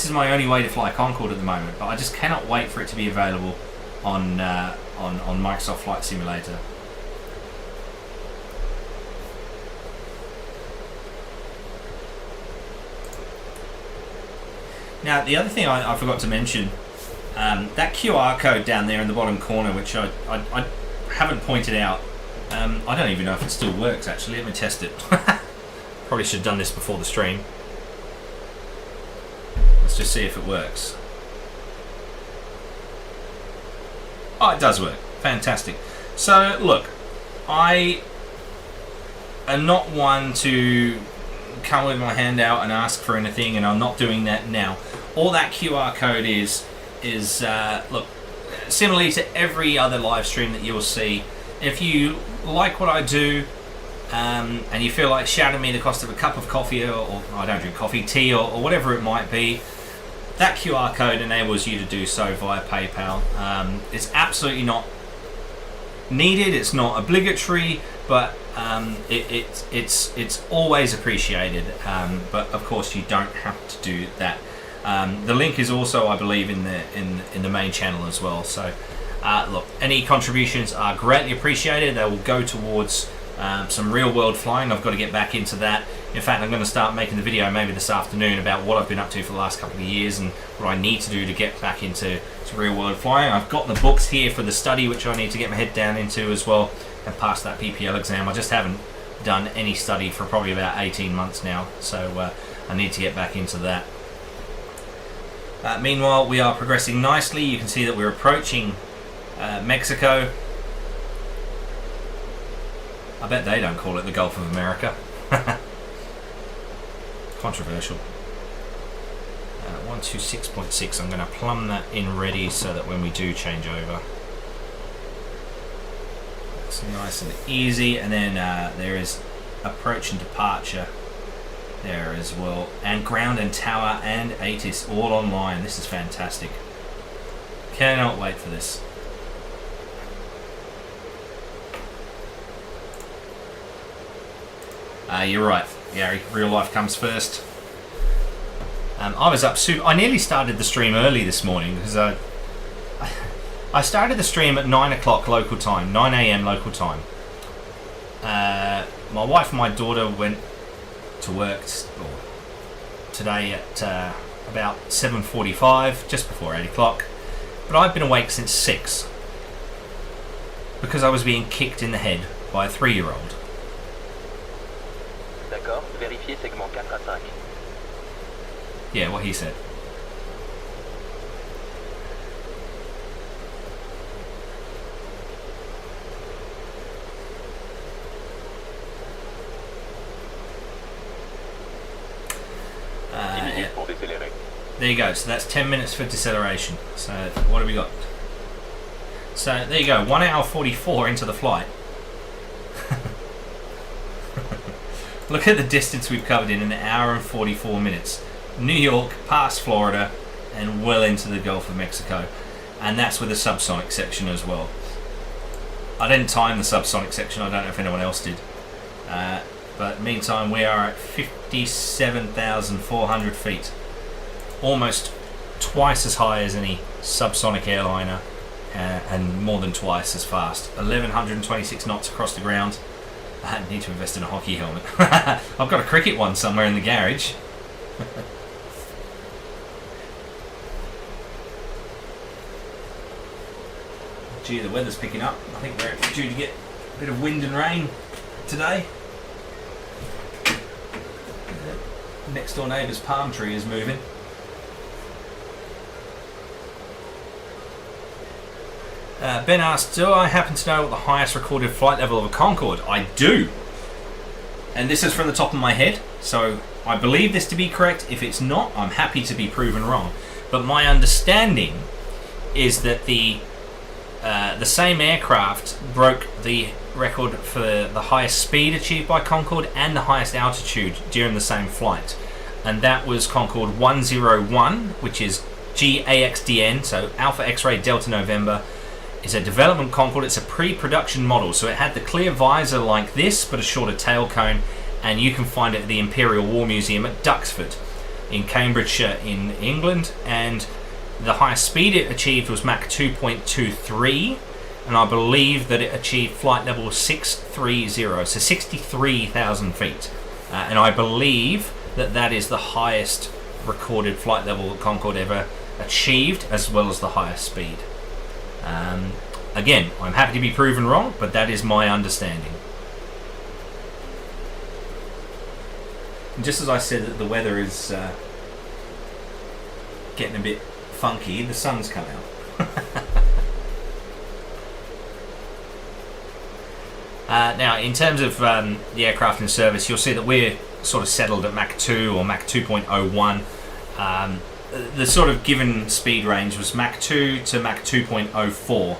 is my only way to fly Concorde at the moment. But I just cannot wait for it to be available on Microsoft Flight Simulator. Now, the other thing I forgot to mention, that QR code down there in the bottom corner, which I haven't pointed out, I don't even know if it still works actually. Let me test it. Probably should have done this before the stream. Let's just see if it works. Oh, it does work. Fantastic. So, look, I am not one to come with my hand out and ask for anything, and I'm not doing that now. All that QR code is look, similarly to every other live stream that you'll see, if you like what I do and you feel like shouting me the cost of a cup of coffee, or I don't drink coffee, tea, or whatever it might be, that QR code enables you to do so via PayPal. It's absolutely not needed, it's not obligatory, but it's always appreciated. But of course, you don't have to do that. The link is also, I believe, in the main channel as well. So, look, any contributions are greatly appreciated. They will go towards some real-world flying. I've got to get back into that. In fact, I'm going to start making the video maybe this afternoon about what I've been up to for the last couple of years and what I need to do to get back into real-world flying. I've got the books here for the study, which I need to get my head down into as well and pass that PPL exam. I just haven't done any study for probably about 18 months now, so I need to get back into that. Meanwhile, we are progressing nicely. You can see that we're approaching Mexico. I bet they don't call it the Gulf of America. Controversial. 126.6. I'm going to plumb that in ready so that when we do change over, it's nice and easy. And then there is approach and departure there as well, and ground and tower and ATC all online. This is fantastic. Cannot wait for this. You're right, Gary. Real life comes first. I was up soon. I nearly started the stream early this morning because I started the stream at 9 o'clock local time, 9 a.m. local time. My wife and my daughter went to work today at about 7:45, just before 8 o'clock. But I've been awake since 6 because I was being kicked in the head by a 3-year-old. D'accord, vérifiez segment 4 à 5. Yeah, what he said. Yeah. There you go, so that's 10 minutes for deceleration. So what have we got? So there you go, 1 hour 44 into the flight. Look at the distance we've covered in an hour and 44 minutes. New York, past Florida, and well into the Gulf of Mexico. And that's with the subsonic section as well. I didn't time the subsonic section, I don't know if anyone else did. But meantime, we are at 57,400 feet. Almost twice as high as any subsonic airliner, and more than twice as fast. 1,126 knots across the ground. I need to invest in a hockey helmet. I've got a cricket one somewhere in the garage. Gee, the weather's picking up. I think we're due to get a bit of wind and rain today. Next door neighbour's palm tree is moving. Ben asked, do I happen to know what the highest recorded flight level of a Concorde? I do. And this is from the top of my head, so I believe this to be correct. If it's not, I'm happy to be proven wrong. But my understanding is that the same aircraft broke the record for the highest speed achieved by Concorde and the highest altitude during the same flight. And that was Concorde 101, which is GAXDN, so Alpha X-Ray Delta November. It's a development Concorde. It's a pre-production model, so it had the clear visor like this, but a shorter tail cone, and you can find it at the Imperial War Museum at Duxford in Cambridgeshire in England. And the highest speed it achieved was Mach 2.23, and I believe that it achieved flight level 630, so 63,000 feet. And I believe that that is the highest recorded flight level that Concorde ever achieved, as well as the highest speed. Again, I'm happy to be proven wrong, but that is my understanding. And just as I said that the weather is getting a bit funky, the sun's come out. Now, in terms of the aircraft in service, you'll see that we're sort of settled at Mach 2 or Mach 2.01. The sort of given speed range was Mach 2 to Mach 2.04,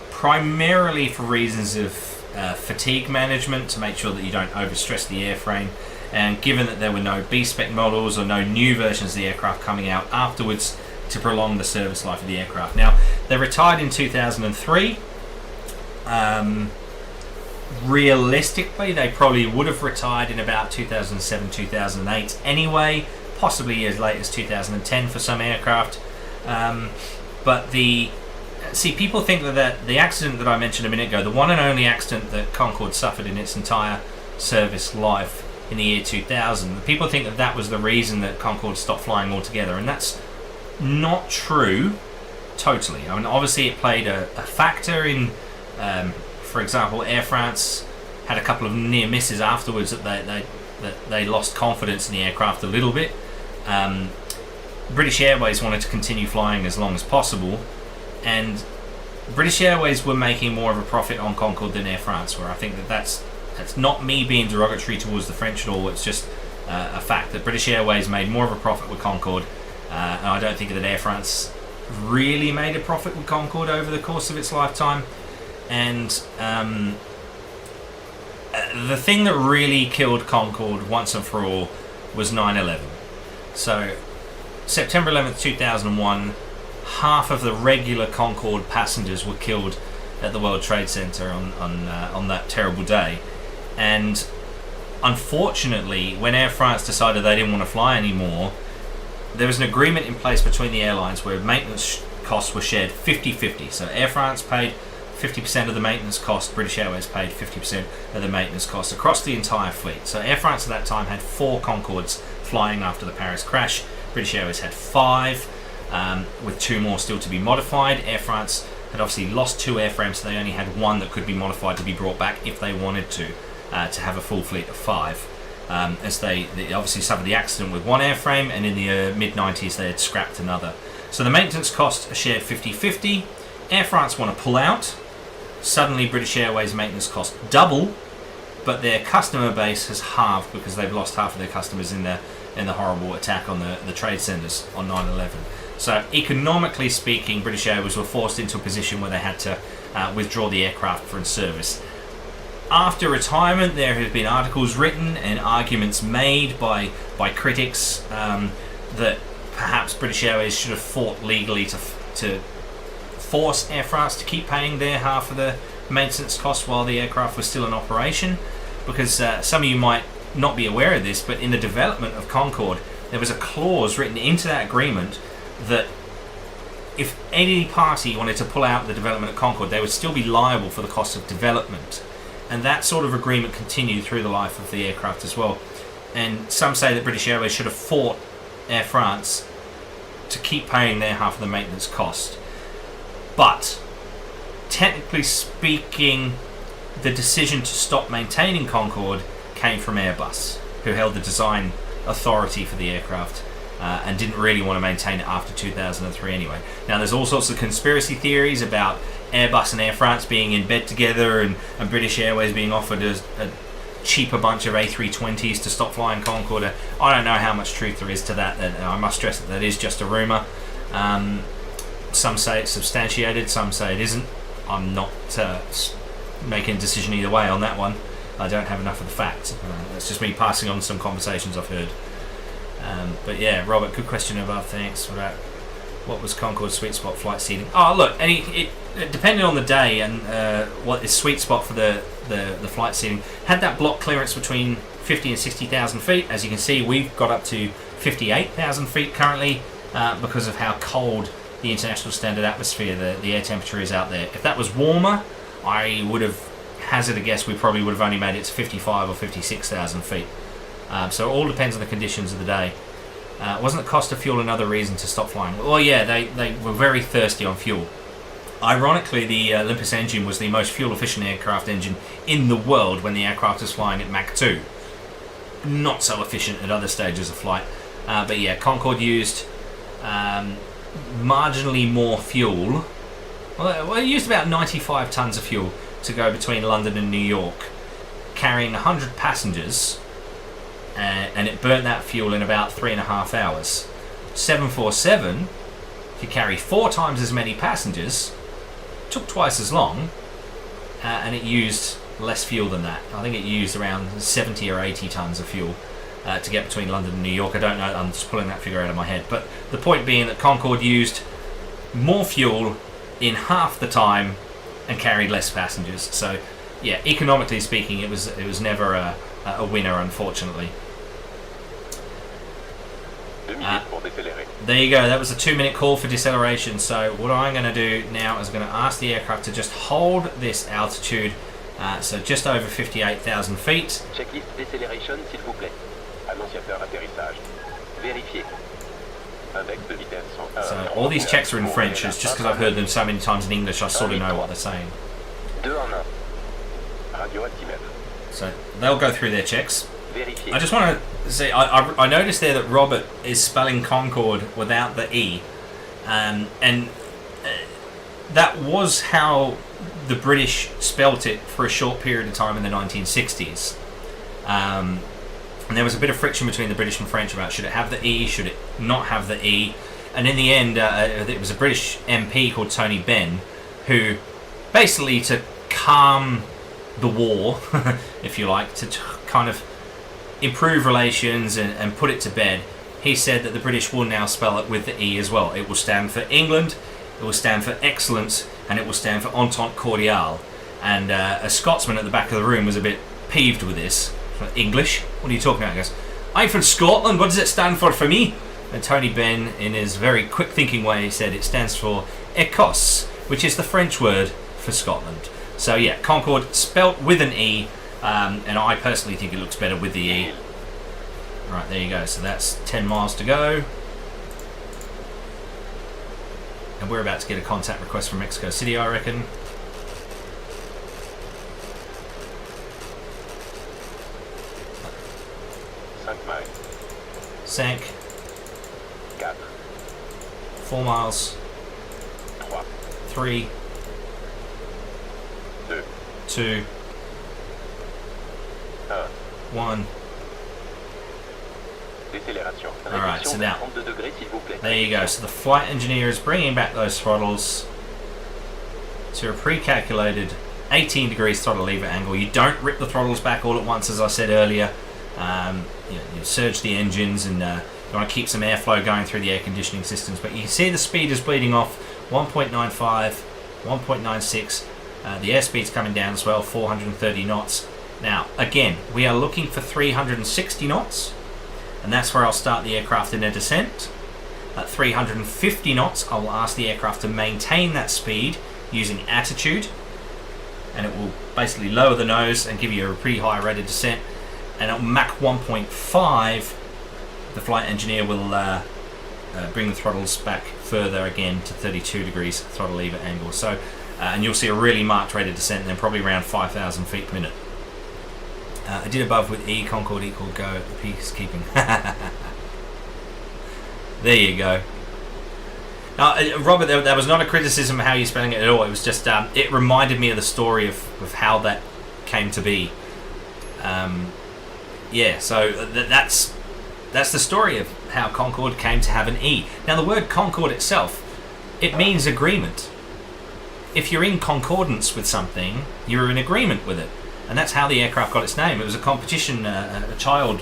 primarily for reasons of fatigue management, to make sure that you don't overstress the airframe, and given that there were no B-spec models or no new versions of the aircraft coming out afterwards, to prolong the service life of the aircraft. Now, they retired in 2003. Realistically, they probably would have retired in about 2007, 2008 anyway, possibly as late as 2010 for some aircraft. But people think that the accident that I mentioned a minute ago, the one and only accident that Concorde suffered in its entire service life in the year 2000, people think that that was the reason that Concorde stopped flying altogether, and that's not true totally. I mean, obviously it played a factor in, for example, Air France had a couple of near misses afterwards that they lost confidence in the aircraft a little bit. British Airways wanted to continue flying as long as possible, and British Airways were making more of a profit on Concorde than Air France were. I think that's not me being derogatory towards the French at all. It's just a fact that British Airways made more of a profit with Concorde, and I don't think that Air France really made a profit with Concorde over the course of its lifetime. And the thing that really killed Concorde once and for all was 9/11. So September 11th, 2001, half of the regular Concorde passengers were killed at the World Trade Center on that terrible day. And unfortunately, when Air France decided they didn't want to fly anymore, there was an agreement in place between the airlines where maintenance costs were shared 50-50. So Air France paid 50% of the maintenance cost, British Airways paid 50% of the maintenance cost across the entire fleet. So Air France at that time had 4 Concordes flying after the Paris crash. British Airways had 5, with 2 more still to be modified. Air France had obviously lost 2 airframes, so they only had 1 that could be modified to be brought back if they wanted to have a full fleet of 5. As they obviously suffered the accident with 1 airframe, and in the mid-90s they had scrapped another. So the maintenance costs are shared 50-50. Air France want to pull out. Suddenly British Airways maintenance costs double, but their customer base has halved because they've lost half of their customers in the horrible attack on the trade centres on 9/11. So economically speaking, British Airways were forced into a position where they had to withdraw the aircraft from service. After retirement, there have been articles written and arguments made by critics that perhaps British Airways should have fought legally to force Air France to keep paying their half of the maintenance costs while the aircraft was still in operation. Because some of you might not be aware of this, but in the development of Concorde, there was a clause written into that agreement that if any party wanted to pull out the development of Concorde, they would still be liable for the cost of development. And that sort of agreement continued through the life of the aircraft as well. And some say that British Airways should have fought Air France to keep paying their half of the maintenance cost. But technically speaking, the decision to stop maintaining Concorde came from Airbus, who held the design authority for the aircraft. and didn't really want to maintain it after 2003 anyway. Now there's all sorts of conspiracy theories about Airbus and Air France being in bed together, and British Airways being offered a cheaper bunch of A320s to stop flying Concorde. I don't know how much truth there is to that. I must stress that is just a rumour. Some say it's substantiated, some say it isn't. I'm not making a decision either way on that one. I don't have enough of the facts. It's just me passing on some conversations I've heard. But yeah, Robert, good question above. Thanks for that. What was Concorde's sweet spot flight seating? Oh, look, and it depended on the day and what is sweet spot for the flight seating. Had that block clearance between 50 and 60,000 feet. As you can see, we've got up to 58,000 feet currently because of how cold the international standard atmosphere, the air temperature is out there. If that was warmer, I would have hazard a guess we probably would have only made it to 55 or 56,000 feet. So it all depends on the conditions of the day. Wasn't the cost of fuel another reason to stop flying? Well, yeah, they were very thirsty on fuel. Ironically, the Olympus engine was the most fuel-efficient aircraft engine in the world when the aircraft was flying at Mach 2. Not so efficient at other stages of flight. But yeah, Concorde used marginally more fuel. Well, it used about 95 tons of fuel to go between London and New York, carrying 100 passengers, and it burnt that fuel in about 3.5 hours. 747, if you carry 4 times as many passengers, took twice as long, and it used less fuel than that. I think it used around 70 or 80 tons of fuel to get between London and New York. I don't know, I'm just pulling that figure out of my head. But the point being that Concorde used more fuel in half the time and carried less passengers. So yeah, economically speaking, it was never a winner, unfortunately. There you go, that was a 2-minute call for deceleration. So what I'm going to do now is I'm going to ask the aircraft to just hold this altitude, so just over 58,000 feet. Checklist décélération, s'il vous plaît. Annonciateur atterrissage. Vérifiez. So all these checks are in French. It's just because I've heard them so many times in English, I sort of know what they're saying. So they'll go through their checks. I just want to say, I noticed there that Robert is spelling Concorde without the E, and that was how the British spelt it for a short period of time in the 1960s. And there was a bit of friction between the British and French about should it have the E, should it not have the E. And in the end, it was a British MP called Tony Benn who, basically to calm the war, if you like, to kind of improve relations and put it to bed, he said that the British will now spell it with the E as well. It will stand for England, it will stand for excellence, and it will stand for Entente Cordiale. And a Scotsman at the back of the room was a bit peeved with this. English? What are you talking about? He goes, I'm from Scotland, what does it stand for me? And Tony Benn, in his very quick thinking way, said it stands for Écosse, which is the French word for Scotland. So yeah, Concorde spelt with an E, and I personally think it looks better with the E. Right, there you go. So that's 10 miles to go. And we're about to get a contact request from Mexico City, I reckon. Sank. 4 miles. 3. 2. 1. Alright, so now, there you go. So the flight engineer is bringing back those throttles to a pre-calculated 18 degrees throttle lever angle. You don't rip the throttles back all at once, as I said earlier. You surge the engines, and you want to keep some airflow going through the air conditioning systems. But you can see the speed is bleeding off. 1.95, 1.96. The airspeed's coming down as well, 430 knots. Now, again, we are looking for 360 knots, and that's where I'll start the aircraft in a descent. At 350 knots, I will ask the aircraft to maintain that speed using attitude, and it will basically lower the nose and give you a pretty high rate of descent. And at Mach 1.5, the flight engineer will bring the throttles back further again to 32 degrees throttle lever angle. So, and you'll see a really marked rate of descent, and then probably around 5,000 feet per minute. I did above with E, Concorde equal go, peacekeeping. There you go. Now, Robert, that was not a criticism of how you're spelling it at all. It was just, it reminded me of the story of how that came to be. Yeah, so that's the story of how Concorde came to have an E. Now, the word Concorde itself, it means agreement. If you're in concordance with something, you're in agreement with it. And that's how the aircraft got its name. It was a competition, a child,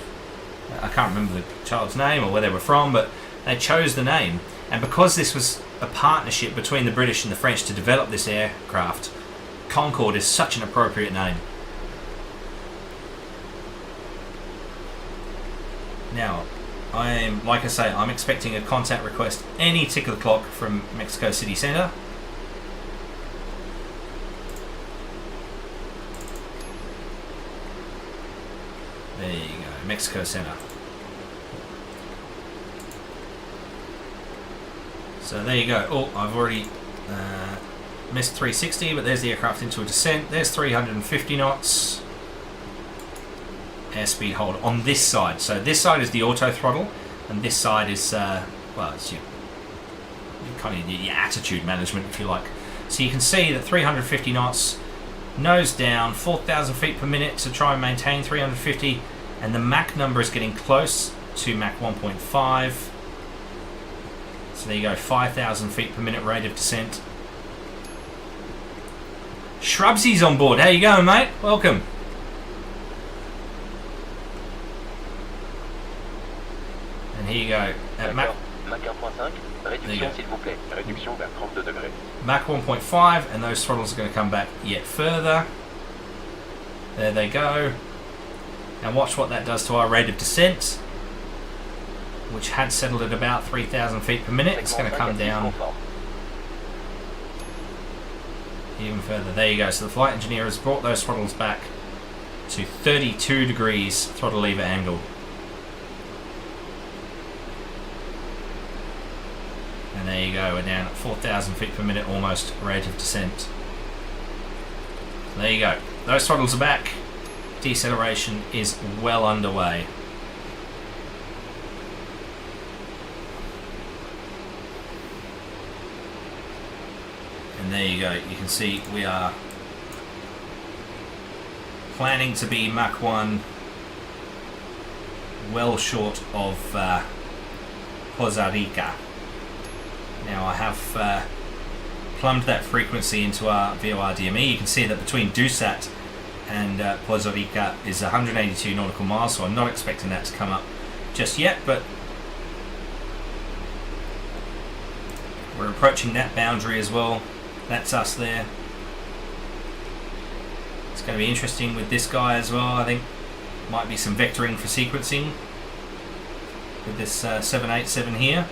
I can't remember the child's name or where they were from, but they chose the name. And because this was a partnership between the British and the French to develop this aircraft, Concorde is such an appropriate name. Now, like I say, I'm expecting a contact request any tick of the clock from Mexico City Center. There you go, Mexico Center. So there you go. Oh, I've already missed 360, but there's the aircraft into a descent. There's 350 knots. Airspeed hold on this side. So this side is the auto throttle, and this side is well, it's your kind of your attitude management, if you like. So you can see that 350 knots, nose down, 4,000 feet per minute to try and maintain 350, and the Mach number is getting close to Mach 1.5. So there you go, 5,000 feet per minute rate of descent. Shrubsy's on board. How you going, mate? Welcome. And here you go. At Mach 1.5, réduction s'il vous plaît. Réduction vers 32 degrés. Mach 1.5, and those throttles are going to come back yet further. There they go. And watch what that does to our rate of descent, which had settled at about 3,000 feet per minute. It's going to come down even further. There you go. So the flight engineer has brought those throttles back to 32 degrees throttle lever angle. And there you go. We're down at 4,000 feet per minute almost rate of descent. There you go. Those throttles are back. Deceleration is well underway. And there you go, you can see we are planning to be Mach 1 well short of Costa Rica. Now I have plumbed that frequency into our VOR DME. You can see that between Dusat and Costa Rica is 182 nautical miles, so I'm not expecting that to come up just yet, but we're approaching that boundary as well. That's us there. It's going to be interesting with this guy as well. I think might be some vectoring for sequencing with this 787 here.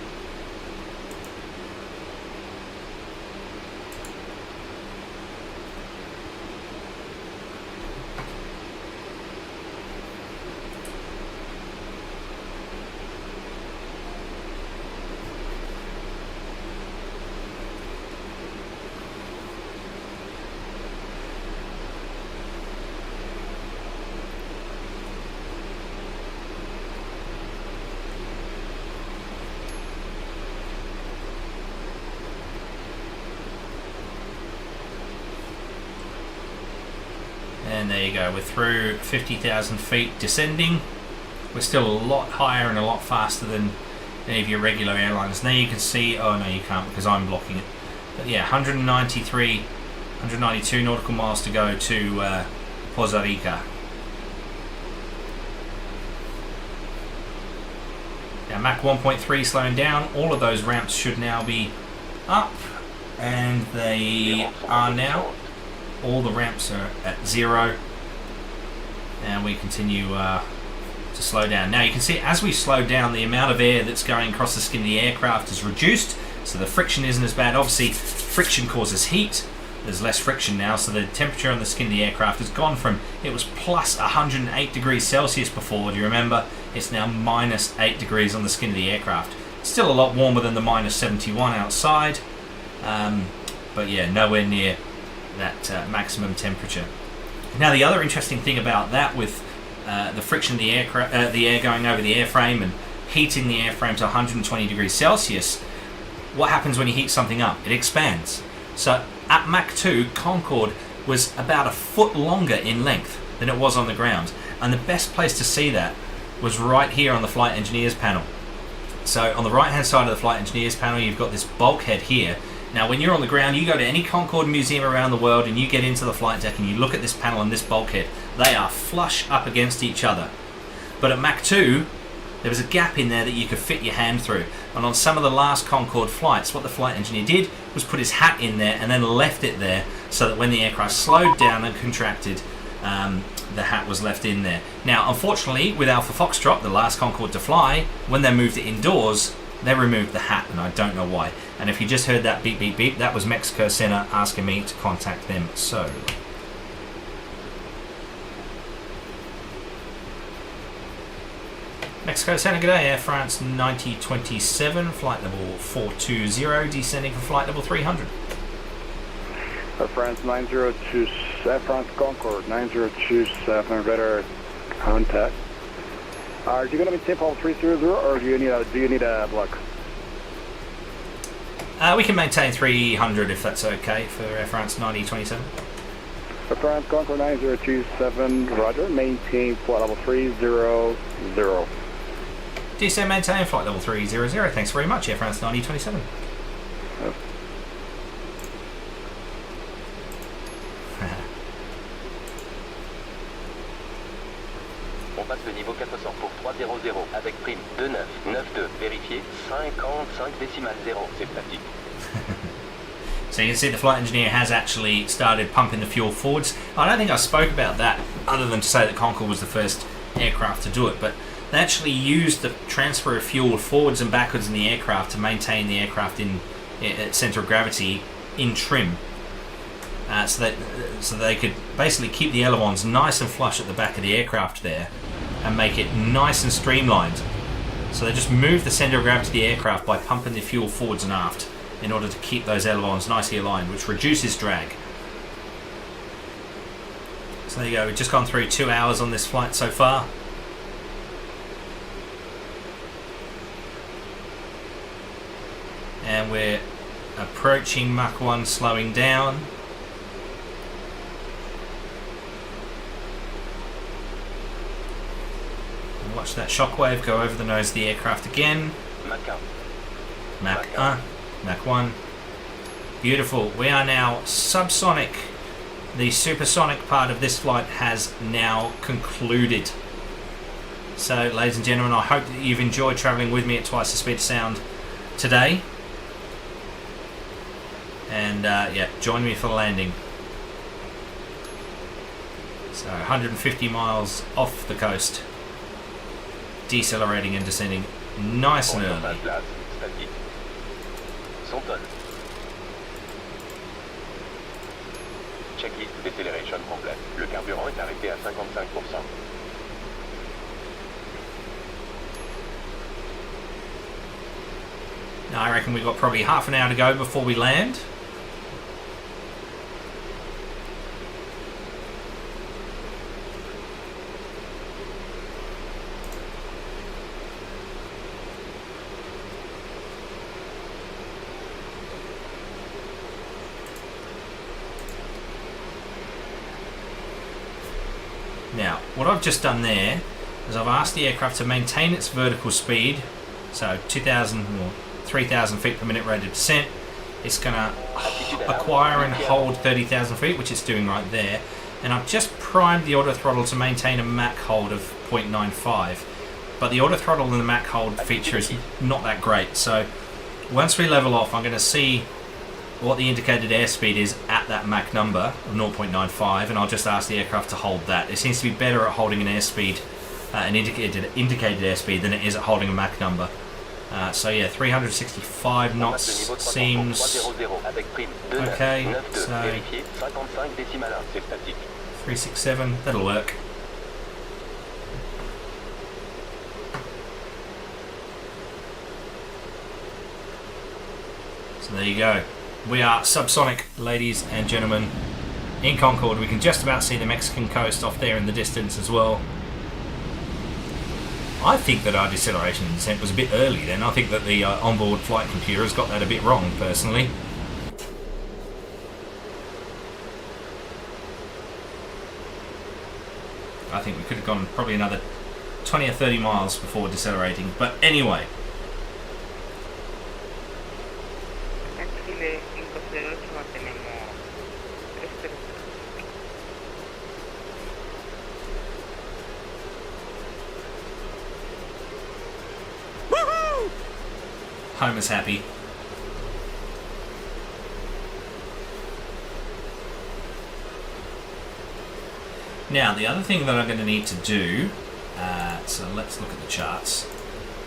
And there you go, we're through 50,000 feet descending. We're still a lot higher and a lot faster than any of your regular airliners. Now you can see, oh no you can't because I'm blocking it. But yeah, 192 nautical miles to go to Costa Rica. Now Mach 1.3 slowing down, all of those ramps should now be up, and they are now. All the ramps are at 0, and we continue to slow down. Now you can see as we slow down, the amount of air that's going across the skin of the aircraft is reduced, so the friction isn't as bad. Obviously friction causes heat, there's less friction now, so the temperature on the skin of the aircraft has gone from, it was plus 108 degrees Celsius before, do you remember? It's now minus 8 degrees on the skin of the aircraft. Still a lot warmer than the minus 71 outside, but yeah, nowhere near that maximum temperature. Now the other interesting thing about that, with the friction of the air going over the airframe and heating the airframe to 120 degrees Celsius, what happens when you heat something up? It expands. So at Mach 2, Concorde was about a foot longer in length than it was on the ground. And the best place to see that was right here on the flight engineers panel. So on the right hand side of the flight engineers panel, you've got this bulkhead here. Now when you're on the ground, you go to any Concorde museum around the world and you get into the flight deck and you look at this panel and this bulkhead, they are flush up against each other. But at Mach 2, there was a gap in there that you could fit your hand through. And on some of the last Concorde flights, what the flight engineer did was put his hat in there and then left it there so that when the aircraft slowed down and contracted, the hat was left in there. Now, unfortunately, with Alpha Foxtrot, the last Concorde to fly, when they moved it indoors, they removed the hat, and I don't know why. And if you just heard that beep, beep, beep, that was Mexico Center asking me to contact them. So, Mexico Center, g'day, Air France 9027, flight level 420, descending for flight level 300. Air France 902, Air France Concorde 9027, radar contact. Are you going to maintain level 300 or do you need a block? We can maintain 300 if that's okay for Air France 9027. Air France Concorde 9027, roger, maintain flight level 300. Descend, maintain flight level 300. Thanks very much, Air France 9027. On passe le niveau 400 pour 300 avec prime 2992. Vérifiez 55 décimales 0. C'est pratique. So you can see the flight engineer has actually started pumping the fuel forwards. I don't think I spoke about that other than to say that Concorde was the first aircraft to do it, but they actually used the transfer of fuel forwards and backwards in the aircraft to maintain the aircraft at center of gravity in trim. So they could basically keep the ailerons nice and flush at the back of the aircraft there and make it nice and streamlined. So they just move the center of gravity of the aircraft by pumping the fuel forwards and aft in order to keep those ailerons nicely aligned, which reduces drag. So there you go, we've just gone through 2 hours on this flight so far. And we're approaching Mach 1, slowing down. And watch that shockwave go over the nose of the aircraft again. Mach 1. Beautiful. We are now subsonic. The supersonic part of this flight has now concluded. So, ladies and gentlemen, I hope that you've enjoyed travelling with me at twice the speed of sound today. And yeah, join me for the landing. So 150 miles off the coast, decelerating and descending nice and early. Checklist deceleration complète. Le carburant est arrêté à 55%. Now I reckon we've got probably half an hour to go before we land. Now, what I've just done there is I've asked the aircraft to maintain its vertical speed, so 2,000 or 3,000 feet per minute rate of descent. It's going to acquire and hold 30,000 feet, which it's doing right there. And I've just primed the auto throttle to maintain a Mach hold of 0.95. But the auto throttle and the Mach hold feature is not that great. So once we level off, I'm going to see what the indicated airspeed is at that Mach number of 0.95, and I'll just ask the aircraft to hold that. It seems to be better at holding an airspeed, an indicated airspeed, than it is at holding a Mach number. So yeah, 365 knots seems okay. So 367, that'll work. So there you go. We are subsonic, ladies and gentlemen, in Concorde. We can just about see the Mexican coast off there in the distance as well. I think that our deceleration and descent was a bit early then. I think that the onboard flight computer has got that a bit wrong, personally. I think we could have gone probably another 20 or 30 miles before decelerating. But anyway. Homer's happy. Now, the other thing that I'm going to need to do, so let's look at the charts,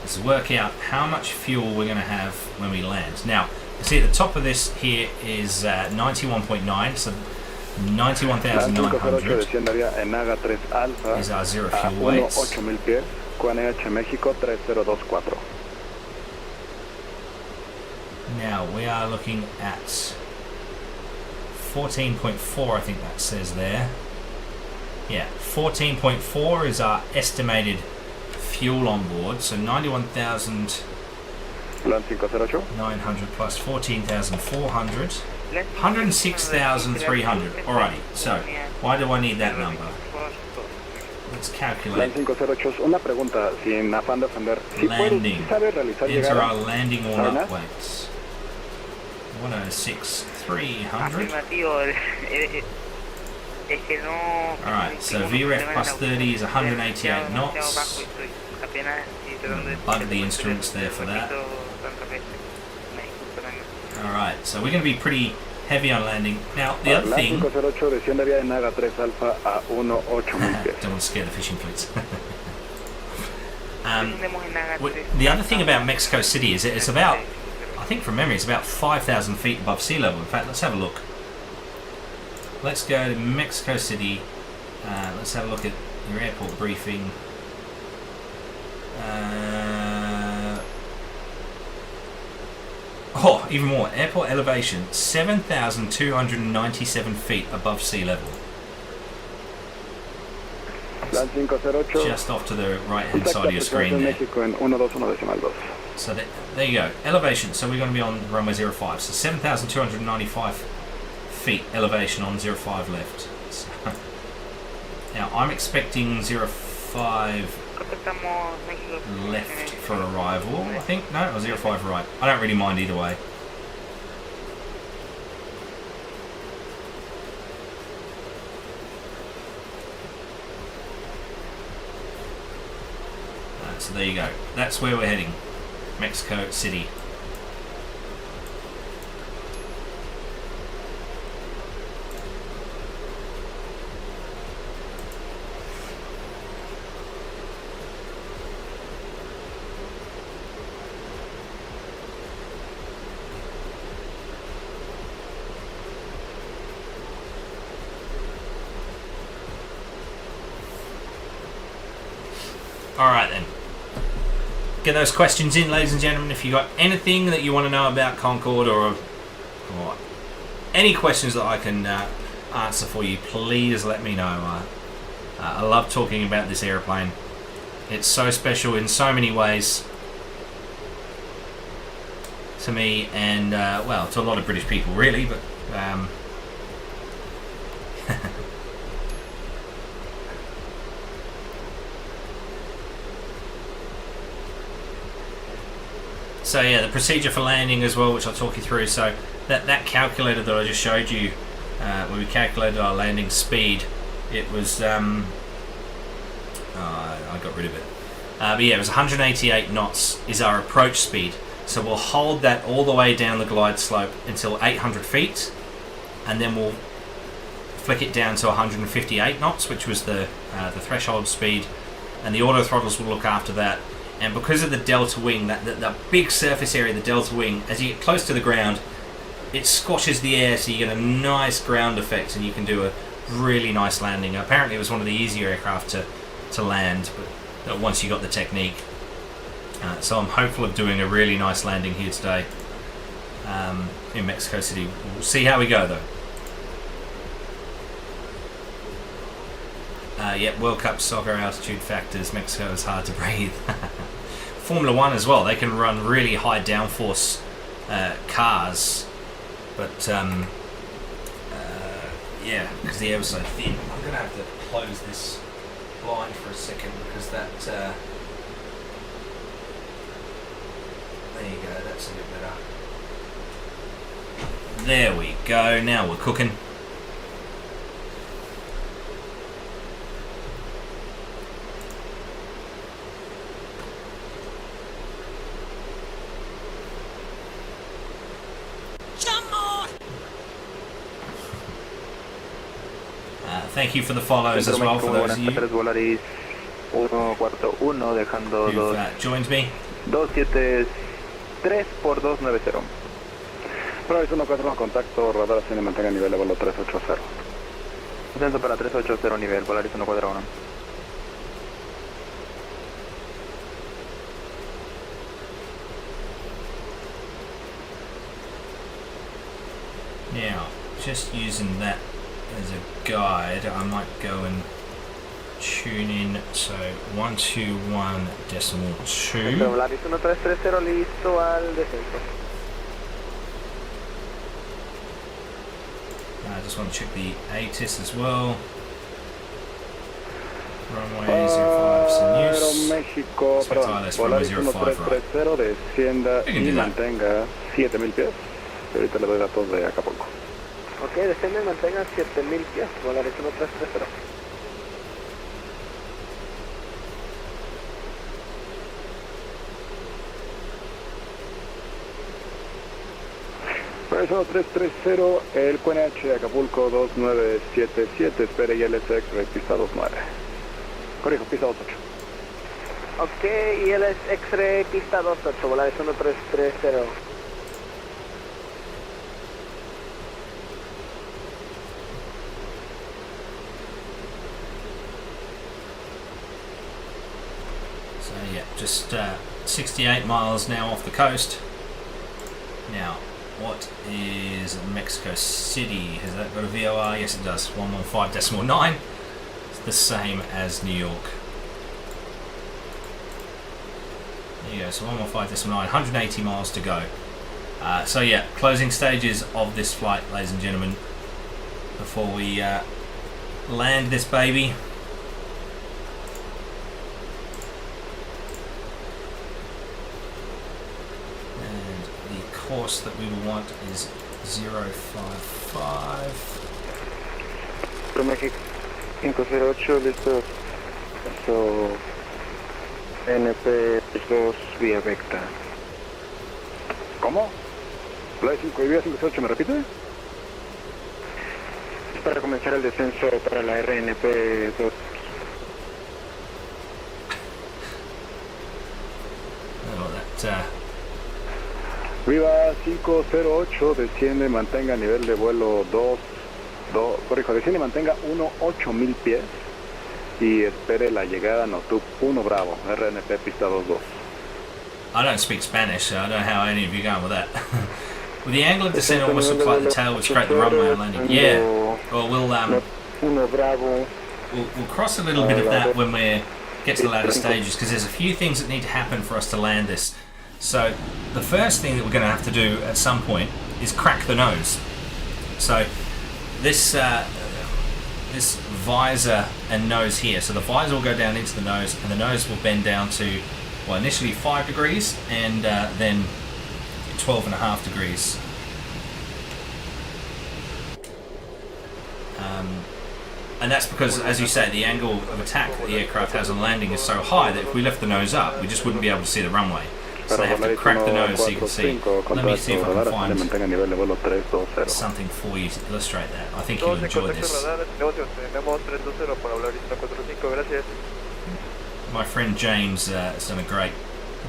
is work out how much fuel we're going to have when we land. Now, you see at the top of this here is 91.9, so 91,900 is our zero fuel weights. Now we are looking at 14.4, I think that says there. Yeah, 14.4 is our estimated fuel on board, so 91,900 plus 14,400, 106,300. Alrighty, so why do I need that number? Let's calculate. Landing. Enter our landing all-up weights. 106,300. Alright, so VREF plus 30 is 188 knots. Bug the instruments there for that. Alright, so we're going to be pretty heavy on landing. Now, the other thing... Don't want to scare the fishing fleets. The other thing about Mexico City is it's about, I think from memory, it's about 5,000 feet above sea level. In fact, let's have a look. Let's go to Mexico City. Let's have a look at your airport briefing. Oh, even more. Airport elevation, 7,297 feet above sea level. Just off to the right-hand side of your screen there. So there you go. Elevation. So we're going to be on runway 05. So 7,295 feet elevation on 05 left. So, now I'm expecting 05 left for arrival, I think. No, or 05 right. I don't really mind either way. So there you go. That's where we're heading. Mexico City. Alright then. Get those questions in, ladies and gentlemen. If you've got anything that you want to know about Concorde or any questions that I can answer for you, please let me know. I love talking about this airplane. It's so special in so many ways to me and, well, to a lot of British people really, but so yeah, the procedure for landing as well, which I'll talk you through. So that calculator that I just showed you, when we calculated our landing speed, it was I got rid of it. But yeah, it was 188 knots is our approach speed. So we'll hold that all the way down the glide slope until 800 feet, and then we'll flick it down to 158 knots, which was the threshold speed, and the auto throttles will look after that. And because of the delta wing, that big surface area of the delta wing, as you get close to the ground, it squashes the air, so you get a nice ground effect, and you can do a really nice landing. Apparently it was one of the easier aircraft to land, but once you got the technique. So I'm hopeful of doing a really nice landing here today in Mexico City. We'll see how we go though. Yep, World Cup soccer altitude factors. Mexico is hard to breathe. Formula One as well. They can run really high downforce cars, but yeah, because the air was so thin. I'm gonna have to close this blind for a second because that. There you go. That's a bit better. There we go. Now we're cooking. Thank you for the follows as well for those of you who've joined me. 273 por 290. Polaris 141, contacto, radar asciende, mantenga nivel de vuelo 380. Atento para 380 nivel, Polaris 141. Now, just using that as a guide, I might go and tune in. So 121.2. Polaris 1330 listo al descenso. I just want to check the ATC as well. Runway 05 is in use. México, perdón, Polaris 1330, descienda y mantenga 7000 pies. Ahorita le doy datos de Acapulco. Ok, desciende y mantenga 7000 pies, Polaris 1330. Polaris 1330, el QNH Acapulco 2977, espere ILS X-ray pista 29. Corrijo, pista 28. Ok, ILS X-ray pista 28, Polaris 1330. So yeah, just 68 miles now off the coast. Now, what is Mexico City? Has that got a VOR? Yes, it does. 115.9. It's the same as New York. There you go. So 115.9. 180 miles to go. So yeah, closing stages of this flight, ladies and gentlemen, before we land this baby. Course that we will want is 055. México 508, listo. So, NP2 vía recta. ¿Cómo? Flight 5 y vía 508, ¿me repite? Para comenzar el descenso para la RNP2. Oh, that Viva 508, desciende, mantenga nivel de vuelo corrijo, desciende y mantenga 8000 pies y espere la llegada Notub 1 Bravo, RNP pista 22. I don't speak Spanish, so I don't know how any of you are going with that. With the angle of descent almost looks like the tail would scrape the runway on landing. Yeah, well we'll cross a little bit of that when we get to the latter stages, because there's a few things that need to happen for us to land this. So the first thing that we're going to have to do at some point is crack the nose. So this this visor and nose here. So the visor will go down into the nose, and the nose will bend down to, well, initially 5 degrees and then 12.5 degrees. And that's because, as you say, the angle of attack that the aircraft has on landing is so high that if we lift the nose up, we just wouldn't be able to see the runway. So they have to crack the nose so you can see. Let me see if I can find something for you to illustrate that. I think you'll enjoy this. My friend James has done a great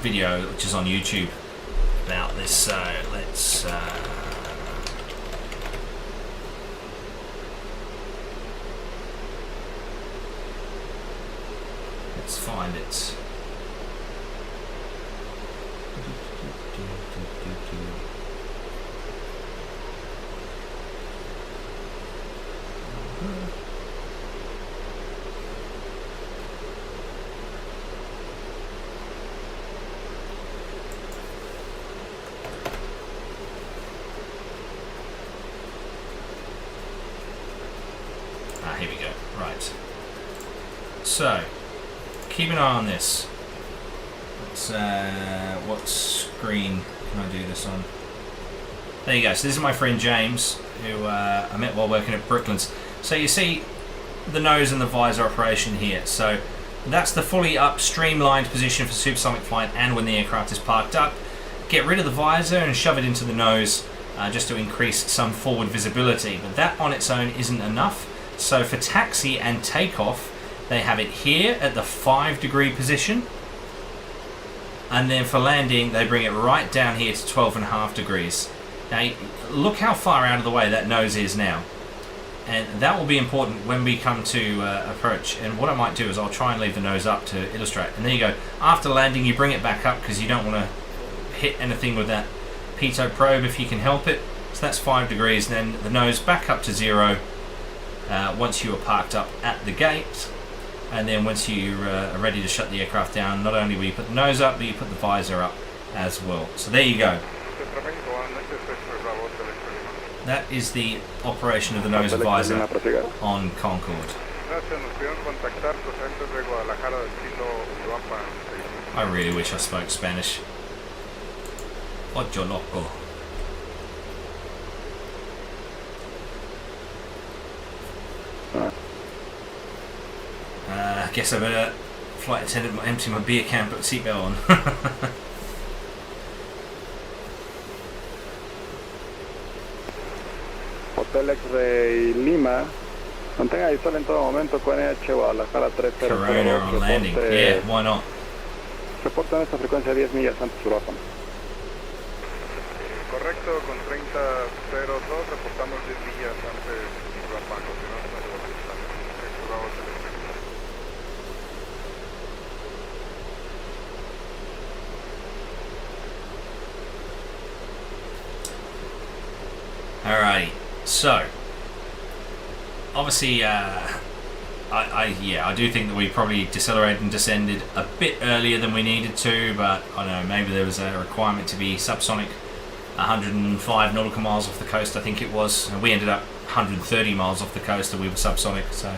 video which is on YouTube about this, so let's find it. we go. Right. So, keep an eye on this. Let's, what screen can I do this on? There you go. So this is my friend James, who I met while working at Brooklands. So you see the nose and the visor operation here. So that's the fully up, streamlined position for supersonic flight and when the aircraft is parked up. Get rid of the visor and shove it into the nose just to increase some forward visibility. But that on its own isn't enough. So for taxi and takeoff, they have it here at the 5-degree position. And then for landing, they bring it right down here to 12.5 degrees. Now, look how far out of the way that nose is now. And that will be important when we come to approach. And what I might do is I'll try and leave the nose up to illustrate. And there you go. After landing, you bring it back up because you don't want to hit anything with that pitot probe if you can help it. So that's 5 degrees. Then the nose back up to 0 once you are parked up at the gate. And then once you are ready to shut the aircraft down, not only will you put the nose up, but you put the visor up as well. So there you go. That is the operation of the nose and visor on Concorde. I really wish I spoke Spanish. Ocho loco. I guess I better, flight attendant, empty my beer can, put the seatbelt on. Hotel X-Ray Lima. Mantenga visual en todo momento con NH Guadalajara 30. Corona on landing. Yeah, why not? Reporta nuestra frecuencia 10 millas antes Uruapan. Correcto, con 3002 reportamos 10 millas antes Uruapan. Alrighty, so obviously, I do think that we probably decelerated and descended a bit earlier than we needed to, but I don't know, maybe there was a requirement to be subsonic 105 nautical miles off the coast, I think it was, and we ended up 130 miles off the coast and we were subsonic, so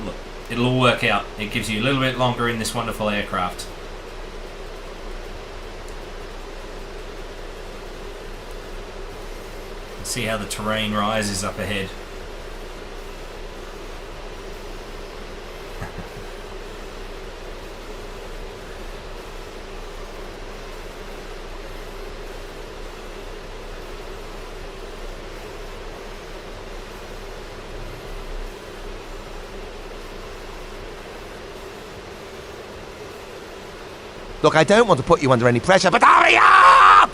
look, it'll all work out. It gives you a little bit longer in this wonderful aircraft. See how the terrain rises up ahead. Look, I don't want to put you under any pressure, but hurry up!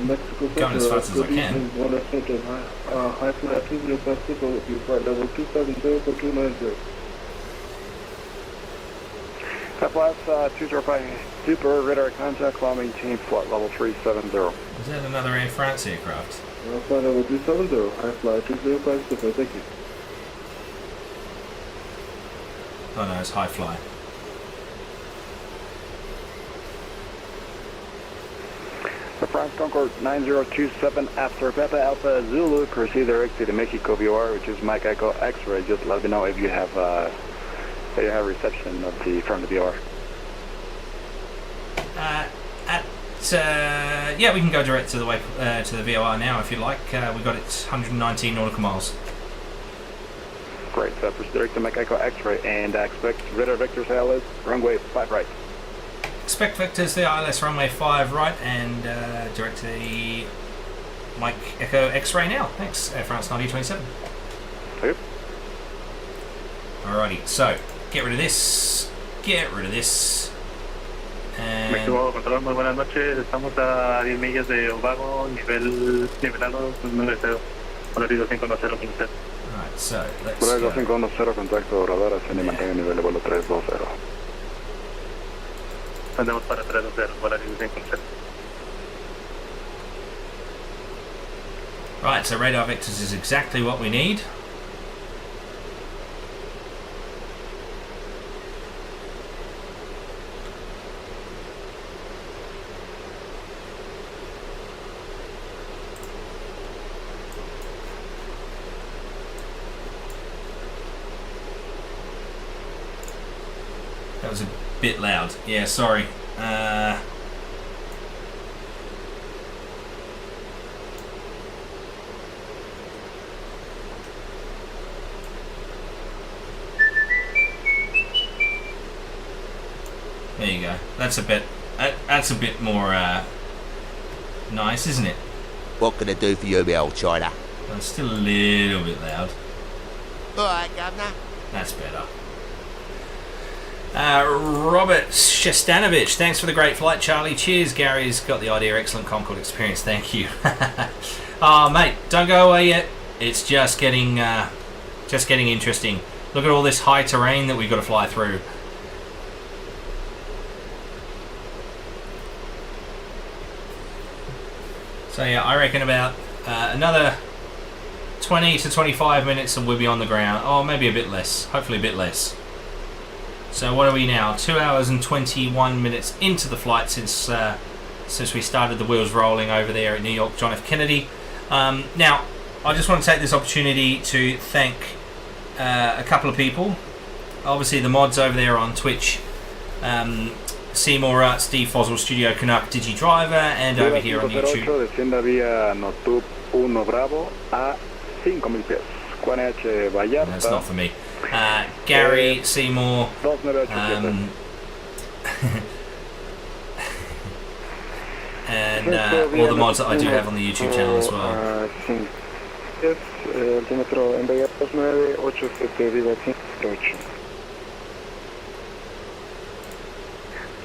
Mexico Going as fast as I can. High flight 20 Pacific with you, flight level 270 for 290. High flight 205, super radar contact, while maintain flight level 370. Is that another Air France aircraft? Flight level 370, high flight 205 Pacific, thank you. Oh no, it's high fly. Air France Concorde 9027 after Papa Alpha Zulu, proceed directly to Mexico VR, which is Mike Echo X-ray. Just let me know if you have reception of from the VR. Yeah, we can go direct to the VOR now if you like. We got it 119 nautical miles. Great, so proceed direct to Mike Echo X-ray and expect radar vectors ILS runway 5 right. Expect vectors the ILS runway 5 right and direct to the Mike Echo X-ray now. Thanks, Air France 9027. Yep. Alrighty, so get rid of this. And México Control, muy buenas noches. Estamos a 10 millas de Ovago, nivelado 9-0. Horario 510 con usted. Alright, so let's go. Horario 510, contacto radar, ascend y mantenga nivel de vuelo 320. Andamos para 320, horario 510. Right, so radar vectors is exactly what we need. That was a bit loud. Yeah, sorry. There you go. That's a bit more nice, isn't it? What can I do for you, old China? Well, it's still a little bit loud. Alright, Governor. That's better. Robert Shestanovich, thanks for the great flight, Charlie. Cheers, Gary's got the idea. Excellent Concorde experience. Thank you. Oh, mate, don't go away yet. It's just getting interesting. Look at all this high terrain that we've got to fly through. So yeah, I reckon about another 20 to 25 minutes and we'll be on the ground. Oh, maybe a bit less. Hopefully a bit less. So what are we now? 2 hours and 21 minutes into the flight since we started the wheels rolling over there at New York John F. Kennedy. Now, I just want to take this opportunity to thank a couple of people. Obviously the mods over there on Twitch. Seymour Art, Steve Fossil, Studio Canuck, Digi Driver, and over here on YouTube. That's not for me. Gary, Seymour, and all the mods that I do have on the YouTube channel as well.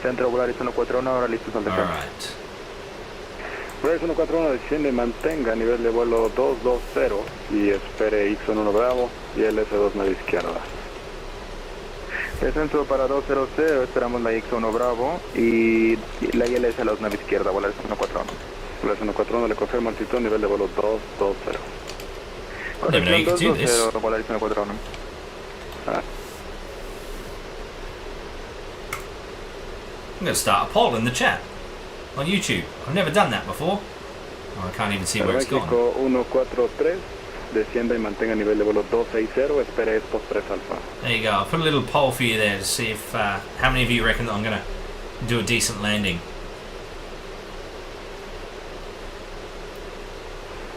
Centro Volaris 141, ahora listos al descenso. Alright. Volaris 141 desciende y mantenga nivel de vuelo 220 y espere X1 Bravo y LS2 nave izquierda. Descenso para 200, esperamos la X1 Bravo y la ILS2 nave izquierda, Volaris 141. Volaris 141 le confirmo altitud, nivel de vuelo 220. Corrección 220, Volaris 141. I'm going to start a poll in the chat on YouTube. I've never done that before. Oh, I can't even see where it's gone. México 143, descienda y mantenga nivel de vuelo 260, espere Expo 3 Alpha. There you go. I'll put a little poll for you there to see if how many of you reckon that I'm going to do a decent landing.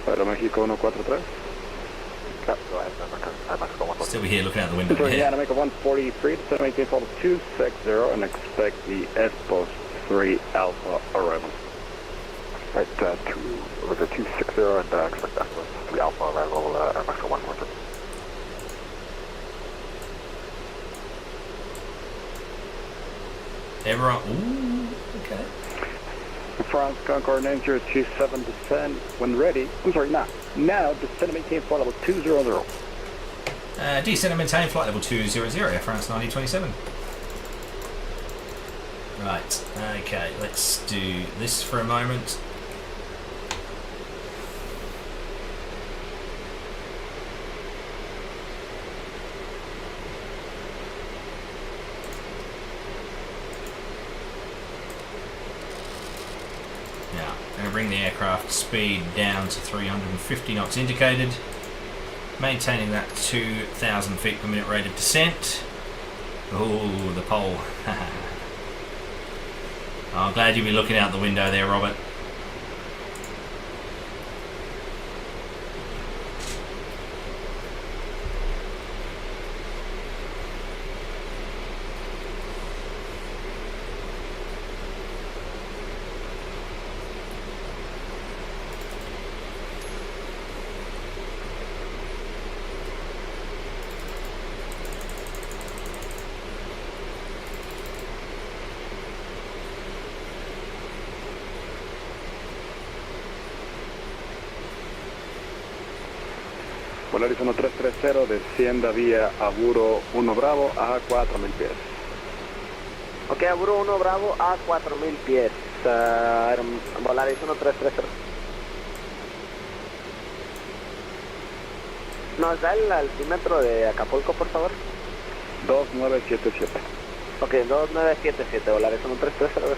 Aeroméxico 143. Still be here looking out the window. Yeah, to make a 143, so make it fall 260 and expect the Expo 3 Alpha arrival. Right, with the 260 and expect Expo 3 Alpha arrival, Mexico 143. Everyone, ooh, okay. France Concorde 9027 descend when ready. I'm sorry, now descend and maintain flight level 200. Descend and maintain flight level 200, Air France 9027. Right, okay, let's do this for a moment. Now, I'm going to bring the aircraft speed down to 350 knots indicated. Maintaining that 2,000 feet per minute rate of descent. Oh, the pole. I'm glad you'll be looking out the window there, Robert. Volaris 1330, descienda vía Aburo 1 Bravo a 4000 pies. Ok, Aburo 1 Bravo a 4000 pies. Volaris 1330. ¿Nos da el altímetro de Acapulco, por favor? 2977. Ok, 2977, Volaris 1330.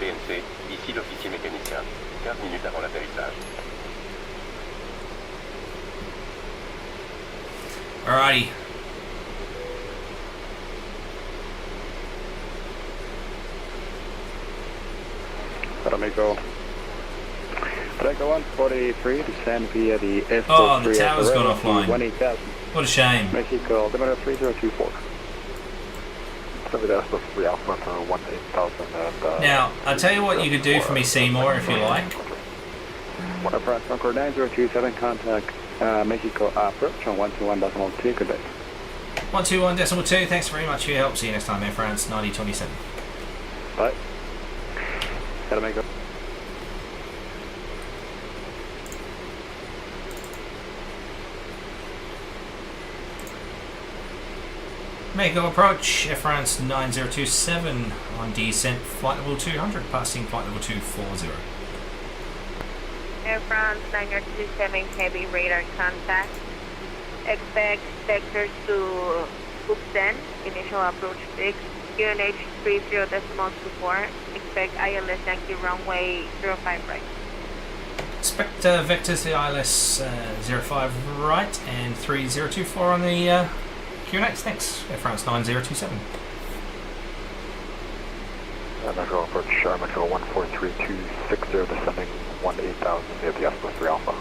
PNC, ici l'officier mécanicien, 15 minutes avant l'atterrissage. Alrighty. Paramedico 143, descend via the F43. Oh, the tower's gone offline. 18,000. What a shame. Mexico, altimeter 3024. Now, I'll tell you what you could do for me, Seymour, if you like. Air France Concorde 9027, contact Mexico approach on 121.2, good day. 121.2, thanks very much for your help. See you next time, Air France 9027. Bye. Paramedico. Mexico approach, Air France 9027 on descent, flight level 200, passing flight level 240. Air France 9027 heavy radar contact. Expect vectors to Book 10, initial approach 6, QNH 30.24. Expect ILS Yankee runway 05 right. Expect vectors the ILS 05 right and 3024 on the QNX. Thanks, Air France 9027. Metro approach, Metro 143.260, descending 18,000 via the S+3 Alpha.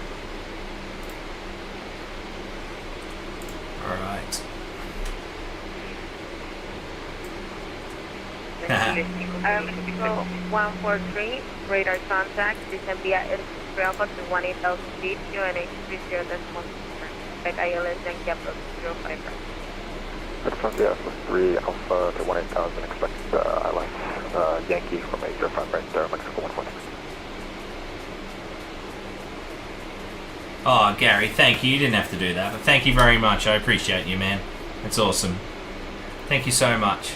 Alright. Mexico 143, radar contact, descend via S+3 Alpha to 18,000 feet, QNH 30.1. Expect ILS Yankee approach 05 right. From the S+3 Alpha to 18,000, expect ILS Yankee from 805 right there, Mexico 143. Oh, Gary, thank you. You didn't have to do that, but thank you very much. I appreciate you, man. It's awesome. Thank you so much.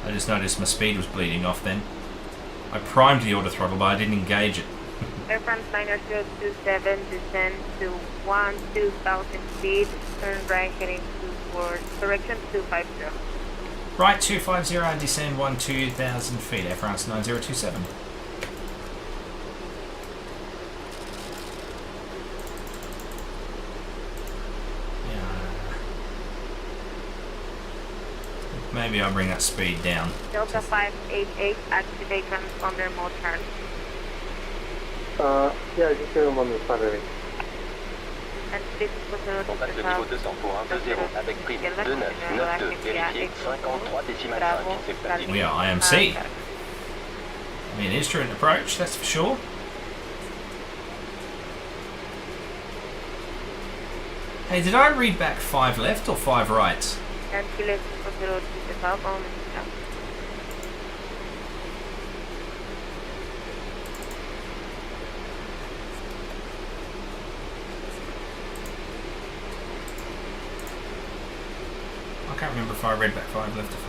I just noticed my speed was bleeding off then. I primed the auto throttle, but I didn't engage it. Air France 9027, descend to 12,000 feet, turn right heading towards direction 250. Right, 250 and descend 12,000 feet, Air France 9027. Maybe I'll bring that speed down. Delta 588, activate transponder mode turn. Yeah, just give him on the Saturday. And this is Contact le niveau 200 pour 120 avec prime 2992, vérifié 53 décimales 5, acceptable. We are IMC. I mean, instrument approach, that's for sure. Hey, did I read back 5 left or 5 right? And Chile 502 is out on I can't remember if I read back 5 left or 5.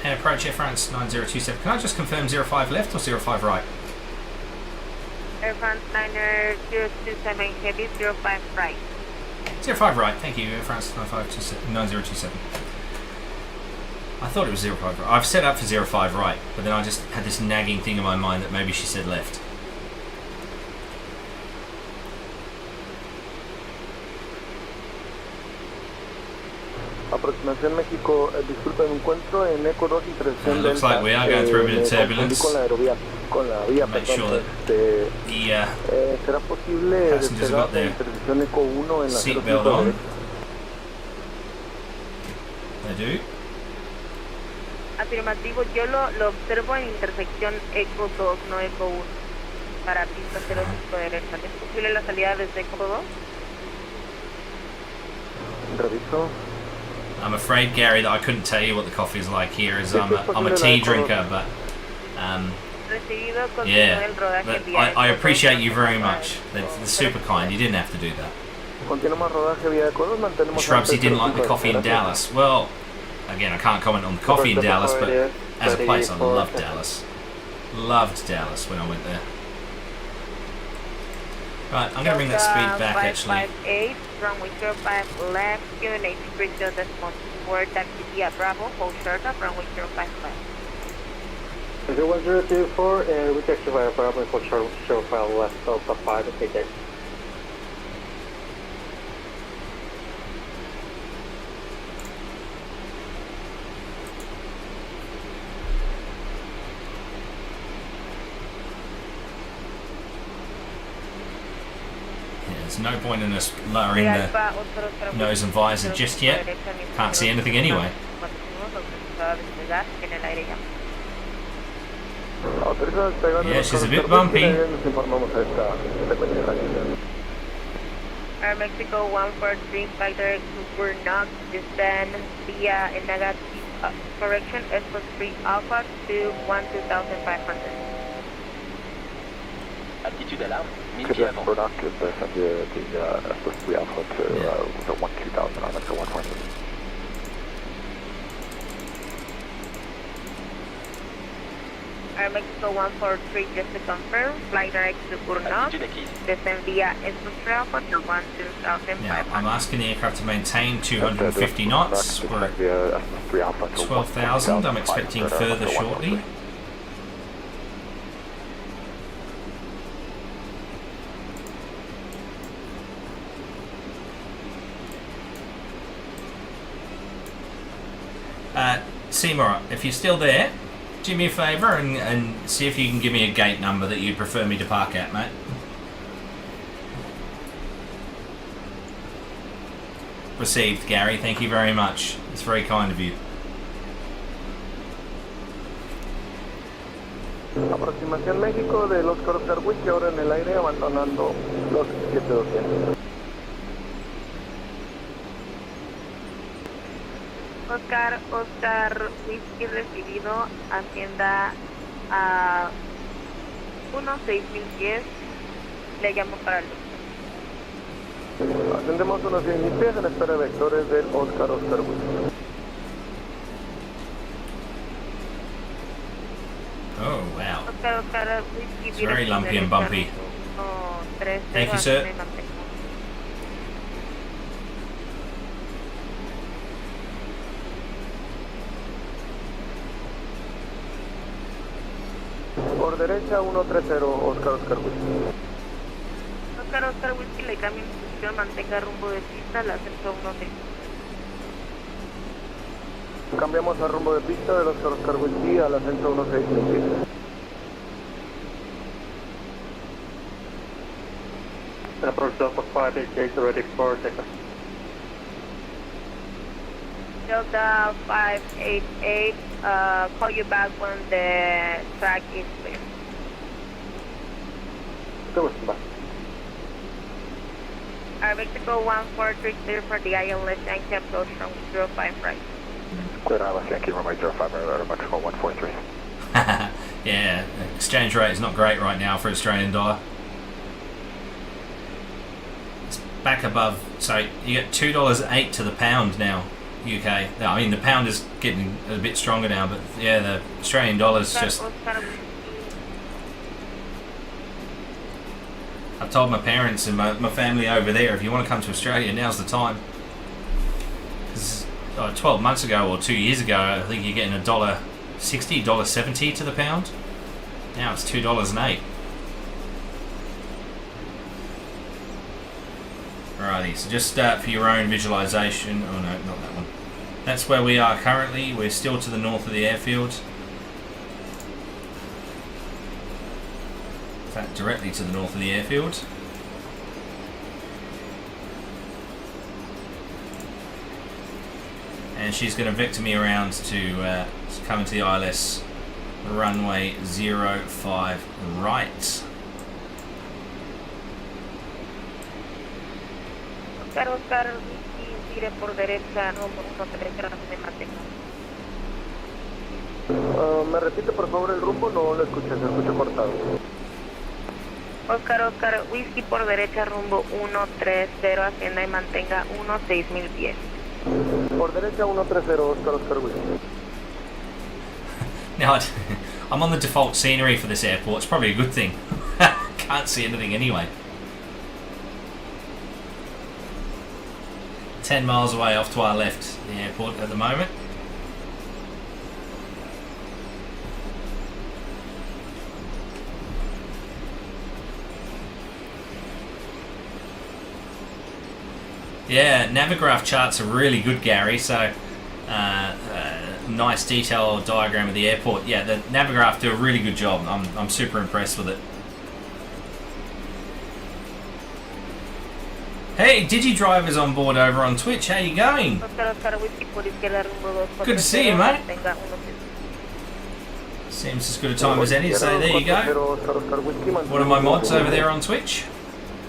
And approach Air France 9027. Can I just confirm 05 left or 05 right? Air France 9027 heavy 05 right. 05 right, thank you, Air France 9027. I thought it was 05 right. I've set up for 05 right, but then I just had this nagging thing in my mind that maybe she said left. Aproximación México, disculpe, me encuentro en Eco 2 interacción. Looks like we are going through a bit of turbulence. Con la vía, make sure that the ¿será posible passengers have got their interacción Eco 1 en la seatbelt on? They do. Afirmativo, yo lo observo en intersección Eco 2, no Eco 1. Para pista 05 derecha. ¿Es posible la salida desde Eco 2? Reviso. I'm afraid, Gary, that I couldn't tell you what the coffee is like here, as I'm a tea drinker, but yeah, but I appreciate you very much. They're super kind. You didn't have to do that. Shrubsy didn't like the coffee in Dallas. Well, again, I can't comment on the coffee in Dallas, but as a place, I loved Dallas. Loved Dallas when I went there. Right, I'm going to bring that speed back, actually. 558. runway 05 left, QNH 30.4, taxi via Bravo, hold short of runway 05 left. 1024, and we taxi via Bravo, hold short 05 left, Delta 5, KJ. There's no point in us lowering the nose and visor just yet. Can't see anything anyway. Yeah, she's a bit bumpy. Air Mexico 143, flight direct to Burnock, descend via a negative correction, S3 Alpha to 12,500. Altitude alarme, 1000 pieds avant. Burnock is send the S3 Alpha to 12,000 on Mexico 143. Air Mexico 143, just to confirm, flight direct to Burnock, descend via S3 Alpha to 12,500. Now, I'm asking the aircraft to maintain 250 knots. We're at 12,000. I'm expecting further shortly. Seymour, if you're still there, do me a favour and see if you can give me a gate number that you'd prefer me to park at, mate. Received, Gary. Thank you very much. It's very kind of you. Aproximación México de los Oscar Whiskey ahora en el aire abandonando los 7200. Oscar Whiskey recibido, ascienda a 16010, le llamo para el Ascendemos unos 10,000 pies en espera de vectores del Oscar Whiskey. Oh, wow. Oscar Whiskey. It's very lumpy and bumpy. Thank you, sir. Por derecha 130, Oscar Whiskey. Oscar Whiskey, le cambio instrucción, mantenga rumbo de pista, la ascenso 16. Cambiamos a rumbo de pista del Oscar Whiskey al ascenso 16. Approach Delta 588, ready for takeoff. Delta 588, call you back when the track is clear. Air Mexico 143, clear for the ILS Yankee approach from 05 right. Clear ILS Yankee runway 05 right, Mexico 143. Yeah, exchange rate is not great right now for Australian dollar. It's back above, so you get $2.08 to the pound now. UK. I mean, the pound is getting a bit stronger now, but yeah, the Australian dollar's just... I've told my parents and my family over there, if you want to come to Australia, now's the time. Because 12 months ago or 2 years ago, I think you're getting $1.60, $1.70 to the pound. Now it's $2.08. Alrighty, so just for your own visualization, oh no, not that one. That's where we are currently. We're still to the north of the airfield. In fact, directly to the north of the airfield. And she's going to vector me around to come into the ILS runway 05 right. Oscar, gire por derecha, rumbo 130, de mantenga. ¿Me repite por favor el rumbo? No lo escuché, se escucha cortado. Oscar, Whiskey por derecha, rumbo 130, ascienda y mantenga 16,000 pies. Por derecha 130, Oscar Whiskey. Now, I'm on the default scenery for this airport. It's probably a good thing. Can't see anything anyway. 10 miles away off to our left, the airport at the moment. Yeah, Navigraph charts are really good, Gary, so nice detailed diagram of the airport. Yeah, the Navigraph do a really good job. I'm super impressed with it. Hey, DigiDriver's on board over on Twitch. How you going? Good to see you, mate. Seems as good a time as any, so there you go. One of my mods over there on Twitch.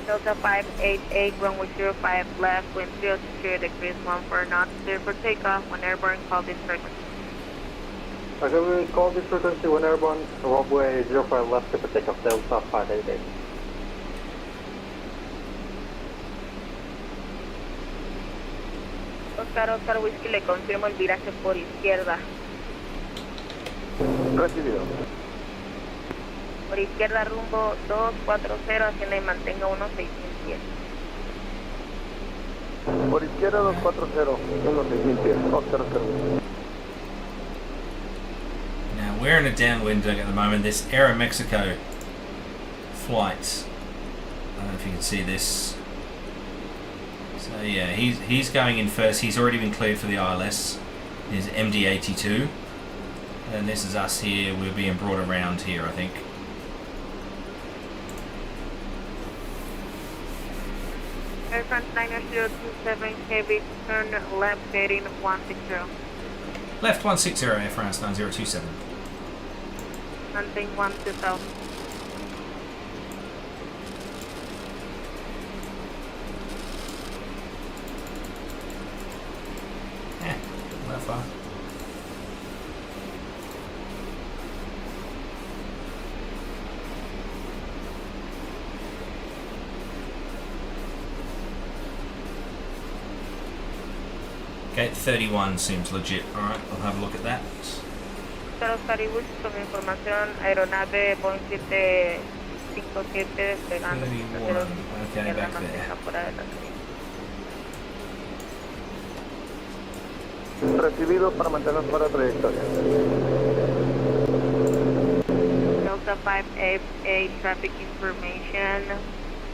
Delta 588, runway 05 left, wind 0 degrees 14 knots, clear for takeoff. When airborne, call this frequency. Okay, we call this frequency when airborne, runway 05 left, clear for takeoff, Delta 588. Oscar Whiskey, le confirmo el viraje por izquierda. Recibido. Por izquierda rumbo 240, hacienda y mantenga 1600 pies. Por izquierda 240, 1600 pies. Oscar. Now we're in a downwind at the moment. This Aeromexico flight. I don't know if you can see this. So yeah, he's going in first. He's already been cleared for the ILS. His MD-82. And this is us here. We're being brought around here, I think. Air France 90027, heavy, turn left heading 160. Left 160, Air France 9027. Hunting 12000. Not far. Gate 31 seems legit. Alright, I'll have a look at that. Oscar Ibus, con información, aeronave Boeing 757 despegando. 31, okay, back there. Recibido para mantenernos para trayectoria. Delta 588, traffic information.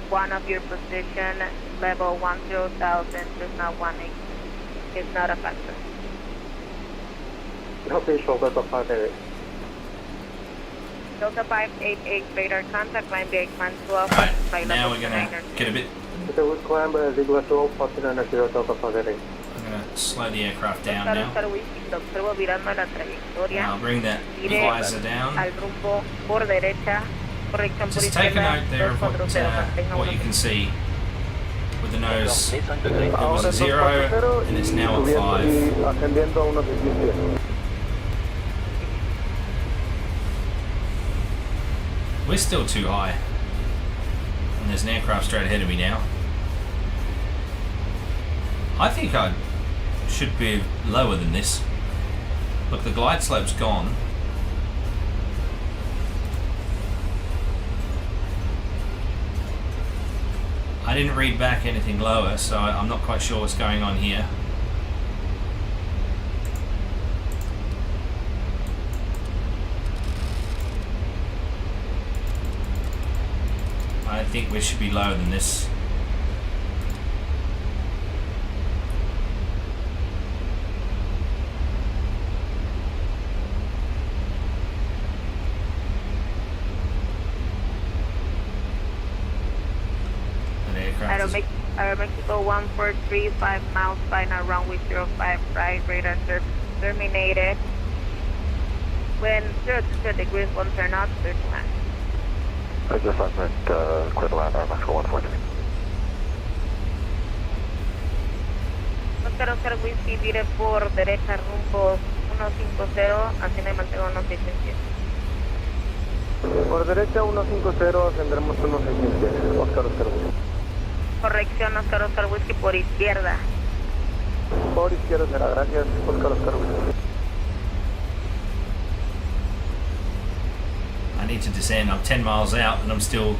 One of your position, level 10,000, just not 18. It's not a factor. Official Delta 588. Delta 588, radar contact, line BX 12. Alright, now we're going to get a bit... Okay, we'll climb Ziglar 12, Foxtrot Under 0, Delta 588. I'm going to slow the aircraft down now. I'll bring that visor down. Just take a note there of what you can see. With the nose, it was at 0 and it's now at 5. We're still too high. And there's an aircraft straight ahead of me now. I think I should be lower than this. Look, the glide slope's gone. I didn't read back anything lower, so I'm not quite sure what's going on here. I think we should be lower than this. Aeromexico 1435 miles, final runway 05 right, radar service terminated. When 0 to 0 degrees, 1 turn out, 30 miles. I just meant clear the land, Aeromexico 143. Oscar Whiskey, vire por derecha rumbo 150, asciende y mantenga 1600 pies. Por derecha 150, ascenderemos 1600 pies. Oscar Whiskey. Corrección, Oscar Whiskey, por izquierda. Por izquierda será, gracias, Oscar Whiskey. I need to descend. I'm 10 miles out and I'm still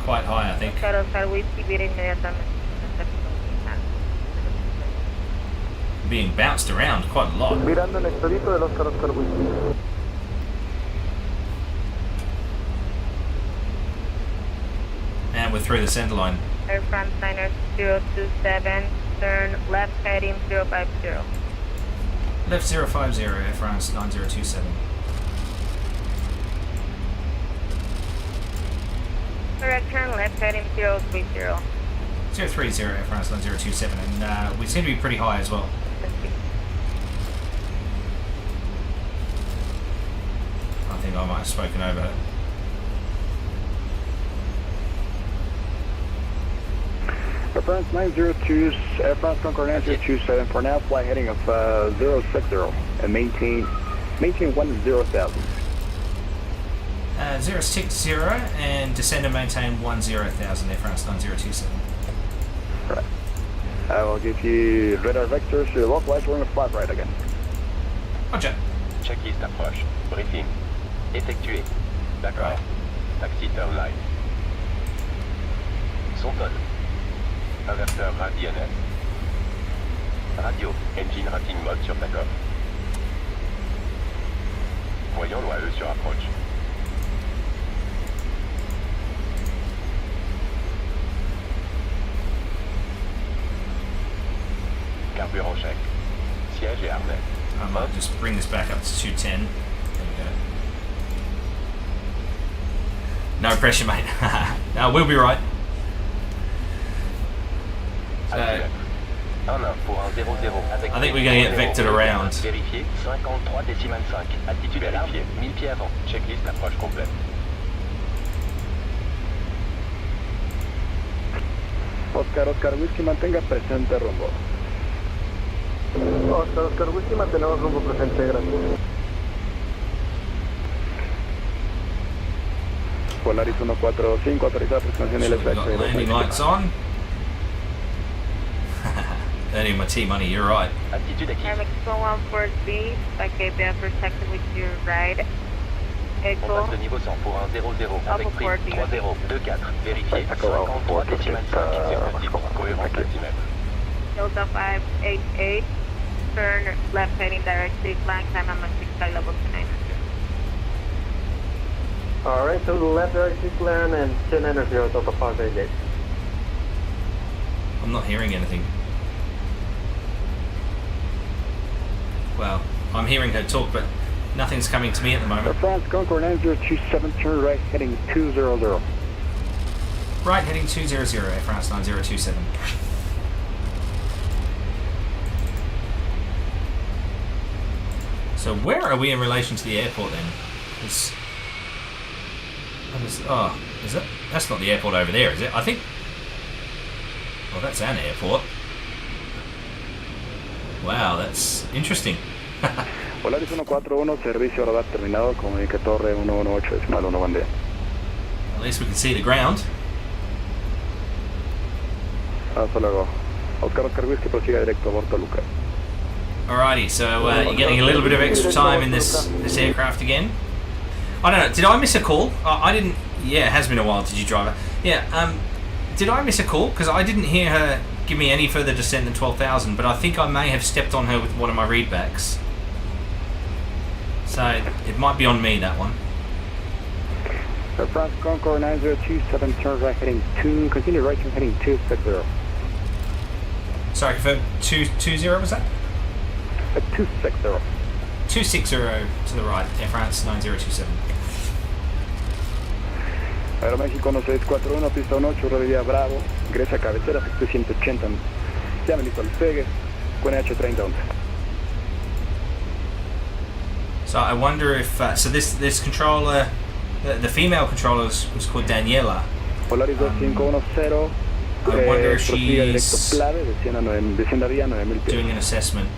quite high, I think. Oscar Whiskey, vire inmediatamente. being bounced around quite a lot. Mirando en expedito del Oscar Whiskey. And we're through the center line. Air France Niner 027, turn left heading 050. Left 050, Air France 9027. Correct, turn left heading 030. 030, Air France 9027, and we seem to be pretty high as well. I think I might have spoken over it. Air France 902, Air France Concorde 9027, for now fly heading of 060 and maintain 10,000. 060 and descend and maintain 10,000, Air France 9027. Right. I will give you radar vectors to localize, we're going to flat right again. Roger. Checklist approche. Briefing. Effectué. D'accord. Taxi turn line. Son code. Inverseur RAD-INS. Radio. Engine rating mode sur takeoff. Voyant loi E sur approche. Carburant check. Siège et harnais. I might just bring this back up to 210. There we go. No pressure, mate. No, we'll be right. So, I think we're going to get vectored around. Vérifié 53,5. Altitude vérifiée. 1000 pieds avant. Checklist approche complète. Oscar Whiskey, mantenga presente rumbo. Oscar Whiskey, mantenemos rumbo presente, gracias. Polaris 145, autorizada aproximación We've got landing lights on. Earning my T-money, you're right. Altitude acquise. Mexico 143, by KBF for second with your right. On Echo. passe de niveau 100 pour un 00 avec prix 3024. Vérifié 53,5. C'est parti. Cohérence altimètre. Delta 588, turn left heading directly, flying time on 6 level 9. Alright, to the left directly land and 1090 Delta 588. I'm not hearing anything. Well, I'm hearing her talk, but nothing's coming to me at the moment. Air France Concorde 9027, turn right heading 200. Right heading 200, Air France 9027. So where are we in relation to the airport then? Is it? That's not the airport over there, is it? I think. Well, that's an airport. Wow, that's interesting. Polaris 141, servicio radar terminado, comunica torre 118.1 bandera. At least we can see the ground. Hasta luego. Oscar Whiskey, prosiga directo a Borto Luca. Alrighty, so you're getting a little bit of extra time in this aircraft again. I don't know, did I miss a call? I didn't. Yeah, it has been a while. Did you drive it? Yeah, did I miss a call? Because I didn't hear her give me any further descent than 12,000, but I think I may have stepped on her with one of my readbacks. So it might be on me, that one. Air France Concorde 9027, turn right heading 2, continue right turn heading 260. Sorry, confirm 220 was that? 260. 260 to the right, Air France 9027. Aeroméxico 1641, pista 18, Rodríguez Bravo, ingresa a cabecera, efecto 180, ya me listo el despegue, con H3011. So I wonder if, so this controller, the female controller was called Daniela. Polaris 2510, I wonder if she's descienda vía 9000 pies. doing an assessment.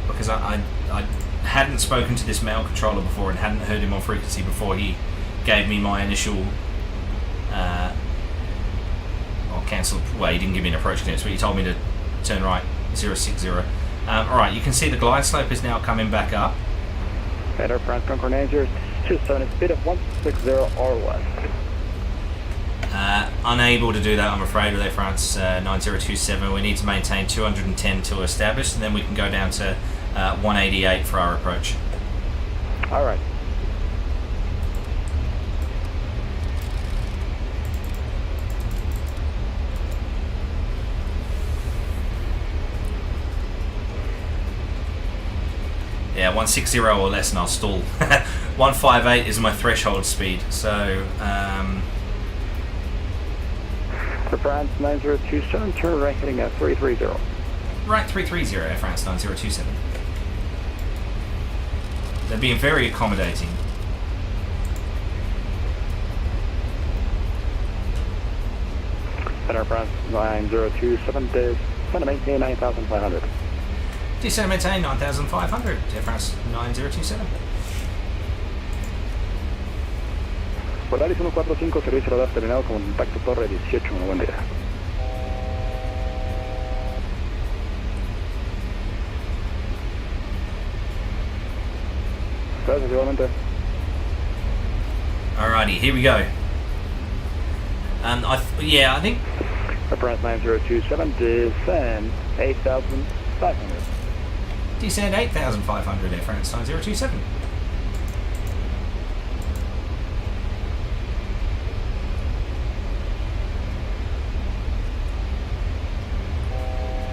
Because I hadn't spoken to this male controller before and hadn't heard him on frequency before he gave me my initial cancel. Well, he didn't give me an approach clearance, but he told me to turn right 060. Alright, you can see the glide slope is now coming back up. Air France Concorde 9027, speed of 160 or less. Unable to do that, I'm afraid, with Air France 9027. We need to maintain 210 till established, and then we can go down to 188 for our approach. All right. Yeah, 160 or less and I'll stall. 158 is my threshold speed, so Air France 9027, turn right heading at 330. Right 330, Air France 9027. They're being very accommodating. Air France 9027, descend to maintain 9,500. Descend maintain 9,500, Air France 9027. Volaris 145, servicio radar terminado con contacto torre 18, buen día. Gracias, igualmente. Alrighty, here we go. I think... Air France 9027, descend 8,500. Descend 8,500, Air France 9027.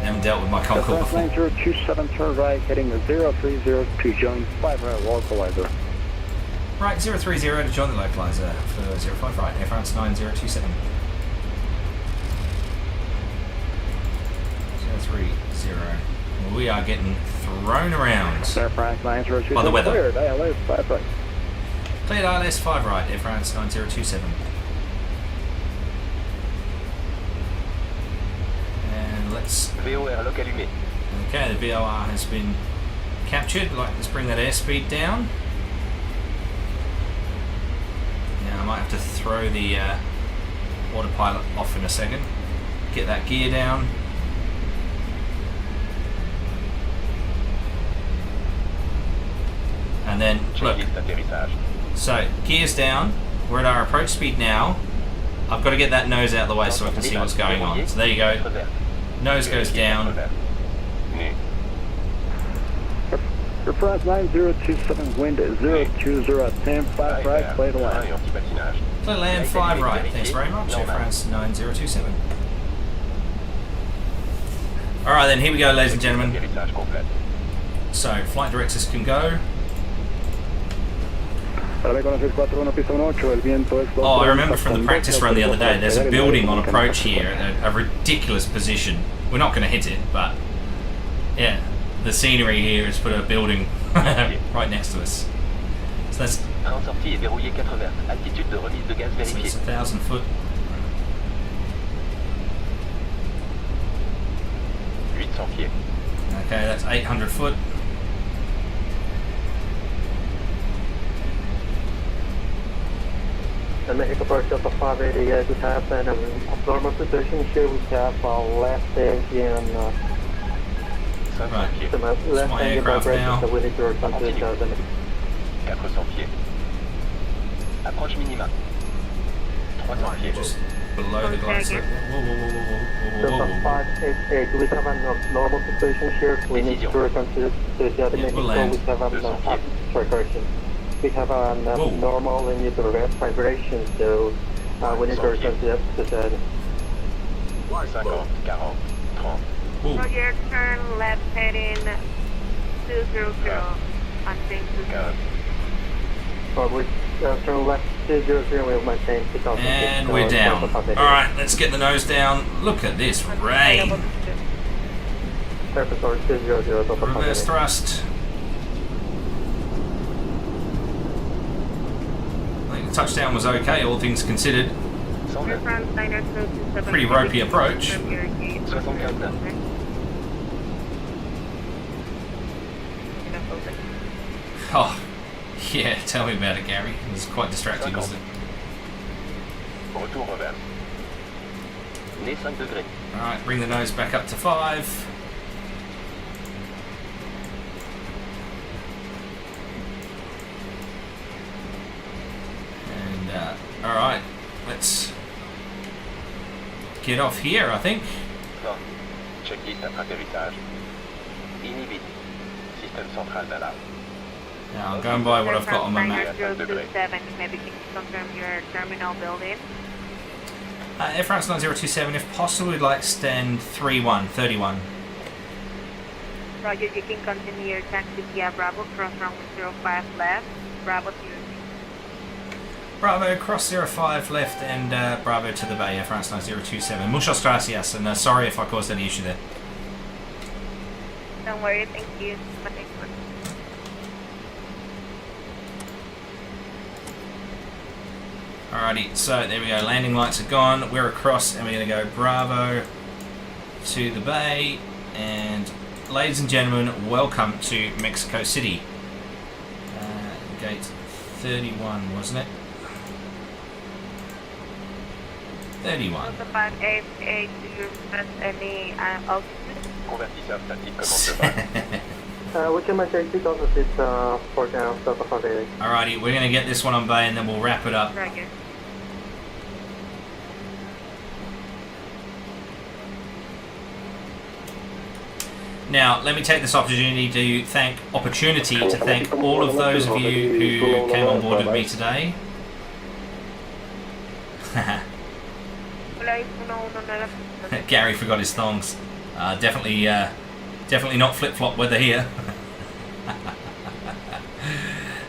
Haven't dealt with my Concorde before. 9027, turn right, heading 030 to join 5 right localizer. Right, 030 to join the localizer for 05 right, Air France 9027. 030. We are getting thrown around. Air France 9027. By the weather. Cleared, ILS 5 right. Cleared ILS 5 right, Air France 9027. And let's... VOR lock allumé. Okay, the VOR has been captured. Let's bring that airspeed down. Now I might have to throw the autopilot off in a second. Get that gear down. And then, look, so gears down, we're at our approach speed now. I've got to get that nose out of the way so I can see what's going on. So there you go, nose goes down. Air France 9027, wind 020, 10, 5 right, play the line. Play land 5 right, thanks very much, Air France 9027. Alright then, here we go ladies and gentlemen. So, flight directors can go. Oh, I remember from the practice run the other day, there's a building on approach here at a ridiculous position. We're not going to hit it, but yeah, the scenery here has put a building right next to us. So that's 1,000 foot. 800 pieds. Okay, that's 800 foot. The Mexico approach Delta 588, we have an abnormal situation here. We have left engine, left engine vibration, so we need to return to the 400 pieds. Approche minima. 300 pieds. Just below the glass. Whoa. Delta 588, we have an abnormal situation here. We need to return to the Mexico. We have correction. We have an abnormal and need to reverse vibration, so we need to return to the 50, 40, 30. Roger, turn left heading 200 on thing 200. Forward, turn left 200, we'll maintain 2006. And we're down. Alright, let's get the nose down. Look at this rain. Reverse thrust. Touchdown was okay, all things considered. Pretty ropey approach. Oh, yeah, tell me about it, Gary. It was quite distracting, wasn't it? Alright, bring the nose back up to 5. Alright, let's get off here, I think. Checklist après atterrissage. Inhibit. Système central d'alarme. Now I'm going by what I've got on my map. 9027, maybe can you confirm your terminal building? Air France 9027, if possible, we'd like to stand 31. Roger, you can continue your taxi via Bravo, cross runway 05 left, Bravo to your Bravo, cross 05 left and Bravo to the bay, Air France 9027. Muchas gracias, and sorry if I caused any issue there. Don't worry, thank you. Alrighty, so there we go, landing lights are gone, we're across and we're going to go Bravo to the bay, and ladies and gentlemen, welcome to Mexico City. Gate 31, wasn't it? 31. 588, do you request any altitude? Convertisseur statique commande de vol. We can make exit on the seat for now, Delta 588. Alrighty, we're going to get this one on bay and then we'll wrap it up. Roger. Now, let me take this opportunity to thank all of those of you who came on board with me today. Gary forgot his thongs. Definitely not flip-flop weather here.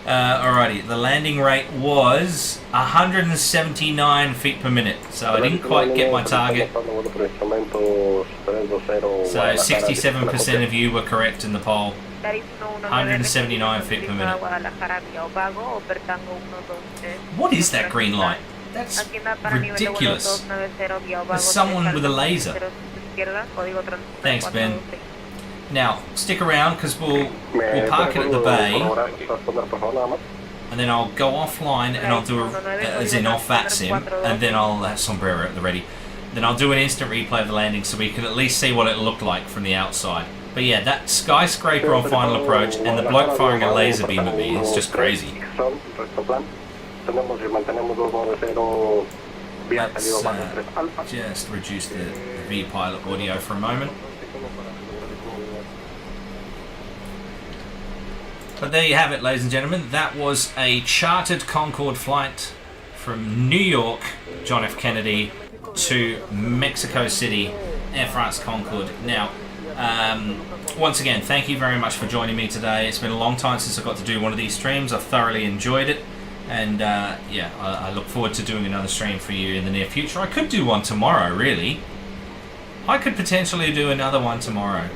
Alrighty, the landing rate was 179 feet per minute, so I didn't quite get my target. So 67% of you were correct in the poll. 179 feet per minute. What is that green light? That's ridiculous. There's someone with a laser. Thanks, Ben. Now, stick around because we'll park it at the bay, and then I'll go offline and I'll do as in off VATSIM, and then I'll have sombrero at the ready. Then I'll do an instant replay of the landing so we can at least see what it looked like from the outside. But yeah, that skyscraper on final approach and the bloke firing a laser beam at me is just crazy. Let's just reduce the V-pilot audio for a moment. But there you have it, ladies and gentlemen. That was a chartered Concorde flight from New York, John F. Kennedy, to Mexico City, Air France Concorde. Now, once again, thank you very much for joining me today. It's been a long time since I got to do one of these streams. I've thoroughly enjoyed it. And yeah, I look forward to doing another stream for you in the near future. I could do one tomorrow, really. I could potentially do another one tomorrow.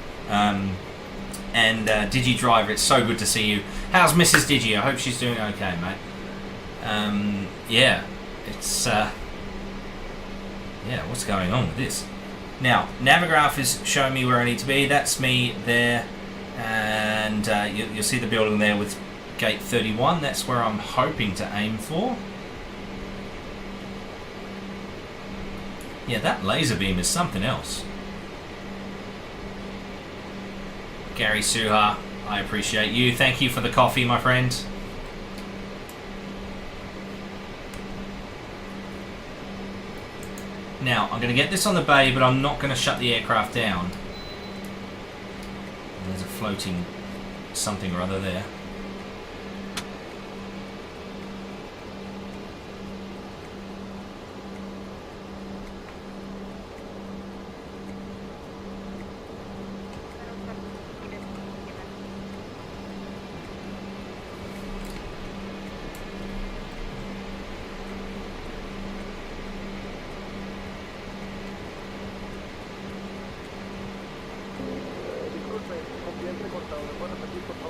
And Digi Driver, it's so good to see you. How's Mrs. Digi? I hope she's doing okay, mate. Yeah, it's yeah, what's going on with this? Now, Navigraph is showing me where I need to be. That's me there, and you'll see the building there with gate 31. That's where I'm hoping to aim for. Yeah, that laser beam is something else. Gary Suha, I appreciate you. Thank you for the coffee, my friend. Now, I'm going to get this on the bay, but I'm not going to shut the aircraft down. There's a floating something or other there.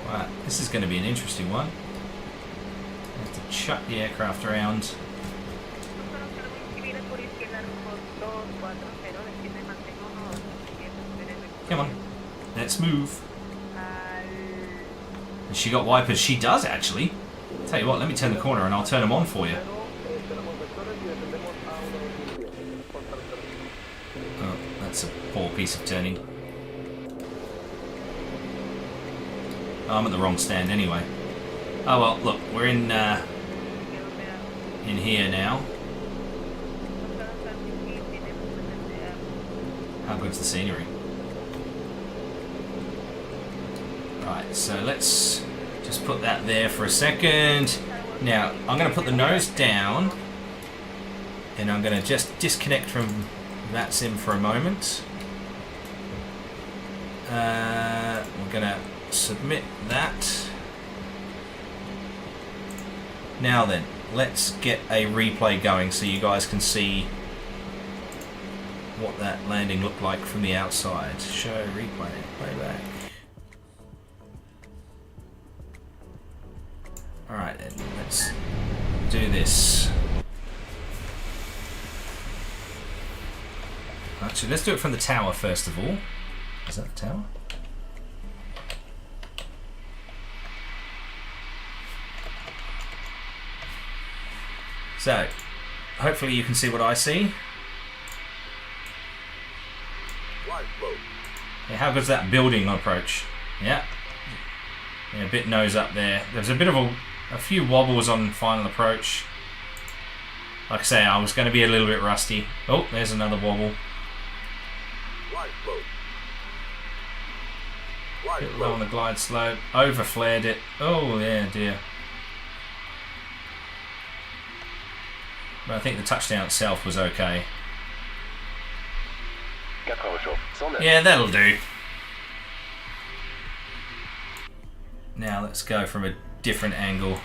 Right, this is going to be an interesting one. I have to chuck the aircraft around. Come on, let's move. Has she got wipers? She does, actually. Tell you what, let me turn the corner and I'll turn them on for you. Oh, that's a poor piece of turning. Oh, I'm at the wrong stand anyway. Oh well, look, we're in here now. How good's the scenery? Right, so let's just put that there for a second. Now, I'm going to put the nose down, and I'm going to just disconnect from VATSIM for a moment. We're going to submit that. Now then, let's get a replay going so you guys can see what that landing looked like from the outside. Show replay, playback. Alright then, let's do this. Actually, let's do it from the tower first of all. Is that the tower? So, hopefully you can see what I see. Yeah, how good's that building approach? Yeah. Yeah, a bit nose up there. There's a bit of a few wobbles on final approach. Like I say, I was going to be a little bit rusty. Oh, there's another wobble. Bit low on the glide slope. Over flared it. Oh, yeah, dear. But I think the touchdown itself was okay. Yeah, that'll do. Now let's go from a different angle.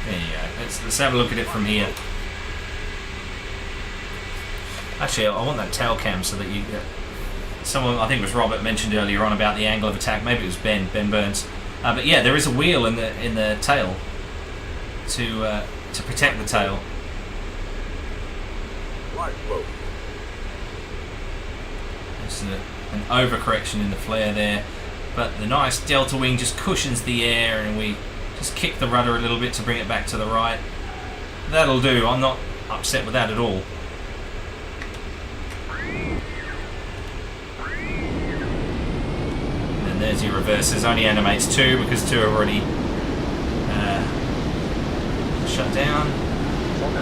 There you go. Let's have a look at it from here. Actually, I want that tail cam so that you get... Someone, I think it was Robert, mentioned earlier on about the angle of attack. Maybe it was Ben Burns. But yeah, there is a wheel in the tail to protect the tail. There's an overcorrection in the flare there, but the nice delta wing just cushions the air, and we just kick the rudder a little bit to bring it back to the right. That'll do. I'm not upset with that at all. And there's your reverses. Only animates 2 because 2 are already shut down.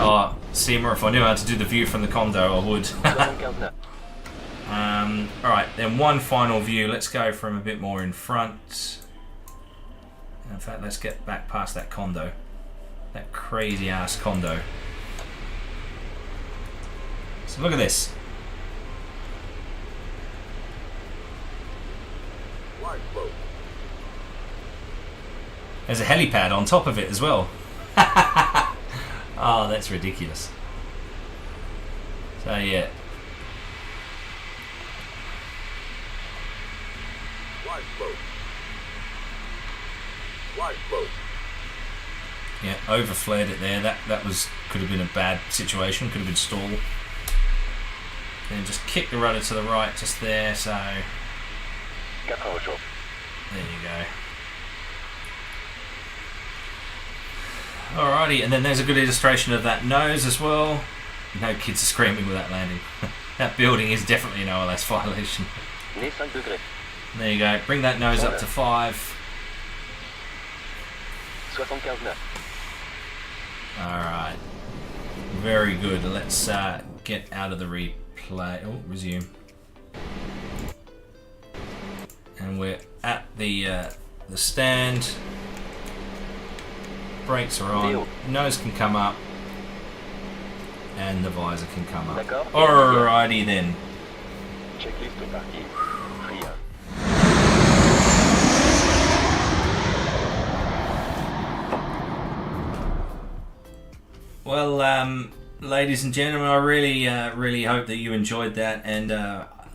Oh, Seymour, if I knew how to do the view from the condo, I would. Alright, then one final view. Let's go from a bit more in front. In fact, let's get back past that condo. That crazy ass condo. So look at this. There's a helipad on top of it as well. Oh, that's ridiculous. So yeah. Yeah, over flared it there. That could have been a bad situation. Could have been stall. Then just kick the rudder to the right, just there. So there you go. Alrighty, and then there's a good illustration of that nose as well. No kids are screaming with that landing. That building is definitely an OLS violation. There you go. Bring that nose up to 5. Alright. Very good. Let's get out of the replay. Oh, resume. And we're at the stand. Brakes are on. Nose can come up. And the visor can come up. Alrighty then. Well, ladies and gentlemen, I really hope that you enjoyed that. And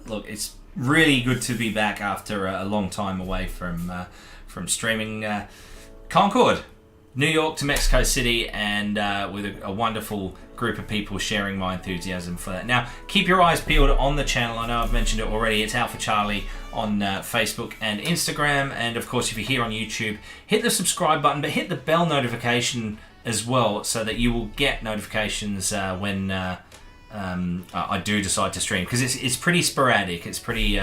look, it's really good to be back after a long time away from streaming Concorde, New York to Mexico City, and with a wonderful group of people sharing my enthusiasm for that. Now, keep your eyes peeled on the channel. I know I've mentioned it already. It's Alpha Charlie on Facebook and Instagram. And of course, if you're here on YouTube, hit the subscribe button, but hit the bell notification as well, so that you will get notifications when I do decide to stream, because it's pretty sporadic. It's pretty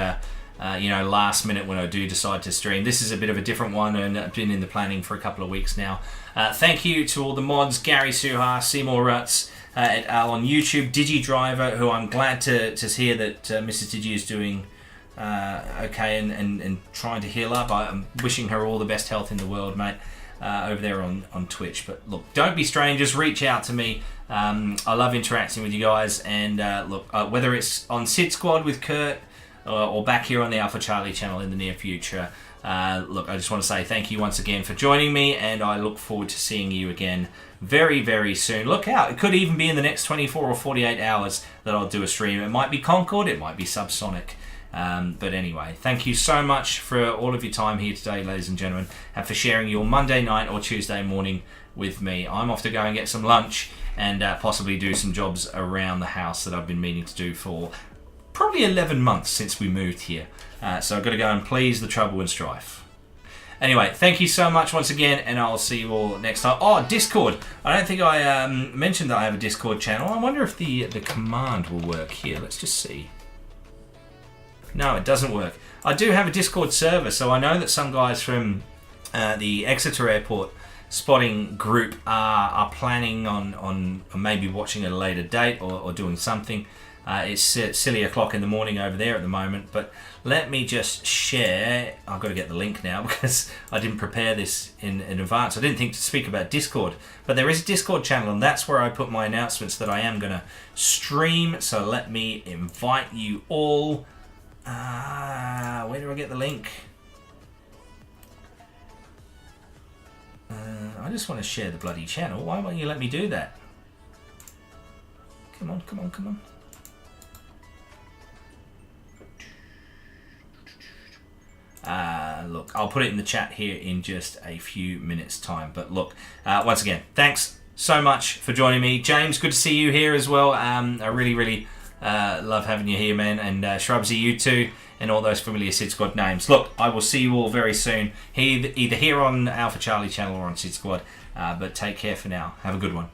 last minute when I do decide to stream. This is a bit of a different one, and I've been in the planning for a couple of weeks now. Thank you to all the mods, Gary Suha, Seymour Rutz, et al. On YouTube, DigiDriver, who I'm glad to hear that Mrs. Digi is doing okay and trying to heal up. I'm wishing her all the best health in the world, mate, over there on Twitch. But look, don't be strangers, reach out to me. I love interacting with you guys, and whether it's on Sid Squad with Kurt or back here on the Alpha Charlie channel in the near future, I just want to say thank you once again for joining me, and I look forward to seeing you again very, very soon. Look out, it could even be in the next 24 or 48 hours that I'll do a stream. It might be Concorde, it might be Subsonic. But anyway, thank you so much for all of your time here today, ladies and gentlemen, and for sharing your Monday night or Tuesday morning with me. I'm off to go and get some lunch and possibly do some jobs around the house that I've been meaning to do for probably 11 months since we moved here. So I've got to go and please the trouble and strife. Anyway, thank you so much once again, and I'll see you all next time. Oh, Discord. I don't think I mentioned that I have a Discord channel. I wonder if the command will work here. Let's just see. No, it doesn't work. I do have a Discord server, so I know that some guys from the Exeter Airport spotting group are planning on maybe watching at a later date or doing something. It's silly o'clock in the morning over there at the moment, but let me just share. I've got to get the link now because I didn't prepare this in advance. I didn't think to speak about Discord, but there is a Discord channel, and that's where I put my announcements that I am going to stream. So let me invite you all. Where do I get the link? I just want to share the bloody channel. Why won't you let me do that? Come on, come on, come on. Look, I'll put it in the chat here in just a few minutes' time. But look, once again, thanks so much for joining me. James, good to see you here as well. I really, really love having you here, man. And Shrubsy, you too, and all those familiar Sid Squad names. Look, I will see you all very soon, either here on Alpha Charlie channel or on Sid Squad. But take care for now. Have a good one.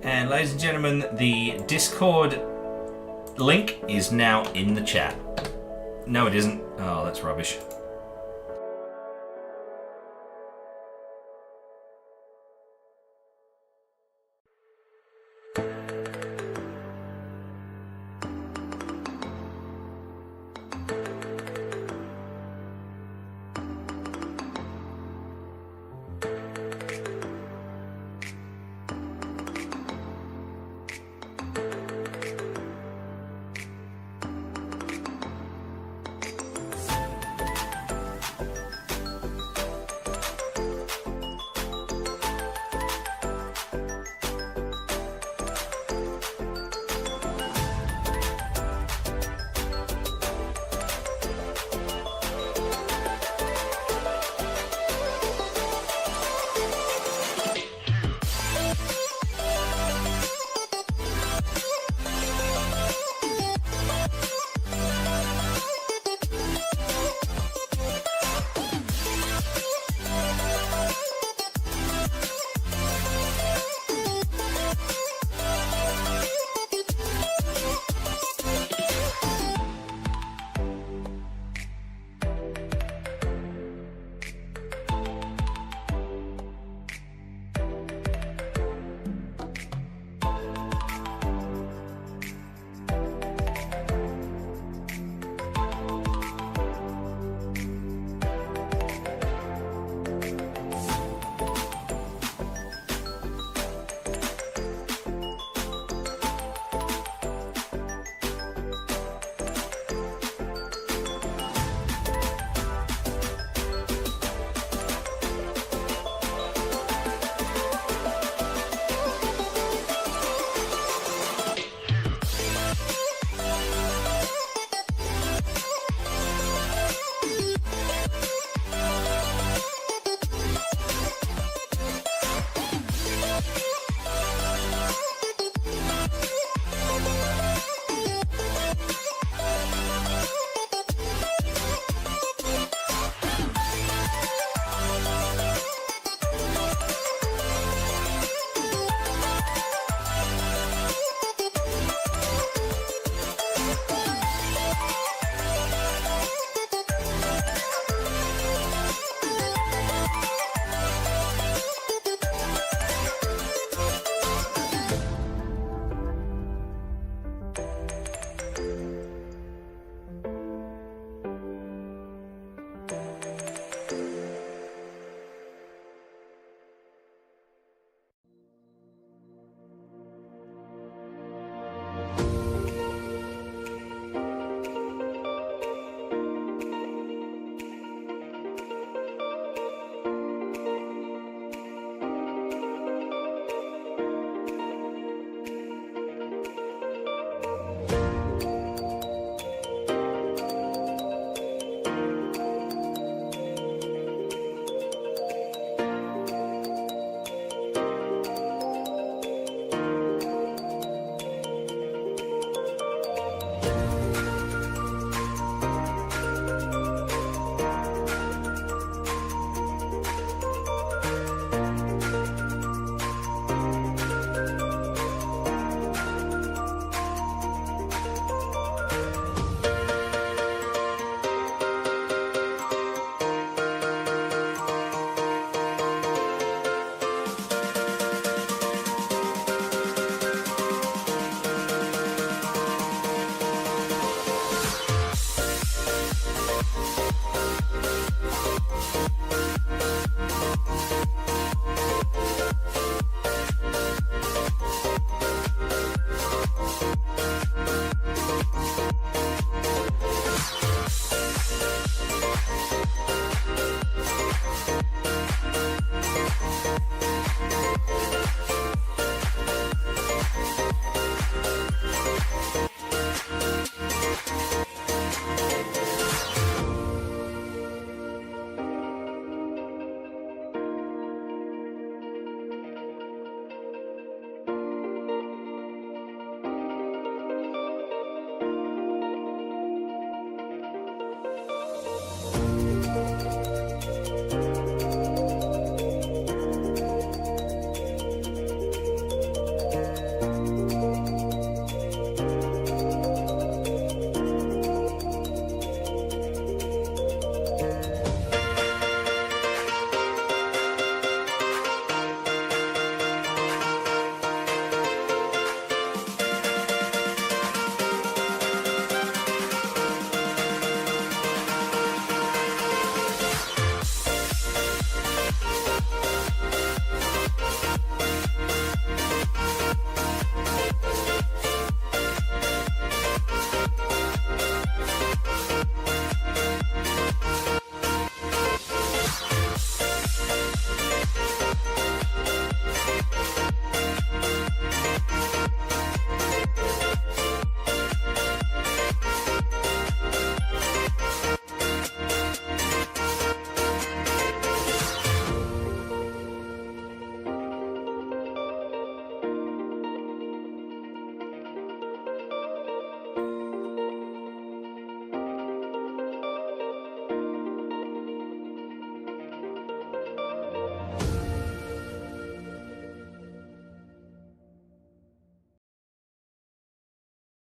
And ladies and gentlemen, the Discord link is now in the chat. No, it isn't. Oh, that's rubbish.